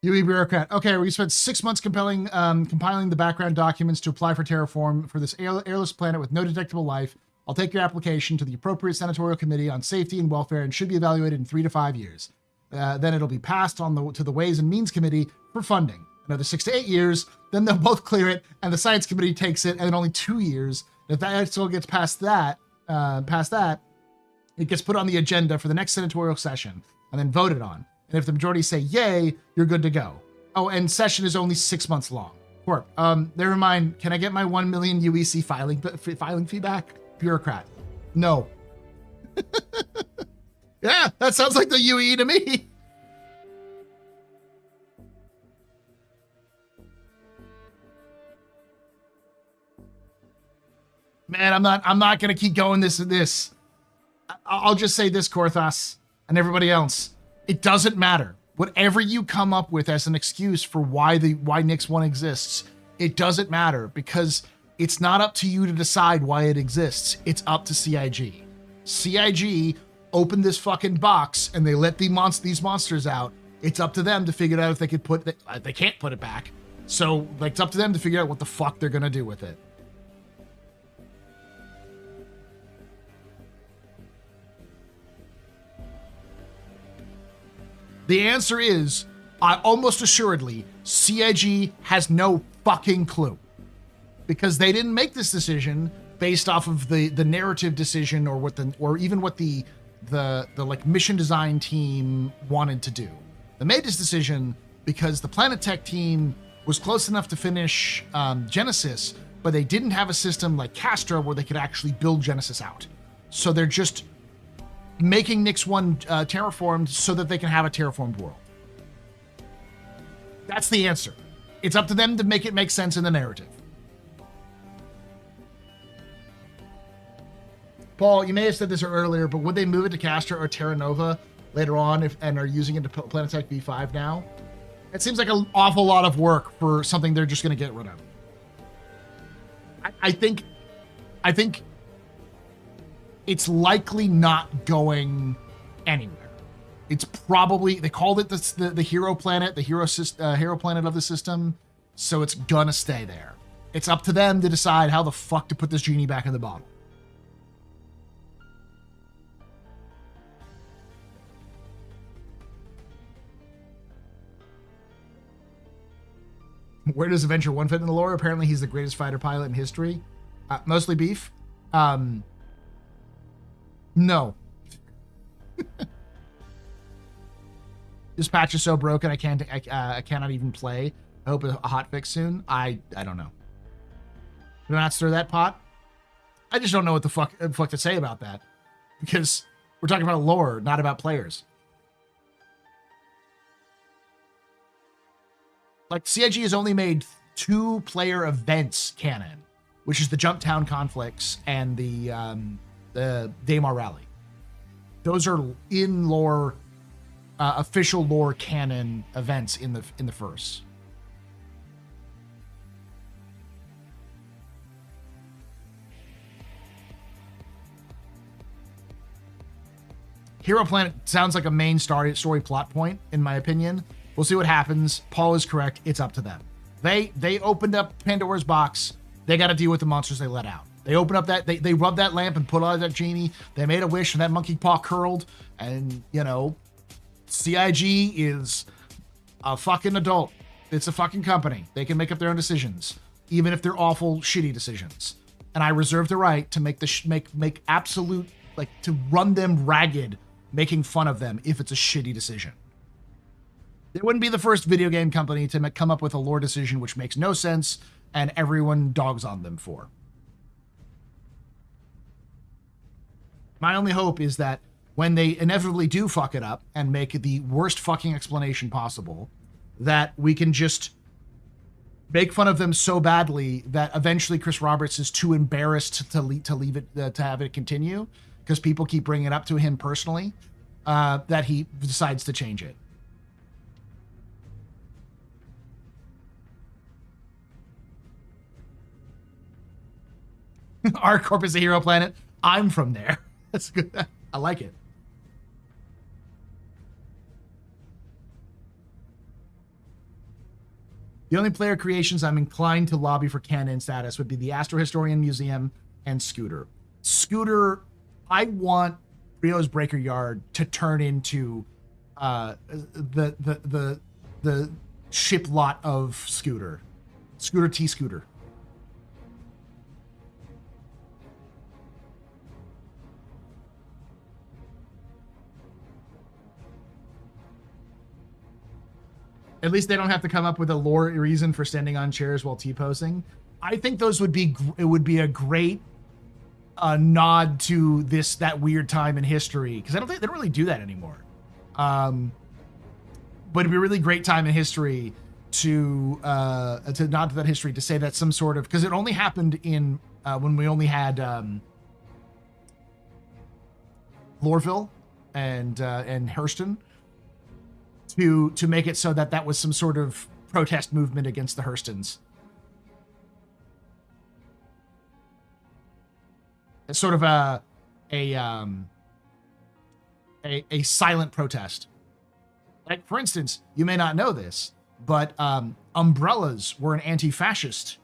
UE bureaucrat. Okay, we spent 6 months compiling the background documents to apply for terraform for this airless planet with no detectable life. I'll take your application to the appropriate senatorial committee on safety and welfare and should be evaluated in 3 to 5 years. Then it'll be passed on to the Ways and Means Committee for funding. Another 6 to 8 years, then they'll both clear it, and the Science Committee takes it, and then only 2 years. If that still gets past that, it gets put on the agenda for the next senatorial session and then voted on. And if the majority say yay, you're good to go. Oh, and session is only 6 months long. Corp, never mind. Can I get my 1 million UEC filing fee back? Bureaucrat. No. Yeah, that sounds like the UE to me. Man, I'm not gonna keep going this and this. I'll just say this, Korthas, and everybody else. It doesn't matter. Whatever you come up with as an excuse for why Nix 1 exists, it doesn't matter because it's not up to you to decide why it exists. It's up to CIG. CIG opened this fucking box and they let these monsters out. It's up to them to figure out if they could they can't put it back. So like, it's up to them to figure out what the fuck they're gonna do with it. The answer is, almost assuredly, CIG has no fucking clue. Because they didn't make this decision based off of the narrative decision or even what the like mission design team wanted to do. They made this decision because the Planet Tech team was close enough to finish Genesis, but they didn't have a system like Castra where they could actually build Genesis out. So they're just making Nix 1 terraformed so that they can have a terraformed world. That's the answer. It's up to them to make it make sense in the narrative. Paul, you may have said this earlier, but would they move it to Castra or Terra Nova later on and are using it to Planetech V5 now? It seems like an awful lot of work for something they're just going to get rid of. I think it's likely not going anywhere. It's probably, they called it the hero planet, the hero planet of the system, so it's gonna stay there. It's up to them to decide how the fuck to put this genie back in the bottle. Where does Adventure 1 fit in the lore? Apparently he's the greatest fighter pilot in history. Mostly beef. No. This patch is so broken I cannot even play. I hope a hot fix soon. I don't know. Do not stir that pot. I just don't know what the fuck to say about that. Because we're talking about lore, not about players. Like, CIG has only made 2-player events canon, which is the Jumptown Conflicts and the Daymar Rally. Those are in lore, official lore canon events in the first. Hero Planet sounds like a main story plot point, in my opinion. We'll see what happens. Paul is correct. It's up to them. They opened up Pandora's box. They got to deal with the monsters they let out. They opened up that, they rubbed that lamp and put out that genie. They made a wish and that monkey paw curled. And, you know, CIG is a fucking adult. It's a fucking company. They can make up their own decisions, even if they're awful, shitty decisions. And I reserve the right to make absolute, like, to run them ragged, making fun of them if it's a shitty decision. They wouldn't be the first video game company to come up with a lore decision which makes no sense and everyone dogs on them for. My only hope is that when they inevitably do fuck it up and make the worst fucking explanation possible, that we can just make fun of them so badly that eventually Chris Roberts is too embarrassed to leave it, to have it continue, because people keep bringing it up to him personally, that he decides to change it. ArcCorp is a hero planet. I'm from there. That's good. I like it. The only player creations I'm inclined to lobby for canon status would be the Astrohistorian Museum and Scooter. Scooter, I want Rio's Breaker Yard to turn into the ship lot of Scooter. Scooter T Scooter. At least they don't have to come up with a lore reason for standing on chairs while T-posing. I think those would be, it would be a great nod to that weird time in history, because I don't think they don't really do that anymore. But it'd be a really great time in history to nod to that history, to say that some sort of, because it only happened in when we only had Lorville and Hurston, to make it so that was some sort of protest movement against the Hurstons. It's sort of a silent protest. Like, for instance, you may not know this, but umbrellas were an anti-fascist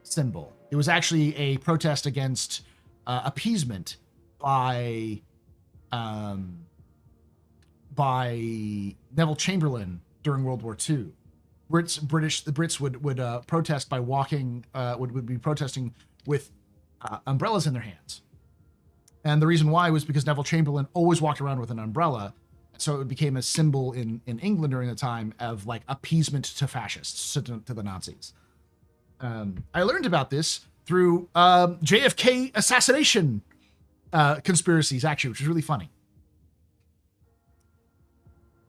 symbol. It was actually a protest against appeasement by Neville Chamberlain during World War II. The Brits would protest by walking, would be protesting with umbrellas in their hands. And the reason why was because Neville Chamberlain always walked around with an umbrella. So it became a symbol in England during the time of like appeasement to fascists, to the Nazis. I learned about this through JFK assassination conspiracies, actually, which is really funny.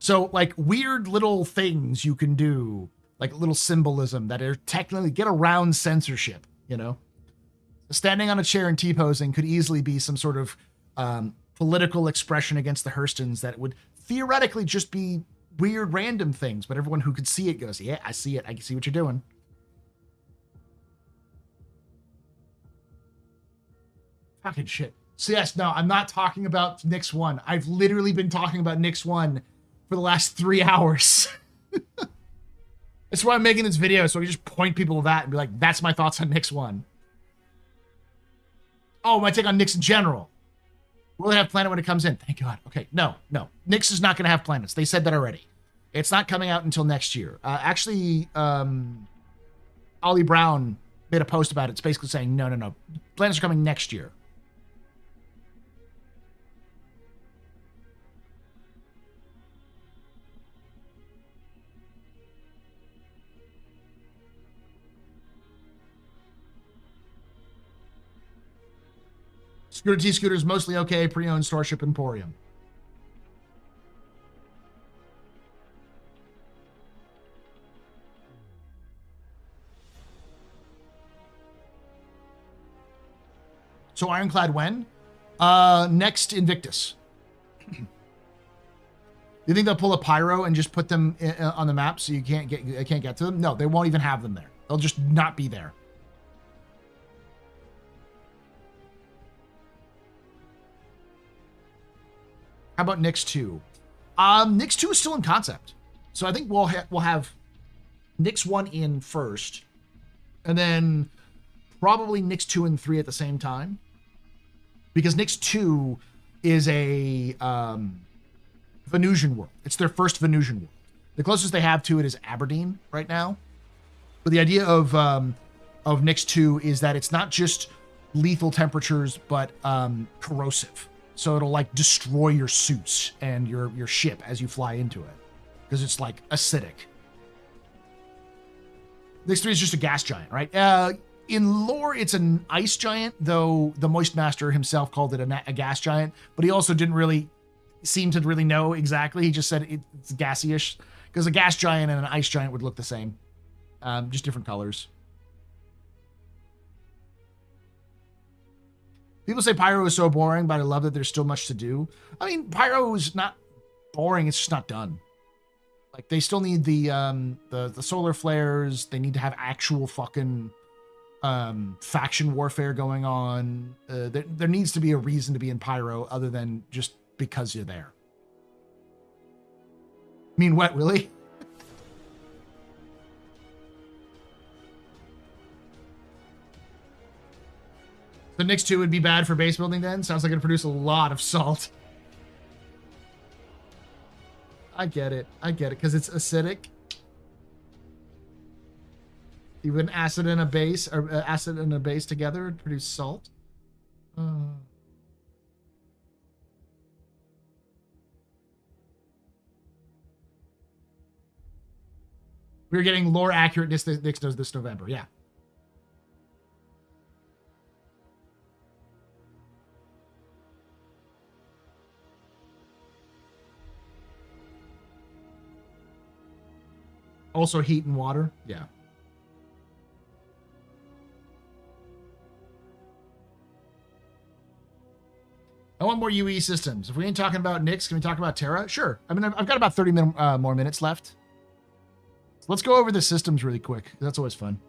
So, like, weird little things you can do, like little symbolism that are technically get around censorship, you know? Standing on a chair and T-posing could easily be some sort of political expression against the Hurstons that would theoretically just be weird random things, but everyone who could see it goes, yeah, I see it. I can see what you're doing. Fucking shit. So yes, no, I'm not talking about Nyx 1. I've literally been talking about Nyx 1 for the last 3 hours. That's why I'm making this video, so I can just point people to that and be like, that's my thoughts on Nyx 1. Oh, my take on Nyx in general. Will it have planet when it comes in? Thank God. Okay, no. Nyx is not going to have planets. They said that already. It's not coming out until next year. Actually, Ollie Brown made a post about it. It's basically saying, no. Planets are coming next year. Scooter T Scooter is mostly okay. Pre-owned Starship Emporium. So Ironclad when? Next Invictus. You think they'll pull a pyro and just put them on the map so you can't get to them? No, they won't even have them there. They'll just not be there. How about Nyx 2? Nyx 2 is still in concept. So I think we'll have Nyx 1 in first, and then probably Nyx 2 and 3 at the same time. Because Nyx 2 is a Venusian world. It's their first Venusian world. The closest they have to it is Aberdeen right now. But the idea of Nyx 2 is that it's not just lethal temperatures, but corrosive. So it'll like destroy your suits and your ship as you fly into it, because it's like acidic. Nyx 3 is just a gas giant, right? In lore, it's an ice giant, though the Moist Master himself called it a gas giant, but he also didn't really seem to really know exactly. He just said it's gassy-ish, because a gas giant and an ice giant would look the same, just different colors. People say Pyro is so boring, but I love that there's still much to do. I mean, Pyro is not boring, it's just not done. Like, they still need the solar flares, they need to have actual fucking faction warfare going on. There needs to be a reason to be in Pyro other than just because you're there. I mean, what, really? The Nyx 2 would be bad for base building then? Sounds like it'd produce a lot of salt. I get it, because it's acidic. Even acid and a base, or acid and a base together would produce salt. We're getting lore accurate Nyx this November, yeah. Also heat and water, yeah. I want more UE systems. If we ain't talking about Nyx, can we talk about Terra? Sure. I mean, I've got about 30 more minutes left. So let's go over the systems really quick. That's always fun.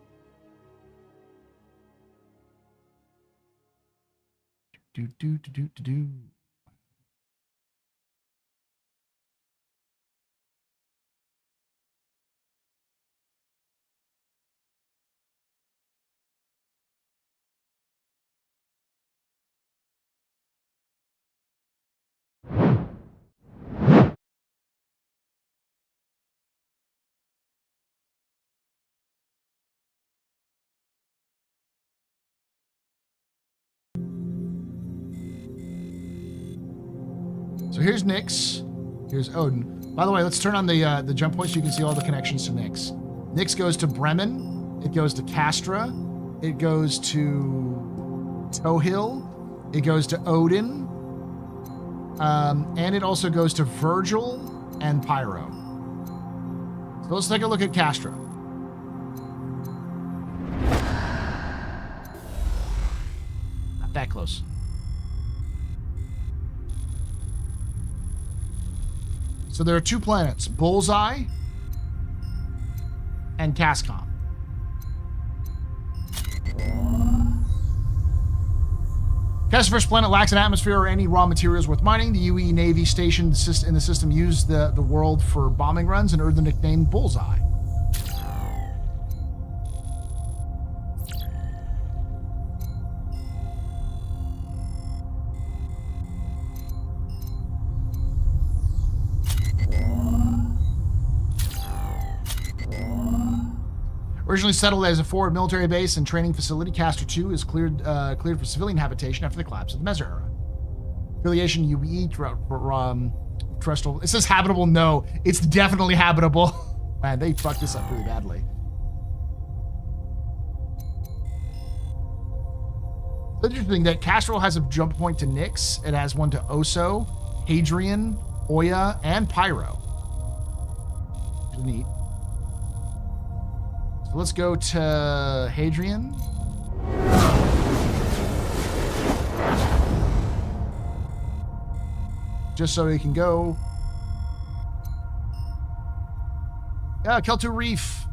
So here's Nyx. Here's Odin. By the way, let's turn on the jump point so you can see all the connections to Nyx. Nyx goes to Bremen. It goes to Castra. It goes to Tohill. It goes to Odin. And it also goes to Virgil and Pyro. So let's take a look at Castra. Not that close. So there are two planets, Bullseye and Cascom. Castra's first planet lacks an atmosphere or any raw materials worth mining. The UE Navy stationed in the system used the world for bombing runs and earned the nickname Bullseye. Originally settled as a forward military base and training facility, Castor 2 is cleared for civilian habitation after the collapse of the Meso era. Affiliation UE terrestrial. It says habitable. No, it's definitely habitable. Man, they fucked this up really badly. It's interesting that Castrol has a jump point to Nyx. It has one to Oso, Hadrian, Oya, and Pyro. Neat. So let's go to Hadrian. Just so he can go. Yeah, Keltu Reef.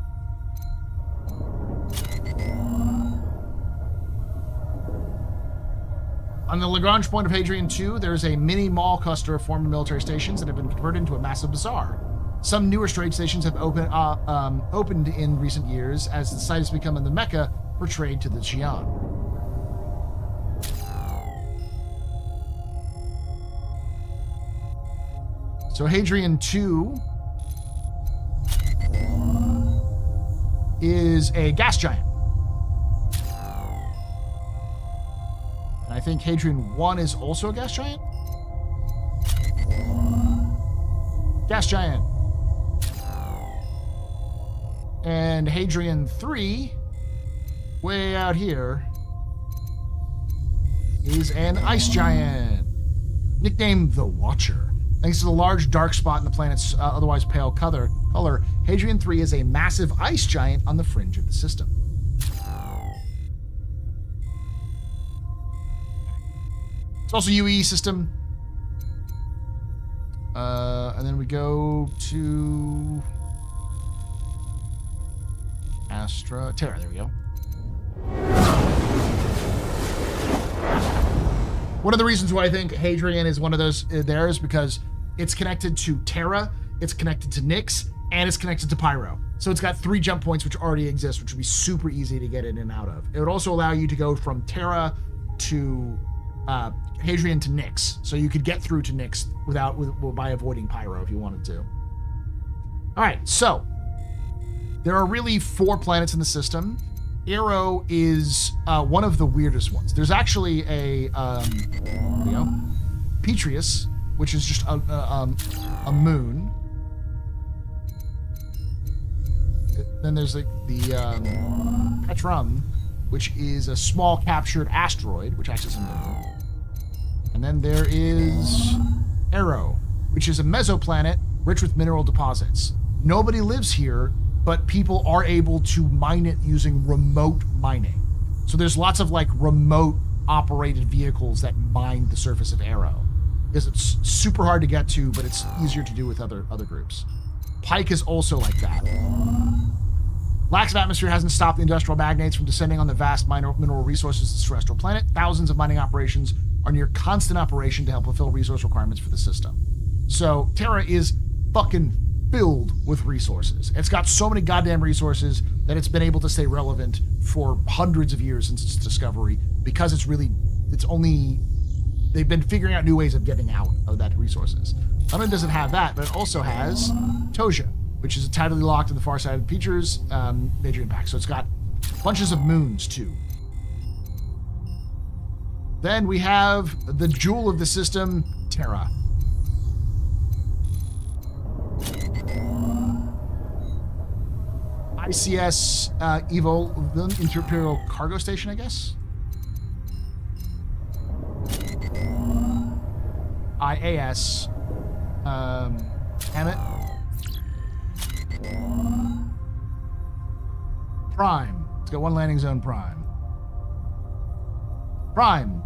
On the Lagrange point of Hadrian 2, there's a mini mall cluster of former military stations that have been converted into a massive bazaar. Some newer trade stations have opened in recent years as the site has become the mecca for trade to the Xi'an. So Hadrian 2 is a gas giant. And I think Hadrian 1 is also a gas giant. Gas giant. And Hadrian 3, way out here, is an ice giant. Nicknamed the Watcher. Thanks to the large dark spot in the planet's otherwise pale color, Hadrian 3 is a massive ice giant on the fringe of the system. It's also UE system. And then we go to Terra, there we go. One of the reasons why I think Hadrian is one of those there is because it's connected to Terra, it's connected to Nyx, and it's connected to Pyro. So it's got 3 jump points which already exist, which would be super easy to get in and out of. It would also allow you to go from Terra to Hadrian to Nyx. So you could get through to Nyx by avoiding Pyro if you wanted to. All right, so there are really 4 planets in the system. Arrow is one of the weirdest ones. There's actually a Petrius, which is just a moon. Then there's the Petrum, which is a small captured asteroid, which acts as a moon. And then there is Arrow, which is a mesoplanet rich with mineral deposits. Nobody lives here, but people are able to mine it using remote mining. So there's lots of like remote operated vehicles that mine the surface of Arrow. Because it's super hard to get to, but it's easier to do with other groups. Pike is also like that. Lack of atmosphere hasn't stopped the industrial magnates from descending on the vast mineral resources of this terrestrial planet. Thousands of mining operations are near constant operation to help fulfill resource requirements for the system. So Terra is fucking filled with resources. It's got so many goddamn resources that it's been able to stay relevant for hundreds of years since its discovery, because they've been figuring out new ways of getting out of that resources. Not only does it have that, but it also has Toja, which is tidally locked in the far side of the Peter's Hadrian Pact. So it's got bunches of moons too. Then we have the jewel of the system, Terra. ICS Evo, Imperial Cargo Station, I guess. IAS Hammett. Prime. It's got 1 landing zone, Prime. Prime.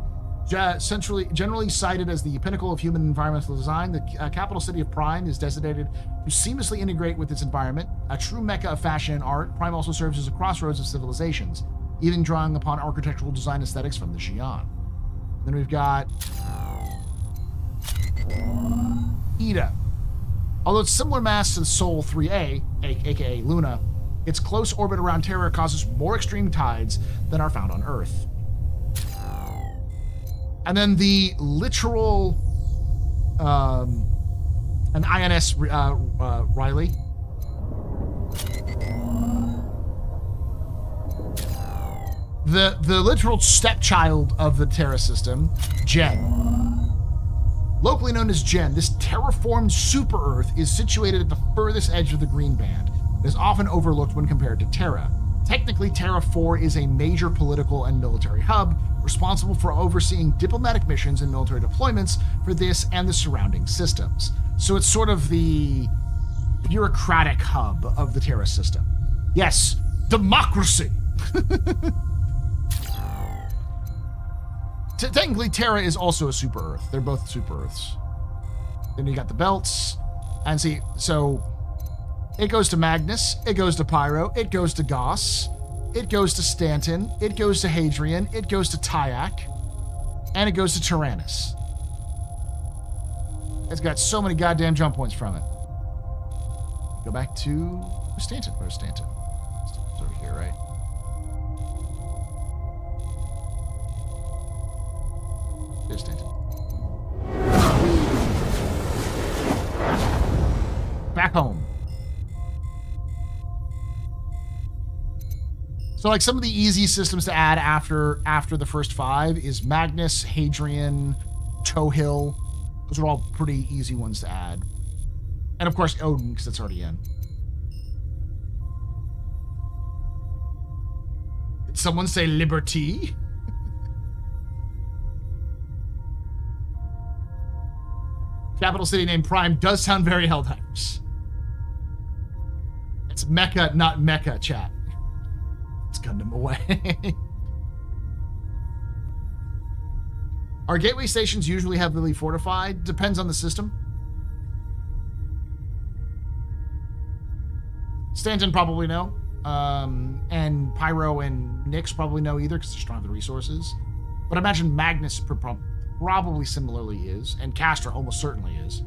Generally cited as the pinnacle of human environmental design, the capital city of Prime is designated to seamlessly integrate with its environment. A true mecca of fashion and art, Prime also serves as a crossroads of civilizations, even drawing upon architectural design aesthetics from the Xi'an. Then we've got Ida. Although it's similar mass to the Sol 3A, aka Luna, its close orbit around Terra causes more extreme tides than are found on Earth. And then the literal, an INS Riley. The literal stepchild of the Terra system, Gen. Locally known as Gen, this terraformed super-Earth is situated at the furthest edge of the green band. It is often overlooked when compared to Terra. Technically, Terra 4 is a major political and military hub, responsible for overseeing diplomatic missions and military deployments for this and the surrounding systems. So it's sort of the bureaucratic hub of the Terra system. Yes, democracy! Technically, Terra is also a super-Earth. They're both super-Earths. Then you got the belts. And see, so it goes to Magnus, it goes to Pyro, it goes to Goss, it goes to Stanton, it goes to Hadrian, it goes to Tyak, and it goes to Tyrannus. It's got so many goddamn jump points from it. Go back to Stanton. Where's Stanton? Stanton's over here, right? There's Stanton. Back home. So like some of the easy systems to add after the first 5 is Magnus, Hadrian, Tohill. Those are all pretty easy ones to add. And of course Odin, because it's already in. Did someone say liberty? Capital city named Prime does sound very Helldivers. It's Mecca, not Mecca, chat. It's Gundam away. Are gateway stations usually heavily fortified? Depends on the system. Stanton probably no. And Pyro and Nyx probably no either because they just don't have the resources. But I imagine Magnus probably similarly is, and Castra almost certainly is.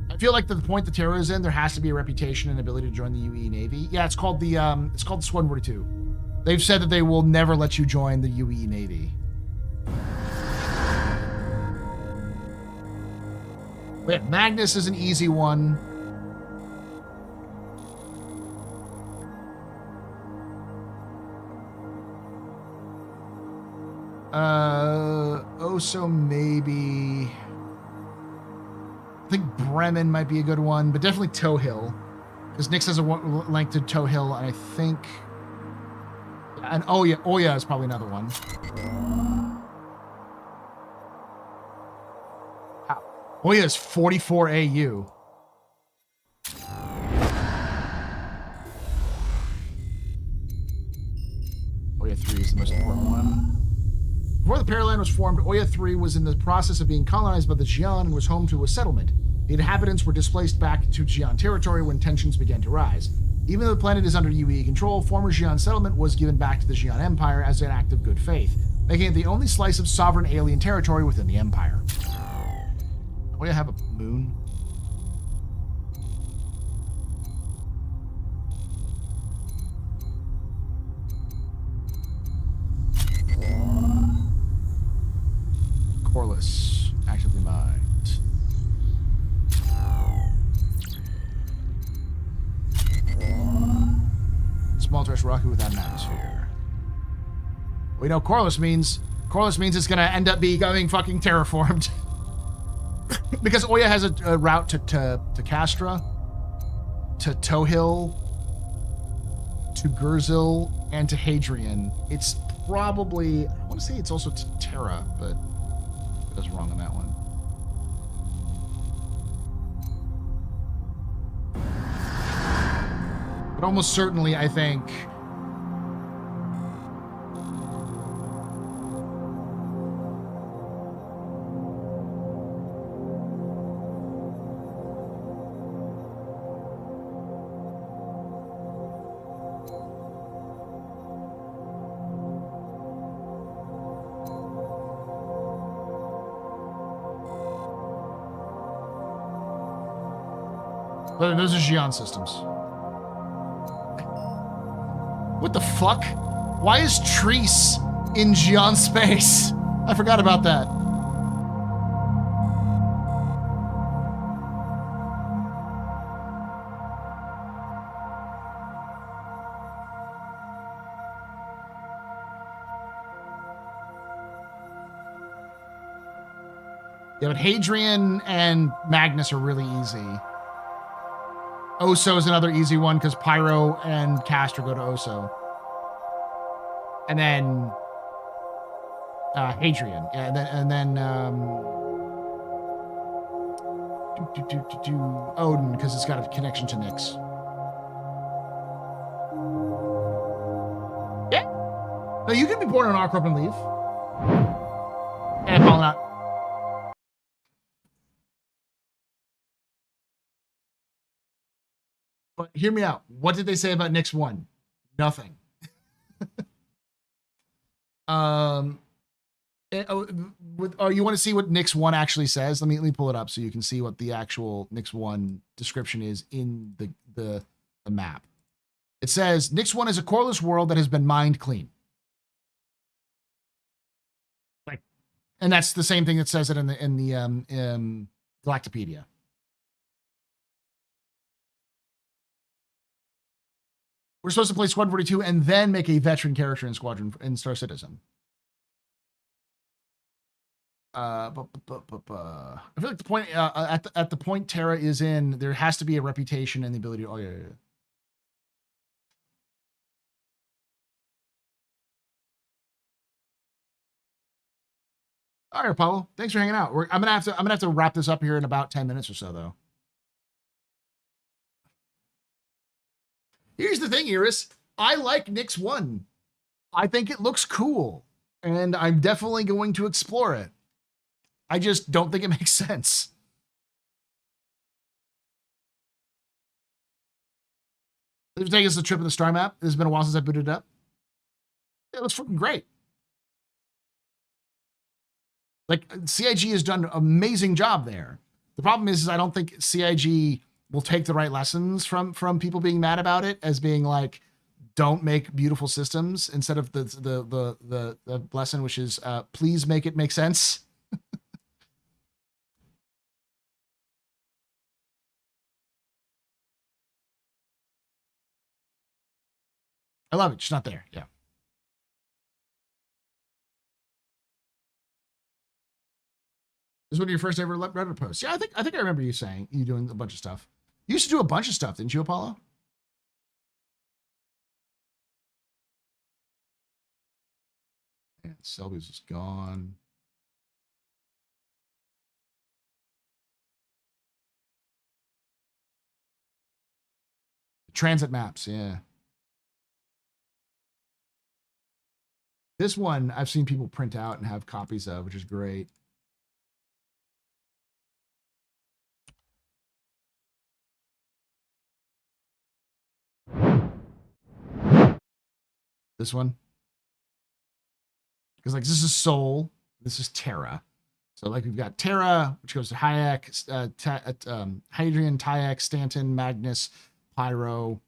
I feel like the point the Terra is in, there has to be a reputation and ability to join the UE Navy. Yeah, it's called the Squadron 42. They've said that they will never let you join the UE Navy. Yeah, Magnus is an easy one. Oso maybe. I think Bremen might be a good one, but definitely Toe Hill. Because Nyx has a link to Toe Hill, and I think... And Oya is probably another one. Wow. Oya is 44 AU. Oya 3 is the most important one. Before the Paraland was formed, Oya 3 was in the process of being colonized by the Xi'an and was home to a settlement. The inhabitants were displaced back to Xi'an territory when tensions began to rise. Even though the planet is under UE control, former Xi'an settlement was given back to the Xi'an Empire as an act of good faith, making it the only slice of sovereign alien territory within the Empire. Oya have a moon? Corliss, actively mined. Small terrestrial rocket without an atmosphere. We know Corliss means it's gonna end up becoming fucking terraformed. Because Oya has a route to Castra, to Toe Hill, to Gurzil, and to Hadrian. It's probably, I want to say it's also to Terra, but I was wrong on that one. But almost certainly, I think... But those are Xi'an systems. What the fuck? Why is Treese in Xi'an space? I forgot about that. Yeah, but Hadrian and Magnus are really easy. Oso is another easy one because Pyro and Castra go to Oso. And then Hadrian. Yeah, and then Odin, because it's got a connection to Nyx. Yeah. No, you can be born on Arkrop and leave. And falling out. But hear me out. What did they say about Nyx 1? Nothing. You want to see what Nyx 1 actually says? Let me pull it up so you can see what the actual Nyx 1 description is in the map. It says Nyx 1 is a coreless world that has been mined clean. Like, and that's the same thing that says it in the Galactopedia. We're supposed to play Squadron 42 and then make a veteran character in Star Citizen. I feel like the point at the point Terra is in, there has to be a reputation and the ability to. Oh yeah. All right, Apollo. Thanks for hanging out. I'm gonna have to wrap this up here in about 10 minutes or so, though. Here's the thing, Iris. I like Nyx 1. I think it looks cool, and I'm definitely going to explore it. I just don't think it makes sense. Let's take us a trip in the star map. It's been a while since I booted it up. It looks fucking great. Like, CIG has done an amazing job there. The problem is I don't think CIG will take the right lessons from people being mad about it, as being like, don't make beautiful systems, instead of the lesson, which is please make it make sense. I love it. She's not there. Yeah. This is one of your first ever Reddit posts. Yeah, I think I remember you saying you doing a bunch of stuff. You used to do a bunch of stuff, didn't you, Apollo? Yeah, Selby's is gone. Transit maps, yeah. This one I've seen people print out and have copies of, which is great. This one. Because like this is Sol, this is Terra. So like we've got Terra, which goes to Hayek, Hadrian, Tyax, Stanton, Magnus, Pyro,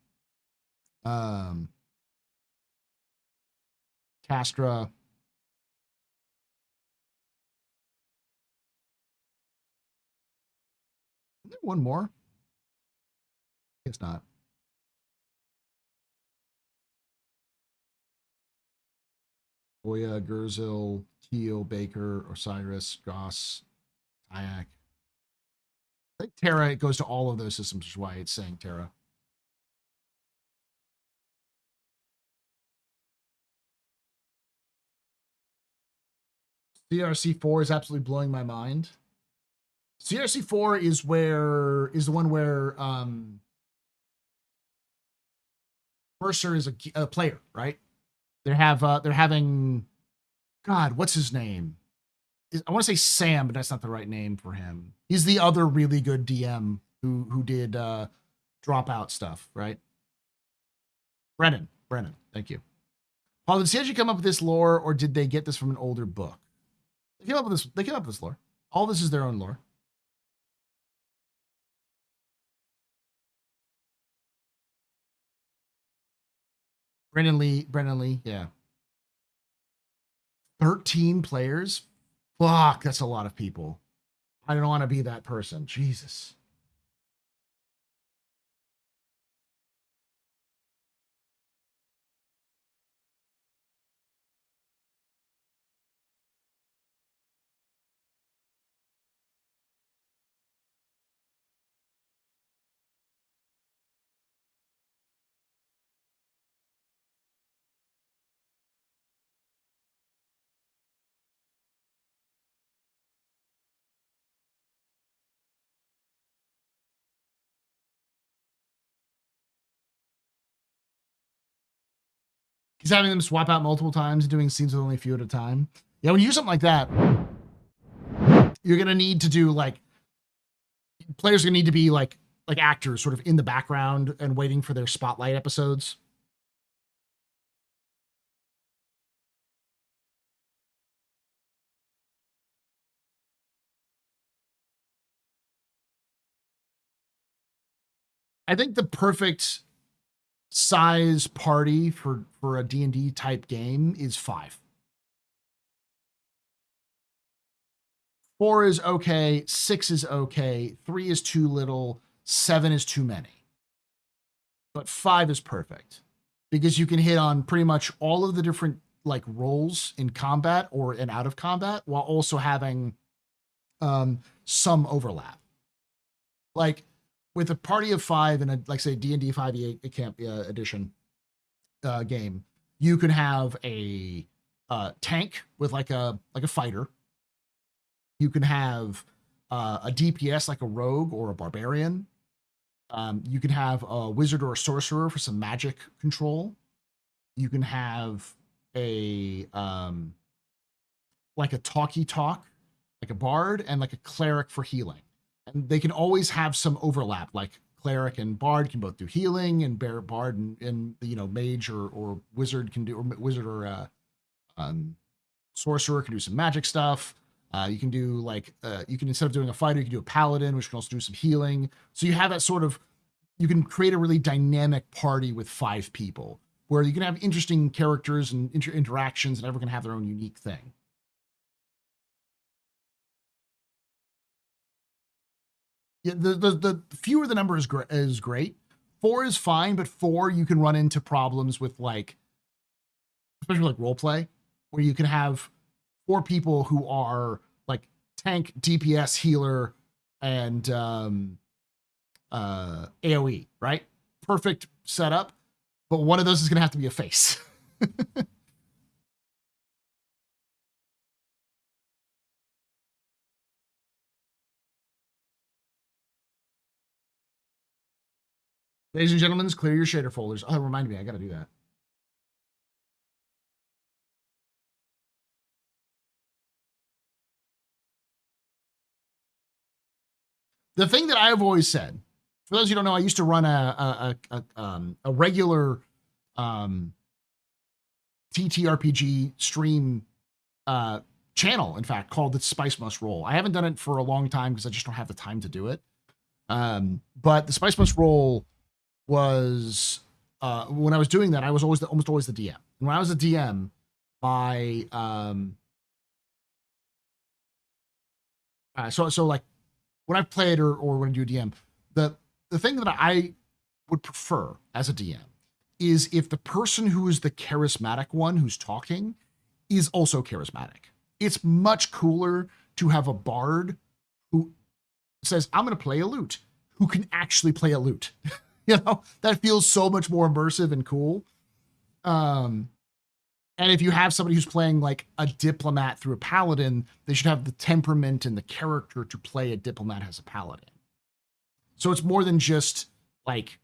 Castra. Is there one more? It's not. Oya, Gerzil, Teal, Baker, Osiris, Goss, Tyak. I think Terra, it goes to all of those systems, which is why it's saying Terra. CRC4 is absolutely blowing my mind. CRC4 is the one where Mercer is a player, right? They're having, God, what's his name? I want to say Sam, but that's not the right name for him. He's the other really good DM who did dropout stuff, right? Brennan, thank you. Paul, did CIG come up with this lore, or did they get this from an older book? They came up with this lore. All this is their own lore. Brennan Lee, yeah. 13 players? Fuck, that's a lot of people. I don't want to be that person. Jesus. He's having them swap out multiple times, doing scenes with only a few at a time. Yeah, when you do something like that, you're gonna need to do like players are gonna need to be like actors, sort of in the background and waiting for their spotlight episodes. I think the perfect size party for a D&D type game is 5. 4 is okay, 6 is okay, 3 is too little, 7 is too many. But 5 is perfect because you can hit on pretty much all of the different like roles in combat or in out of combat while also having some overlap. Like with a party of 5 in a, like say D&D 5e camp edition game, you could have a tank with like a fighter. You can have a DPS like a rogue or a barbarian. You can have a wizard or a sorcerer for some magic control. You can have a like a talk, like a bard, and like a cleric for healing. And they can always have some overlap, like cleric and bard can both do healing, and bard and mage or wizard can do, or wizard or Sorcerer can do some magic stuff. You can do like, you can, instead of doing a fighter, you can do a paladin, which can also do some healing. So you have that sort of, you can create a really dynamic party with 5 people where you can have interesting characters and interactions, and everyone can have their own unique thing. Yeah, the fewer the number is great. 4 is fine, but 4 you can run into problems with, like, especially like role play, where you can have 4 people who are like tank, DPS, healer, and AoE, right? Perfect setup, but one of those is going to have to be a face. Ladies and gentlemen, clear your shader folders. Oh, remind me, I got to do that. The thing that I've always said, for those of you who don't know, I used to run a regular TTRPG stream channel, in fact, called the Spice Must Roll. I haven't done it for a long time because I just don't have the time to do it. But the Spice Must Roll was, when I was doing that, I was almost always the DM. And when I was a DM, my so like when I played or when I do a DM, the thing that I would prefer as a DM is if the person who is the charismatic one who's talking is also charismatic. It's much cooler to have a bard who says, I'm going to play a lute, who can actually play a lute. You know, that feels so much more immersive and cool. And if you have somebody who's playing like a diplomat through a paladin, they should have the temperament and the character to play a diplomat as a paladin. So it's more than just like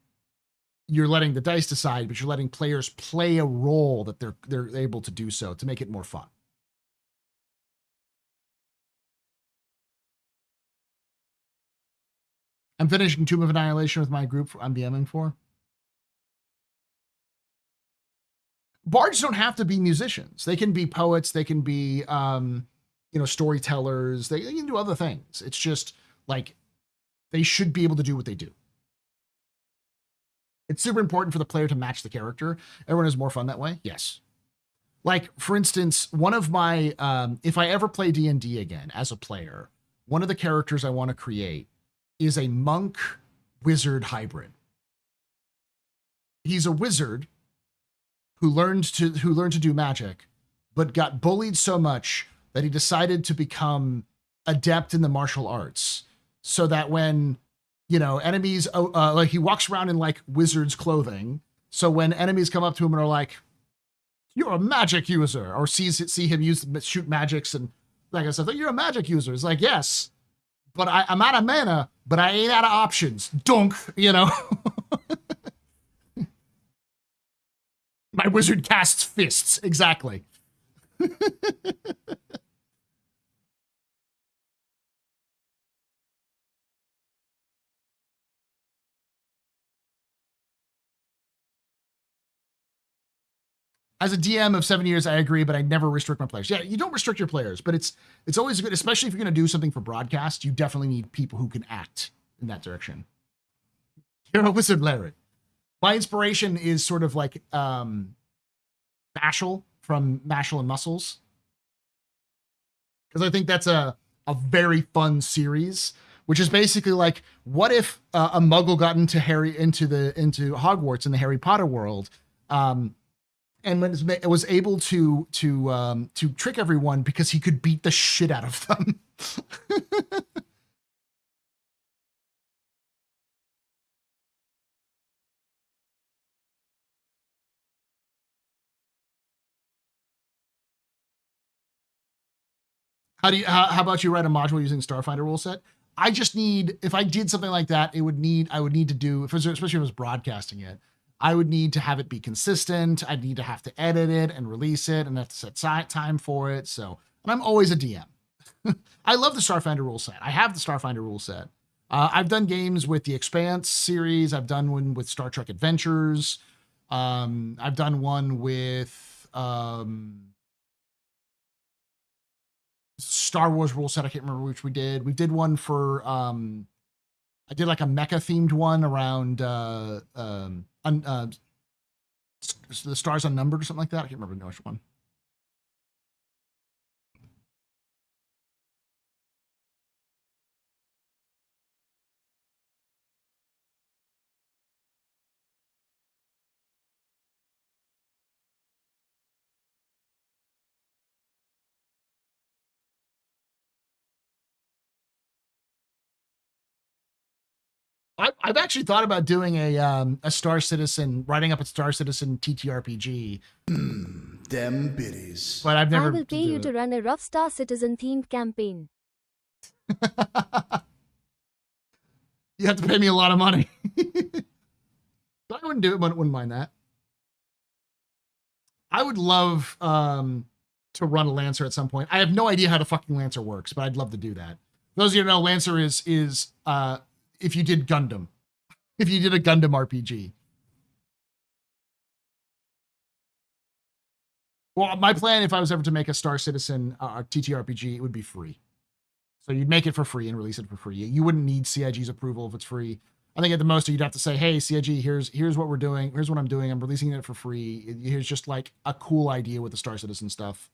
you're letting the dice decide, but you're letting players play a role that they're able to do so to make it more fun. I'm finishing Tomb of Annihilation with my group I'm DMing for. Bards don't have to be musicians. They can be poets. They can be, storytellers. They can do other things. It's just like they should be able to do what they do. It's super important for the player to match the character. Everyone has more fun that way. Yes. Like, for instance, one of my, if I ever play D&D again as a player, one of the characters I want to create is a monk wizard hybrid. He's a wizard who learned to do magic, but got bullied so much that he decided to become adept in the martial arts, so that when, enemies, like he walks around in like wizard's clothing. So when enemies come up to him and are like, "You're a magic user," or see him shoot magics and like I said, "You're a magic user." It's like, yes, but I'm out of mana, but I ain't out of options. Dunk, My wizard casts fists. Exactly. As a DM of 7 years, I agree, but I never restrict my players. Yeah, you don't restrict your players, but it's always good, especially if you're going to do something for broadcast. You definitely need people who can act in that direction. You're a wizard, Larry. My inspiration is sort of like Mashal from Mashal and Muscles, because I think that's a very fun series, which is basically like, what if a Muggle got into Hogwarts in the Harry Potter world, and was able to trick everyone because he could beat the shit out of them. How about you write a module using Starfinder rule set? I just need, if I did something like that, I would need to do, especially if I was broadcasting it, I would need to have it be consistent. I'd need to have to edit it and release it and have to set time for it. So, and I'm always a DM. I love the Starfinder rule set. I have the Starfinder rule set. I've done games with the Expanse series. I've done one with Star Trek Adventures. I've done one with Star Wars rule set. I can't remember which we did. We did one for I did like a mecha themed one around the Stars Unnumbered or something like that. I can't remember which one. I've actually thought about doing a Star Citizen, writing up a Star Citizen TTRPG. Them biddies. But I've never. I will pay you to run a rough Star Citizen themed campaign. You have to pay me a lot of money. But I wouldn't do it, but I wouldn't mind that. I would love to run a Lancer at some point. I have no idea how the fucking Lancer works, but I'd love to do that. Those of you who know, Lancer is if you did Gundam. If you did a Gundam RPG. Well, my plan, if I was ever to make a Star Citizen TTRPG, it would be free. So you'd make it for free and release it for free. You wouldn't need CIG's approval if it's free. I think at the most you'd have to say, hey, CIG, here's what we're doing. Here's what I'm doing. I'm releasing it for free. Here's just like a cool idea with the Star Citizen stuff.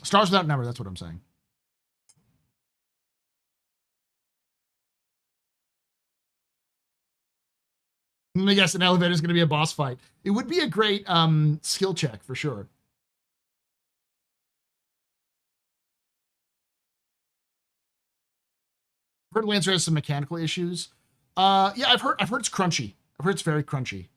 Stars Without Number, that's what I'm saying. I guess an elevator is going to be a boss fight. It would be a great skill check for sure. I've heard Lancer has some mechanical issues. Yeah, I've heard it's crunchy. I've heard it's very crunchy.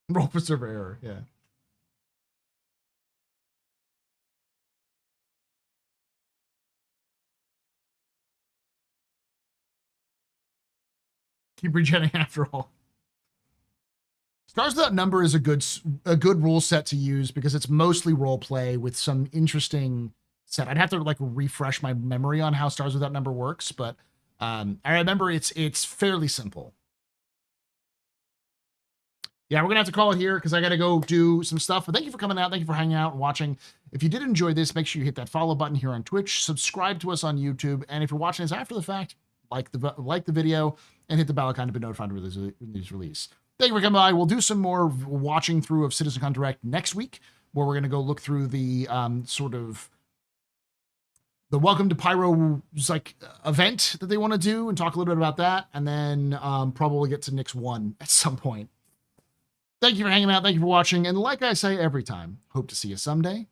Roll for server error, yeah. Keep regenerating after all. Stars Without Number is a good rule set to use because it's mostly role play with some interesting set. I'd have to like refresh my memory on how Stars Without Number works, but I remember it's fairly simple. Yeah, we're going to have to call it here because I got to go do some stuff. But thank you for coming out. Thank you for hanging out and watching. If you did enjoy this, make sure you hit that follow button here on Twitch. Subscribe to us on YouTube. And if you're watching this after the fact, like the video and hit the bell icon to be notified when these release. Thank you for coming by. We'll do some more watching through of CitizenCon Direct next week, where we're going to go look through the sort of the Welcome to Pyro's like event that they want to do and talk a little bit about that. And then probably get to Nick's 1 at some point. Thank you for hanging out. Thank you for watching. And like I say every time, hope to see you someday.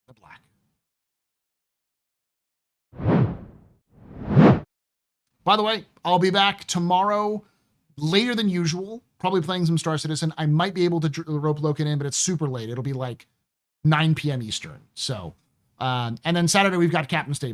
The Black. By the way, I'll be back tomorrow later than usual, probably playing some Star Citizen. I might be able to rope Loken in, but it's super late. It'll be like 9 p.m. Eastern. So, and then Saturday we've got Captain's Day